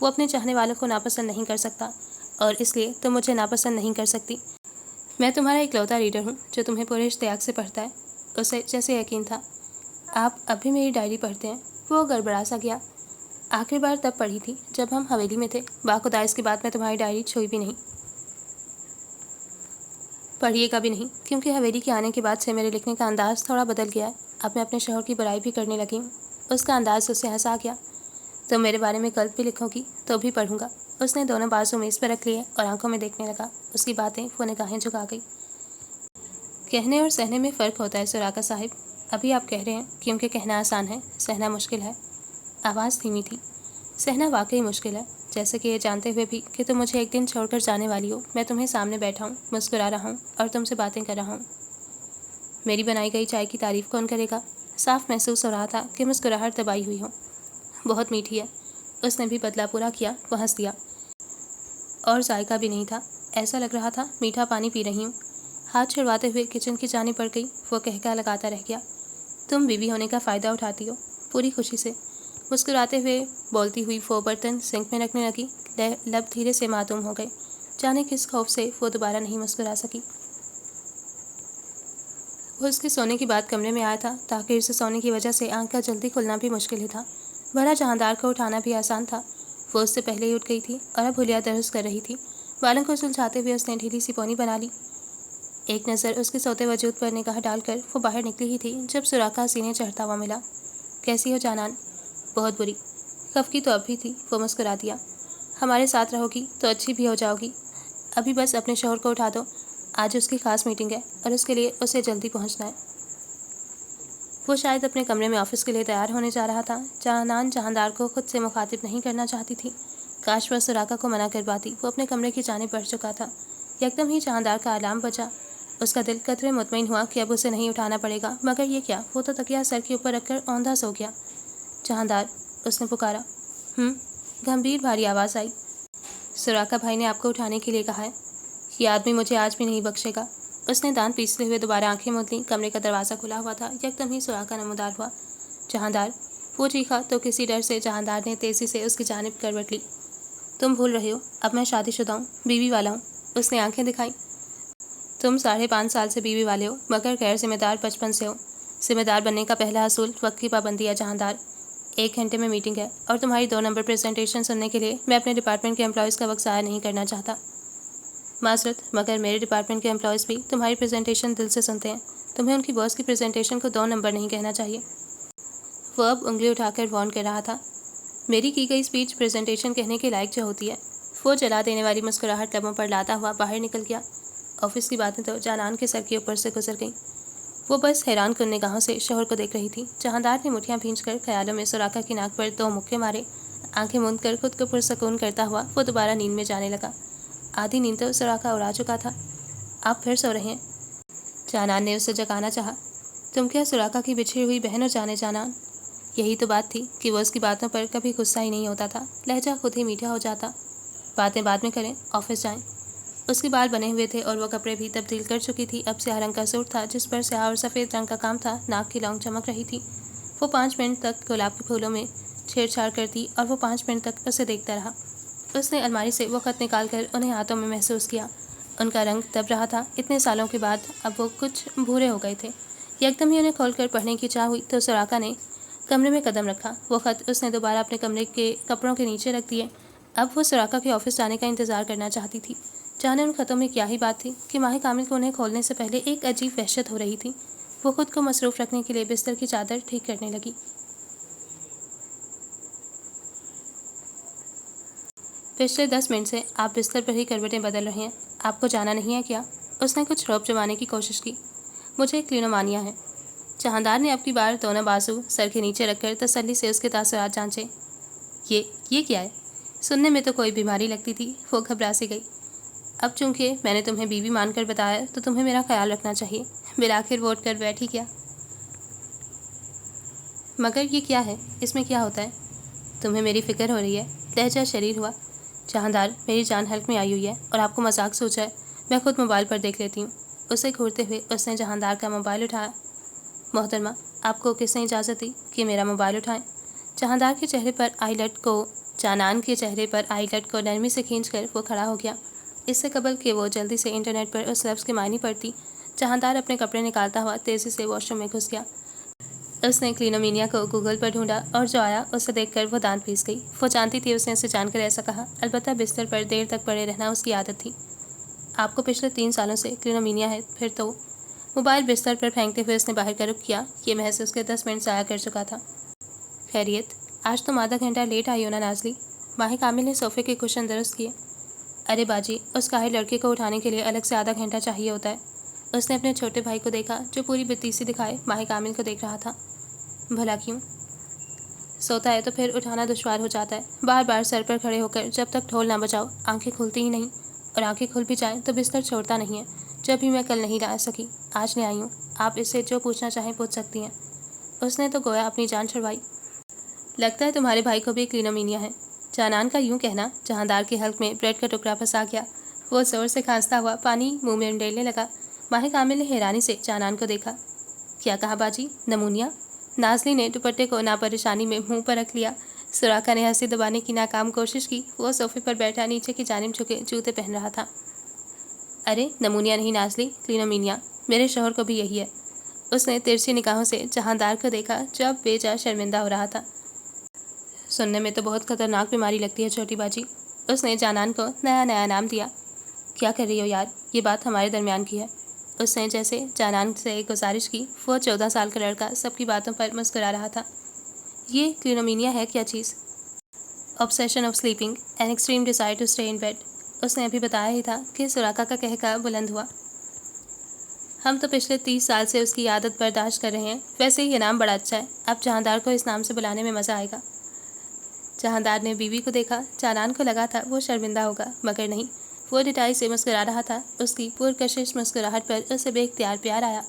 وہ اپنے چاہنے والوں کو ناپسند نہیں کر سکتا، اور اس لیے تم مجھے ناپسند نہیں کر سکتی۔ میں تمہارا اکلوتا ریڈر ہوں جو تمہیں پورے اشتیاق سے پڑھتا ہے۔ اسے جیسے یقین تھا۔ آپ اب بھی میری ڈائری پڑھتے ہیں؟ وہ گڑبڑا سا گیا۔ آخری بار تب پڑھی تھی جب ہم حویلی میں تھے، باخدا اس کے بعد میں تمہاری ڈائری چھوئی بھی نہیں۔ پڑھیے گا بھی نہیں، کیونکہ حویلی کے آنے کے بعد سے میرے لکھنے کا انداز تھوڑا بدل گیا ہے۔ اب میں اپنے شوہر کی برائی بھی کرنے لگی ہوں۔ اس کا انداز اسے ہنسا گیا۔ تم میرے بارے میں غلط بھی لکھو گی تو بھی پڑھوں گا۔ اس نے دونوں بازو میز پر رکھ لیے اور آنکھوں میں دیکھنے لگا۔ اس کی باتیں وہ نگاہیں جھکا گئی۔ کہنے اور سہنے میں فرق ہوتا ہے سوراخا صاحب۔ ابھی آپ کہہ رہے ہیں کیونکہ کہنا آسان ہے، سہنا مشکل ہے۔ آواز دھیمی تھی۔ سہنا واقعی مشکل ہے، جیسے کہ یہ جانتے ہوئے بھی کہ تم مجھے ایک دن چھوڑ کر جانے والی ہو، میں تمہیں سامنے بیٹھا ہوں، مسکرا رہا ہوں اور تم سے باتیں کر رہا ہوں۔ میری بنائی گئی چائے کی تعریف کون کرے گا؟ صاف محسوس ہو رہا تھا کہ مسکراہٹ دبائی ہوئی ہو۔ بہت میٹھی ہے۔ اس نے بھی بدلہ پورا کیا، وہ ہنس دیا۔ اور ذائقہ بھی نہیں تھا، ایسا لگ رہا تھا میٹھا پانی پی رہی ہوں۔ ہاتھ چھڑواتے ہوئے کچن کی جانب بڑھ گئی، وہ کہکا لگاتا رہ گیا۔ تم بیوی ہونے کا فائدہ اٹھاتی ہو، پوری خوشی سے مسکراتے ہوئے بولتی ہوئی وہ برتن سنک میں رکھنے لگی۔ لب دھیرے سے معدوم ہو گئے، جانے کس خوف سے وہ دوبارہ نہیں مسکرا سکی۔ وہ اس کے سونے کی بات کمرے میں آیا تھا، تاخیر سے سونے کی وجہ سے آنکھ کا جلدی کھلنا بھی مشکل ہی تھا، بھلا جہاندار کو اٹھانا بھی آسان تھا۔ وہ اس سے پہلے ہی اٹھ گئی تھی اور اب حلیہ درست کر رہی تھی۔ بالوں کو سلجھاتے ہوئے اس نے ڈھیلی سی پونی بنا لی۔ ایک نظر اس کے سوتے وجود پر نگاہ ڈال کر وہ باہر نکلی ہی تھی جب سوراخا سینے چڑھتا ہوا ملا۔ کیسی ہو جانان؟ بہت بری۔ خفگی تو اب بھی تھی، وہ مسکرا دیا۔ ہمارے ساتھ رہو گی تو اچھی بھی ہو جاؤ گی۔ ابھی بس اپنے شوہر کو اٹھا دو، آج اس کی خاص میٹنگ ہے اور اس کے لیے اسے جلدی پہنچنا ہے۔ وہ شاید اپنے کمرے میں آفس کے لیے تیار ہونے جا رہا تھا۔ جانان جہاندار کو خود سے مخاطب نہیں کرنا چاہتی تھی۔ کاش وہ سوراخا کو منع کر پاتی، وہ اپنے کمرے کی جانب بڑھ چکا تھا۔ یکدم ہی جہاندار کا الارم بجا۔ اس کا دل قدرے مطمئن ہوا کہ اب اسے نہیں اٹھانا پڑے گا، مگر یہ کیا؟ وہ تو تکیہ سر کے اوپر رکھ کر اوندھا سو گیا۔ جہاندار، اس نے پکارا۔ گمبھیر بھاری آواز آئی۔ سوراخا بھائی نے آپ کو اٹھانے کے لیے کہا ہے۔ یہ آدمی مجھے آج بھی نہیں بخشے گا۔ اس نے دانت پیستے ہوئے دوبارہ آنکھیں موند لیں۔ کمرے کا دروازہ کھلا ہوا تھا، یکدم ہی سوراخا نمودار ہوا۔ جہاندار، وہ چیخا تو کسی ڈر سے جہاندار نے تیزی سے اس کی جانب کروٹ لی۔ تم بھول رہے ہو، اب میں شادی شدہ ہوں، بیوی والا ہوں۔ اس نے آنکھیں دکھائیں۔ تم 5.5 سال سے بیوی والے ہو، مگر غیر ذمہ دار بچپن سے ہو۔ ذمہ دار بننے کا پہلا اصول وقت کی پابندی ہے جہاندار۔ 1 گھنٹے میں میٹنگ ہے اور تمہاری 2 نمبر پریزنٹیشن سننے کے لیے میں اپنے ڈپارٹمنٹ کے امپلائیز کا وقت ضائع نہیں کرنا چاہتا۔ معذرت، مگر میرے ڈپارٹمنٹ کے امپلائیز بھی تمہاری پریزنٹیشن دل سے سنتے ہیں۔ تمہیں ان کی باس کی پریزنٹیشن کو 2 نمبر نہیں کہنا چاہیے۔ وہ اب انگلی اٹھا کر وارن کر رہا تھا۔ میری کی گئی اسپیچ پریزنٹیشن کہنے کے لائق جو ہوتی ہے۔ وہ جلا دینے والی مسکراہٹ لبوں پر لاتا ہوا باہر نکل گیا۔ آفس کی باتیں تو جانان کے سر کے اوپر سے گزر گئیں۔ وہ بس حیران کن نگاہوں سے شوہر کو دیکھ رہی تھی۔ جہاندار نے مٹھیاں بھینچ کر خیالوں میں سوراخا کی ناک پر 2 مکے مارے۔ آنکھیں موند کر خود کو پرسکون کرتا ہوا وہ دوبارہ نیند میں جانے لگا۔ آدھی نیند تو سوراخا اڑا چکا تھا۔ آپ پھر سو رہے ہیں؟ جانان نے اسے جگانا چاہا۔ تم کیا سوراخا کی بچھڑی ہوئی بہن ہو جانان؟ یہی تو بات تھی کہ وہ اس کی باتوں پر کبھی غصہ ہی نہیں ہوتا تھا، لہجہ خود ہی میٹھا ہو جاتا۔ باتیں بعد میں کریں، آفس جائیں۔ اس کے بال بنے ہوئے تھے اور وہ کپڑے بھی تبدیل کر چکی تھی۔ اب سیاہ رنگ کا سوٹ تھا جس پر سیاہ اور سفید رنگ کا کام تھا۔ ناک کی لونگ چمک رہی تھی۔ وہ 5 منٹ تک گلاب کے پھولوں میں چھیڑ چھاڑ کرتی اور وہ 5 منٹ تک اسے دیکھتا رہا۔ اس نے الماری سے وہ خط نکال کر انہیں ہاتھوں میں محسوس کیا۔ ان کا رنگ دب رہا تھا۔ اتنے سالوں کے بعد اب وہ کچھ بھورے ہو گئے تھے۔ یکدم ہی انہیں کھول کر پڑھنے کی چاہ ہوئی تو سوراخا نے کمرے میں قدم رکھا۔ وہ خط اس نے دوبارہ اپنے کمرے کے کپڑوں کے نیچے رکھ دیے۔ اب وہ سوراخا کے آفس جانے کا انتظار کرنا چاہتی تھی۔ جانے ان خطوں میں کیا ہی بات تھی کہ ماہ کامل کو انہیں کھولنے سے پہلے ایک عجیب وحشت ہو رہی تھی۔ وہ خود کو مصروف رکھنے کے لیے بستر کی چادر ٹھیک کرنے لگی۔ پچھلے 10 منٹ سے آپ بستر پر ہی کروٹیں بدل رہے ہیں، آپ کو جانا نہیں ہے کیا؟ اس نے کچھ رعب جمانے کی کوشش کی۔ مجھے کلینومانیا ہے۔ جہاندار نے اب کی بار دونوں بازو سر کے نیچے رکھ کر تسلی سے اس کے تاثرات جانچے۔ یہ کیا ہے؟ سننے میں تو کوئی بیماری لگتی تھی، وہ گھبرا سی گئی۔ اب چونکہ میں نے تمہیں بیوی مان کر بتایا تو تمہیں میرا خیال رکھنا چاہیے۔ بالآخر وہ اٹھ کر بیٹھ ہی کیا۔ مگر یہ کیا ہے؟ اس میں کیا ہوتا ہے؟ تمہیں میری فکر ہو رہی ہے؟ لہجہ شریر ہوا۔ جہاندار، میری جان حلق میں آئی ہوئی ہے اور آپ کو مذاق سوچا ہے، میں خود موبائل پر دیکھ لیتی ہوں۔ اسے گھورتے ہوئے اس نے جہاندار کا موبائل اٹھایا۔ محترمہ، آپ کو کس نے اجازت دی کہ میرا موبائل اٹھائیں؟ جہاندار کے چہرے پر جانان کے چہرے پر آئی لٹ کو نرمی سے کھینچ کر وہ کھڑا ہو گیا۔ اس سے قبل کہ وہ جلدی سے انٹرنیٹ پر اس لفظ کے معنی پڑتی، جہاندار اپنے کپڑے نکالتا ہوا تیزی سے واش روم میں گھس گیا۔ اس نے کلینومینیا کو گوگل پر ڈھونڈا اور جو آیا اسے دیکھ کر وہ دانت پیس گئی۔ وہ جانتی تھی اس نے اسے جان کر ایسا کہا، البتہ بستر پر دیر تک پڑے رہنا اس کی عادت تھی۔ آپ کو پچھلے 3 سالوں سے کلینومینیا ہے؟ پھر تو موبائل بستر پر پھینکتے ہوئے اس نے باہر کا رخ کیا۔ یہ محض اس کے 10 منٹ ضائع کر چکا تھا۔ خیریت؟ آج تم آدھا گھنٹہ لیٹ آئی ہو نا نازلی؟ ماہ کامل نے صوفے کے کشن درست کیے۔ ارے باجی، اس کاہل لڑکے کو اٹھانے کے لیے الگ سے آدھا گھنٹہ چاہیے ہوتا ہے۔ اس نے اپنے چھوٹے بھائی کو دیکھا جو پوری بتیسی دکھائے ماہ کامل کو دیکھ رہا تھا۔ بھلا کیوں؟ سوتا ہے تو پھر اٹھانا دشوار ہو جاتا ہے، بار بار سر پر کھڑے ہو کر جب تک ڈھول نہ بجاؤ آنکھیں کھلتی ہی نہیں، اور آنکھیں کھل بھی جائیں تو بستر چھوڑتا نہیں ہے۔ جب بھی میں کل نہیں لا سکی آج لے آئی ہوں، آپ اس سے جو پوچھنا چاہیں پوچھ سکتی ہیں۔ اس نے تو گویا اپنی جان چھڑوائی۔ لگتا ہے تمہارے بھائی کو بھی کلینومینیا ہے۔ جانان کا یوں کہنا جہاندار کے حلق میں بریڈ کا ٹکڑا پھنسا گیا۔ وہ زور سے کھانستا ہوا پانی منہ میں ڈیلنے لگا۔ ماہ کامل نے حیرانی سے جانان کو دیکھا۔ کیا کہا باجی؟ نمونیا؟ نازلی نے دوپٹے کو ناپریشانی میں منہ پر رکھ لیا۔ سراقہ نے ہنسی دبانے کی ناکام کوشش کی۔ وہ صوفے پر بیٹھا نیچے کی جانب جھکے جوتے پہن رہا تھا۔ ارے نمونیا نہیں نازلی، کلینومینیا، میرے شوہر کو بھی یہی ہے۔ اس نے ترچھی نگاہوں سے جہاندار کو دیکھا جو اب بے جا شرمندہ ہو رہا تھا۔ سننے میں تو بہت خطرناک بیماری لگتی ہے چھوٹی باجی۔ اس نے جانان کو نیا نیا نام دیا۔ کیا کر رہی ہو یار، یہ بات ہمارے درمیان کی ہے۔ اس نے جیسے جانان سے گزارش کی۔ وہ 14 سال کا لڑکا سب کی باتوں پر مسکرا رہا تھا۔ یہ کلینومینیا ہے کیا چیز؟ obsession of sleeping, an extreme desire to stay in bed۔ اس نے ابھی بتایا ہی تھا کہ سراقہ کا قہقہ بلند ہوا۔ ہم تو پچھلے 30 سال سے اس کی عادت برداشت کر رہے ہیں، ویسے یہ نام بڑا اچھا ہے، اب جہاندار کو اس نام سے بلانے میں مزہ آئے گا۔ جہاندار نے بیوی کو دیکھا۔ جانان کو لگا تھا وہ شرمندہ ہوگا، مگر نہیں، وہ ڈٹائی سے مسکرا رہا تھا۔ اس کی پرکشش مسکراہٹ پر اسے بے اختیار پیار آیا۔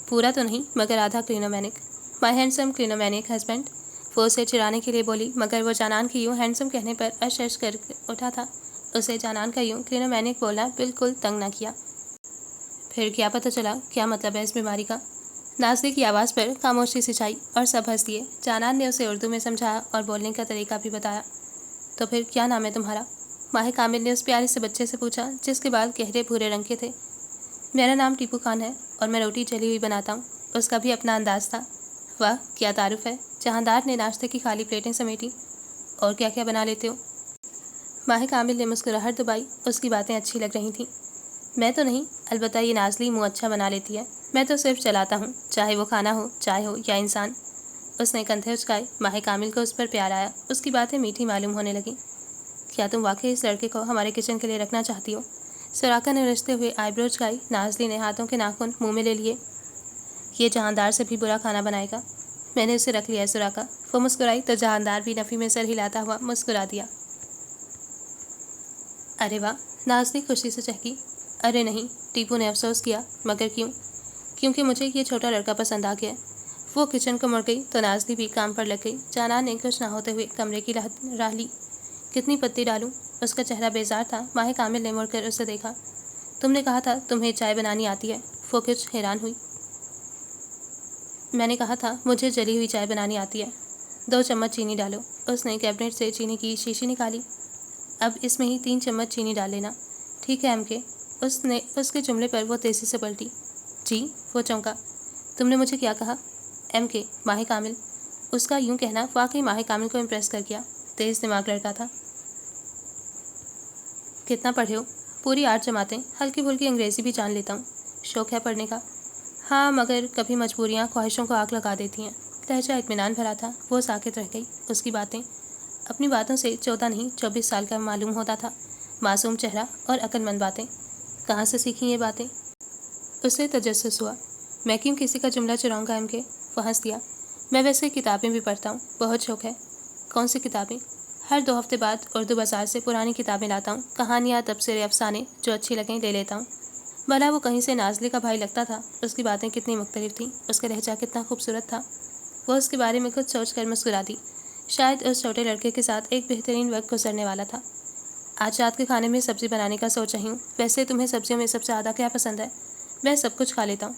پورا تو نہیں مگر آدھا کلینومینک، مائی ہینڈسم کلینومینک ہسبینڈ۔ وہ اسے چڑھانے کے لیے بولی، مگر وہ جانان کی یوں ہینڈسم کہنے پر اشش کر اٹھا تھا۔ اسے جانان کا یوں کلینومینک بولنا بالکل تنگ نہ کیا۔ پھر کیا پتہ چلا، کیا مطلب ہے اس بیماری کا؟ نازلی کی آواز پر خاموشی سی چھائی اور سب ہنس دیے۔ جانان نے اسے اردو میں سمجھایا اور بولنے کا طریقہ بھی بتایا۔ تو پھر کیا نام ہے تمہارا؟ ماہ کامل نے اس پیارے سے بچے سے پوچھا جس کے بال گہرے بھورے رنگ کے تھے۔ میرا نام ٹیپو خان ہے اور میں روٹی جلی ہوئی بناتا ہوں۔ اس کا بھی اپنا انداز تھا۔ واہ کیا تعارف ہے۔ جہاندار نے ناشتے کی خالی پلیٹیں سمیٹی۔ اور کیا کیا بنا لیتے ہو؟ ماہ کامل نے مسکراہٹ دبائی۔ اس کی باتیں اچھی لگ رہی تھیں۔ میں تو نہیں، البتہ یہ نازلی منہ اچھا بنا لیتی ہے۔ میں تو صرف چلاتا ہوں، چاہے وہ کھانا ہو، چائے ہو یا انسان۔ اس نے کندھے اچکائے۔ ماہ کامل کو اس پر پیار آیا۔ اس کی باتیں میٹھی معلوم ہونے لگیں۔ کیا تم واقعی اس لڑکے کو ہمارے کچن کے لیے رکھنا چاہتی ہو؟ سراقہ نے رجتے ہوئے آئی برو چکائی۔ نازلی نے ہاتھوں کے ناخن منہ میں لے لیے۔ یہ جہاندار سے بھی برا کھانا بنائے گا۔ میں نے اسے رکھ لیا ہے سراقہ۔ وہ مسکرائی تو جہاندار بھی نفی میں سر ہلاتا ہوا مسکرا دیا۔ ارے واہ، نازلی خوشی سے چہکی۔ ارے نہیں، ٹیپو نے افسوس کیا۔ مگر کیوں؟ کیونکہ مجھے یہ چھوٹا لڑکا پسند آ گیا۔ وہ کچن کو مڑ گئی تو نازلی بھی کام پر لگ گئی۔ جانان نے کچھ نہ ہوتے ہوئے کمرے کی راہ لی۔ کتنی پتی ڈالوں؟ اس کا چہرہ بیزار تھا۔ ماہ کامل نے مڑ کر اسے دیکھا۔ تم نے کہا تھا تمہیں چائے بنانی آتی ہے۔ وہ کچھ حیران ہوئی۔ میں نے کہا تھا مجھے جلی ہوئی چائے بنانی آتی ہے۔ 2 چمچ چینی ڈالو۔ اس نے کیبنٹ سے چینی کی شیشی نکالی۔ اب اس میں ہی 3 چمچ چینی ڈال لینا۔ ٹھیک ہے ایم کے۔ اس کے جملے پر وہ تیزی سے پلٹی۔ جی؟ وہ چونکا۔ تم نے مجھے کیا کہا؟ ایم کے، ماہ کامل۔ اس کا یوں کہنا واقعی ماہ کامل کو امپریس کر گیا۔ تیز دماغ لڑکا تھا۔ کتنا پڑھے ہو؟ پوری 8 جماعتیں، ہلکی پھلکی انگریزی بھی جان لیتا ہوں۔ شوق ہے پڑھنے کا؟ ہاں، مگر کبھی مجبوریاں خواہشوں کو آگ لگا دیتی ہیں۔ لہجہ اطمینان بھرا تھا۔ وہ ساکت رہ گئی۔ اس کی باتیں اپنی باتوں سے 14 نہیں 24 سال کا معلوم ہوتا تھا۔ معصوم چہرہ اور عقل مند باتیں۔ کہاں سے سیکھیں یہ باتیں؟ اسے تجسس ہوا۔ میں کیوں کسی کا جملہ چراؤں گا ایم کے؟ وہ ہنس دیا۔ میں ویسے کتابیں بھی پڑھتا ہوں، بہت شوق ہے۔ کون سی کتابیں؟ ہر 2 ہفتے بعد اردو بازار سے پرانی کتابیں لاتا ہوں، کہانیاں، تبصرے، افسانے، جو اچھی لگیں لے لیتا ہوں۔ بھلا وہ کہیں سے نازلی کا بھائی لگتا تھا؟ اس کی باتیں کتنی مختلف تھیں، اس کا لہجہ کتنا خوبصورت تھا۔ وہ اس کے بارے میں کچھ سوچ کر مسکرا دی۔ شاید اس چھوٹے لڑکے کے ساتھ ایک بہترین وقت گزرنے والا تھا۔ آج رات کے کھانے میں سبزی بنانے کا سوچ رہی ہوں۔ ویسے تمہیں سبزیوں میں سب سے زیادہ کیا پسند ہے؟ میں سب کچھ کھا لیتا ہوں۔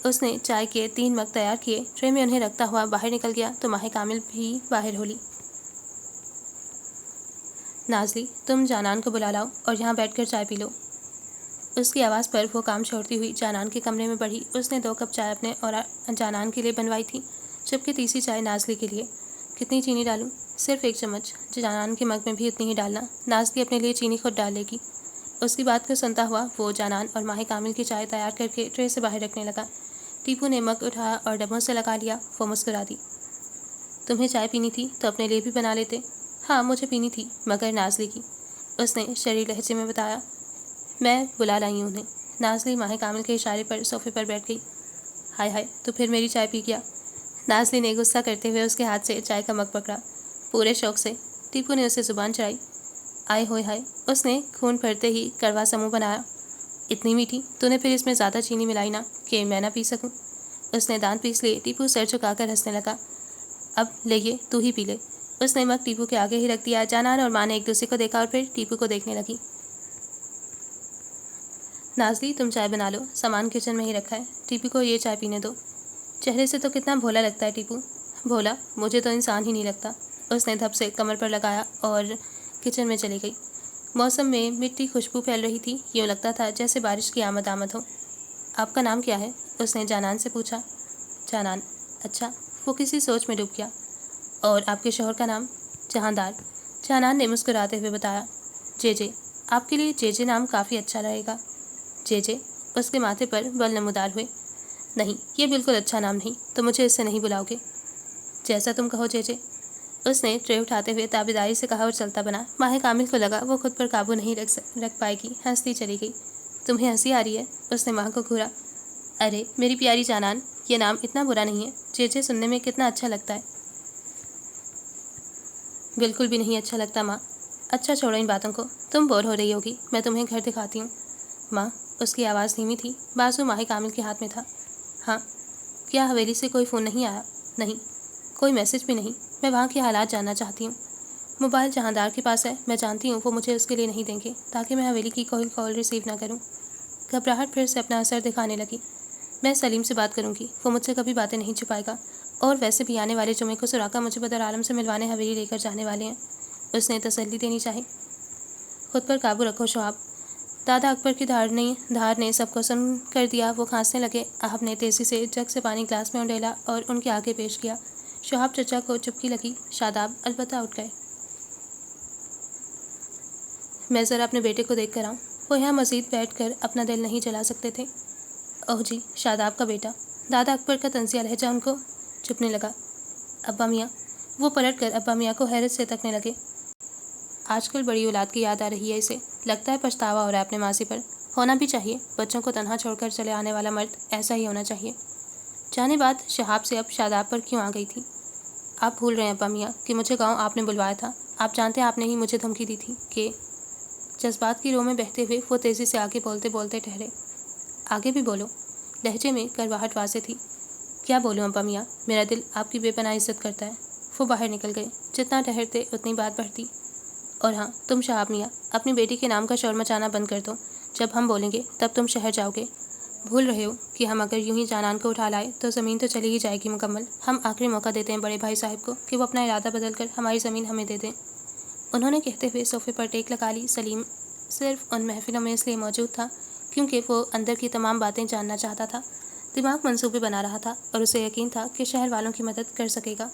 اس نے چائے کے 3 مگ تیار کیے، ٹرے میں انہیں رکھتا ہوا باہر نکل گیا تو ماہ کامل بھی باہر ہو لی۔ نازلی، تم جانان کو بلا لاؤ اور یہاں بیٹھ کر چائے پی لو۔ اس کی آواز پر وہ کام چھوڑتی ہوئی جانان کے کمرے میں بڑھی۔ اس نے 2 کپ چائے اپنے اور جانان کے لیے بنوائی تھی، جبکہ تیسری چائے نازلی کے لیے۔ کتنی چینی ڈالوں؟ صرف 1 چمچ۔ جانان کے مگ میں بھی اتنی ہی ڈالنا۔ نازلی اپنے لیے چینی خود ڈال لے گی۔ اس کی بات کو سنتا ہوا وہ جانان اور ماہ کامل کی چائے تیار کر کے ٹرے سے باہر رکھنے لگا۔ ٹیپو نے مگ اٹھایا اور ڈبوں سے لگا لیا۔ وہ مسکرا دی۔ تمہیں چائے پینی تھی تو اپنے لیے بھی بنا لیتے۔ ہاں مجھے پینی تھی، مگر نازلی کی۔ اس نے شریر لہجے میں بتایا۔ میں بلا لائی ہوں انہیں۔ نازلی ماہ کامل کے اشارے پر صوفے پر بیٹھ گئی۔ ہائے ہائے، تو پھر میری چائے پی گیا؟ نازلی نے غصہ کرتے ہوئے اس کے ہاتھ سے چائے کا مگ پکڑا۔ پورے شوق سے ٹیپو نے اسے زبان چڑھائی۔ آئے ہوئے ہائے، اس نے خون بھرتے ہی کڑوا سا منہ بنایا۔ اتنی میٹھی؟ تو نے پھر اس میں زیادہ چینی ملائی نا کہ میں نہ پی سکوں؟ اس نے دانت پیس لیے۔ ٹیپو سر جھکا کر ہنسنے لگا۔ اب لے یہ، تو ہی پی لے۔ اس نے مگ ٹیپو کے آگے ہی رکھ دیا۔ جانان اور ماں نے ایک دوسرے کو دیکھا اور پھر ٹیپو کو دیکھنے لگی۔ نازلی تم چائے بنا لو، سامان کچن میں ہی رکھا ہے، ٹیپو کو یہ چائے پینے دو۔ چہرے سے تو کتنا بھولا لگتا ہے ٹیپو۔ بھولا؟ مجھے تو انسان ہی نہیں لگتا۔ اس نے دھپ سے کمر پر لگایا اور کچن میں چلی گئی۔ موسم میں مٹی خوشبو پھیل رہی تھی، یوں لگتا تھا جیسے بارش کی آمد ہو۔ آپ کا نام کیا ہے؟ اس نے جانان سے پوچھا۔ جانان؟ اچھا۔ وہ کسی سوچ میں ڈوب گیا۔ اور آپ کے شوہر کا نام؟ جہاندار۔ جانان نے مسکراتے ہوئے بتایا۔ جے جے۔ آپ کے لیے جے جے نام کافی اچھا رہے گا۔ جے جے؟ اس کے ماتھے پر بل نمودار ہوئے۔ نہیں، یہ بالکل اچھا نام نہیں، تو مجھے اس سے نہیں بلاؤ گے؟ جیسا تم کہو جے جے۔ اس نے ٹرے اٹھاتے ہوئے تابیداری سے کہا اور چلتا بنا۔ ماہ کامل کو لگا وہ خود پر قابو نہیں رکھ پائے گی، ہنستی چلی گئی۔ تمہیں ہنسی آ رہی ہے؟ اس نے ماہ کو گھورا۔ ارے میری پیاری جانان، یہ نام اتنا برا نہیں ہے، جے جے سننے میں کتنا اچھا لگتا ہے۔ بالکل بھی نہیں اچھا لگتا ماں۔ اچھا چھوڑو ان باتوں کو، تم بور ہو رہی ہوگی، میں تمہیں گھر دکھاتی ہوں۔ ماں، اس کی آواز دھیمی تھی، بازو ماہ کامل کے ہاتھ میں تھا۔ ہاں؟ کیا حویلی سے کوئی فون نہیں آیا؟ نہیں۔ کوئی میسج بھی نہیں؟ میں وہاں کے حالات جاننا چاہتی ہوں۔ موبائل جہاندار کے پاس ہے، میں جانتی ہوں وہ مجھے اس کے لیے نہیں دیں گے تاکہ میں حویلی کی کوئی کال ریسیو نہ کروں۔ گھبراہٹ پھر سے اپنا اثر دکھانے لگی۔ میں سلیم سے بات کروں گی، وہ مجھ سے کبھی باتیں نہیں چھپائے گا، اور ویسے بھی آنے والے جمعے کو سراقہ مجھے بدر عالم سے ملوانے حویلی لے کر جانے والے ہیں۔ اس نے تسلی دینی چاہی۔ خود پر قابو رکھو شہاب۔ دادا اکبر کی دھار نے سب کو سن کر دیا۔ وہ کھانسنے لگے۔ آپ نے تیزی سے جگ سے پانی گلاس میں انڈیلا اور ان کے آگے پیش کیا۔ شہاب چچا کو چپکی لگی۔ شاداب البتہ اٹھ گئے۔ میں ذرا اپنے بیٹے کو دیکھ کر آؤں۔ وہ یہاں مزید بیٹھ کر اپنا دل نہیں جلا سکتے تھے۔ اوہ جی، شاداب کا بیٹا۔ دادا اکبر کا طنزیہ لہجہ ان کو چبھنے لگا۔ ابا میاں؟ وہ پلٹ کر ابا میاں کو حیرت سے تکنے لگے۔ آج کل بڑی اولاد کی یاد آ رہی ہے اسے، لگتا ہے پچھتاوا ہو رہا ہے اپنے ماضی پر۔ ہونا بھی چاہیے، بچوں کو تنہا چھوڑ کر چلے آنے والا مرد ایسا ہی ہونا چاہیے۔ جانے بات شہاب سے اب شاداب پر کیوں آ گئی تھی؟ آپ بھول رہے ہیں ابا میاں کہ مجھے گاؤں آپ نے بلوایا تھا۔ آپ جانتے ہیں آپ نے ہی مجھے دھمکی دی تھی کہ… جذبات کی رو میں بہتے ہوئے وہ تیزی سے آگے بولتے بولتے ٹھہرے۔ آگے بھی بولو۔ لہجے میں کرواہٹ واضح تھی۔ کیا بولوں ابا میاں، میرا دل آپ کی بے پناہ عزت کرتا ہے۔ وہ باہر نکل گئے۔ جتنا ٹھہرتے اتنی بات بڑھتی۔ اور ہاں، تم شہاب میاں، اپنی بیٹی کے نام کا شور مچانا بند کر دو۔ جب ہم بولیں گے تب تم شہر جاؤ گے۔ بھول رہے ہو کہ ہم اگر یوں ہی جانان کو اٹھا لائے تو زمین تو چلی ہی جائے گی مکمل۔ ہم آخری موقع دیتے ہیں بڑے بھائی صاحب کو کہ وہ اپنا ارادہ بدل کر ہماری زمین ہمیں دے دیں۔ انہوں نے کہتے ہوئے صوفے پر ٹیک لگا لی۔ سلیم صرف ان محفلوں میں اس لیے موجود تھا کیونکہ وہ اندر کی تمام باتیں جاننا چاہتا تھا۔ دماغ منصوبے بنا رہا تھا اور اسے یقین تھا کہ شہر والوں کی مدد کر سکے گا۔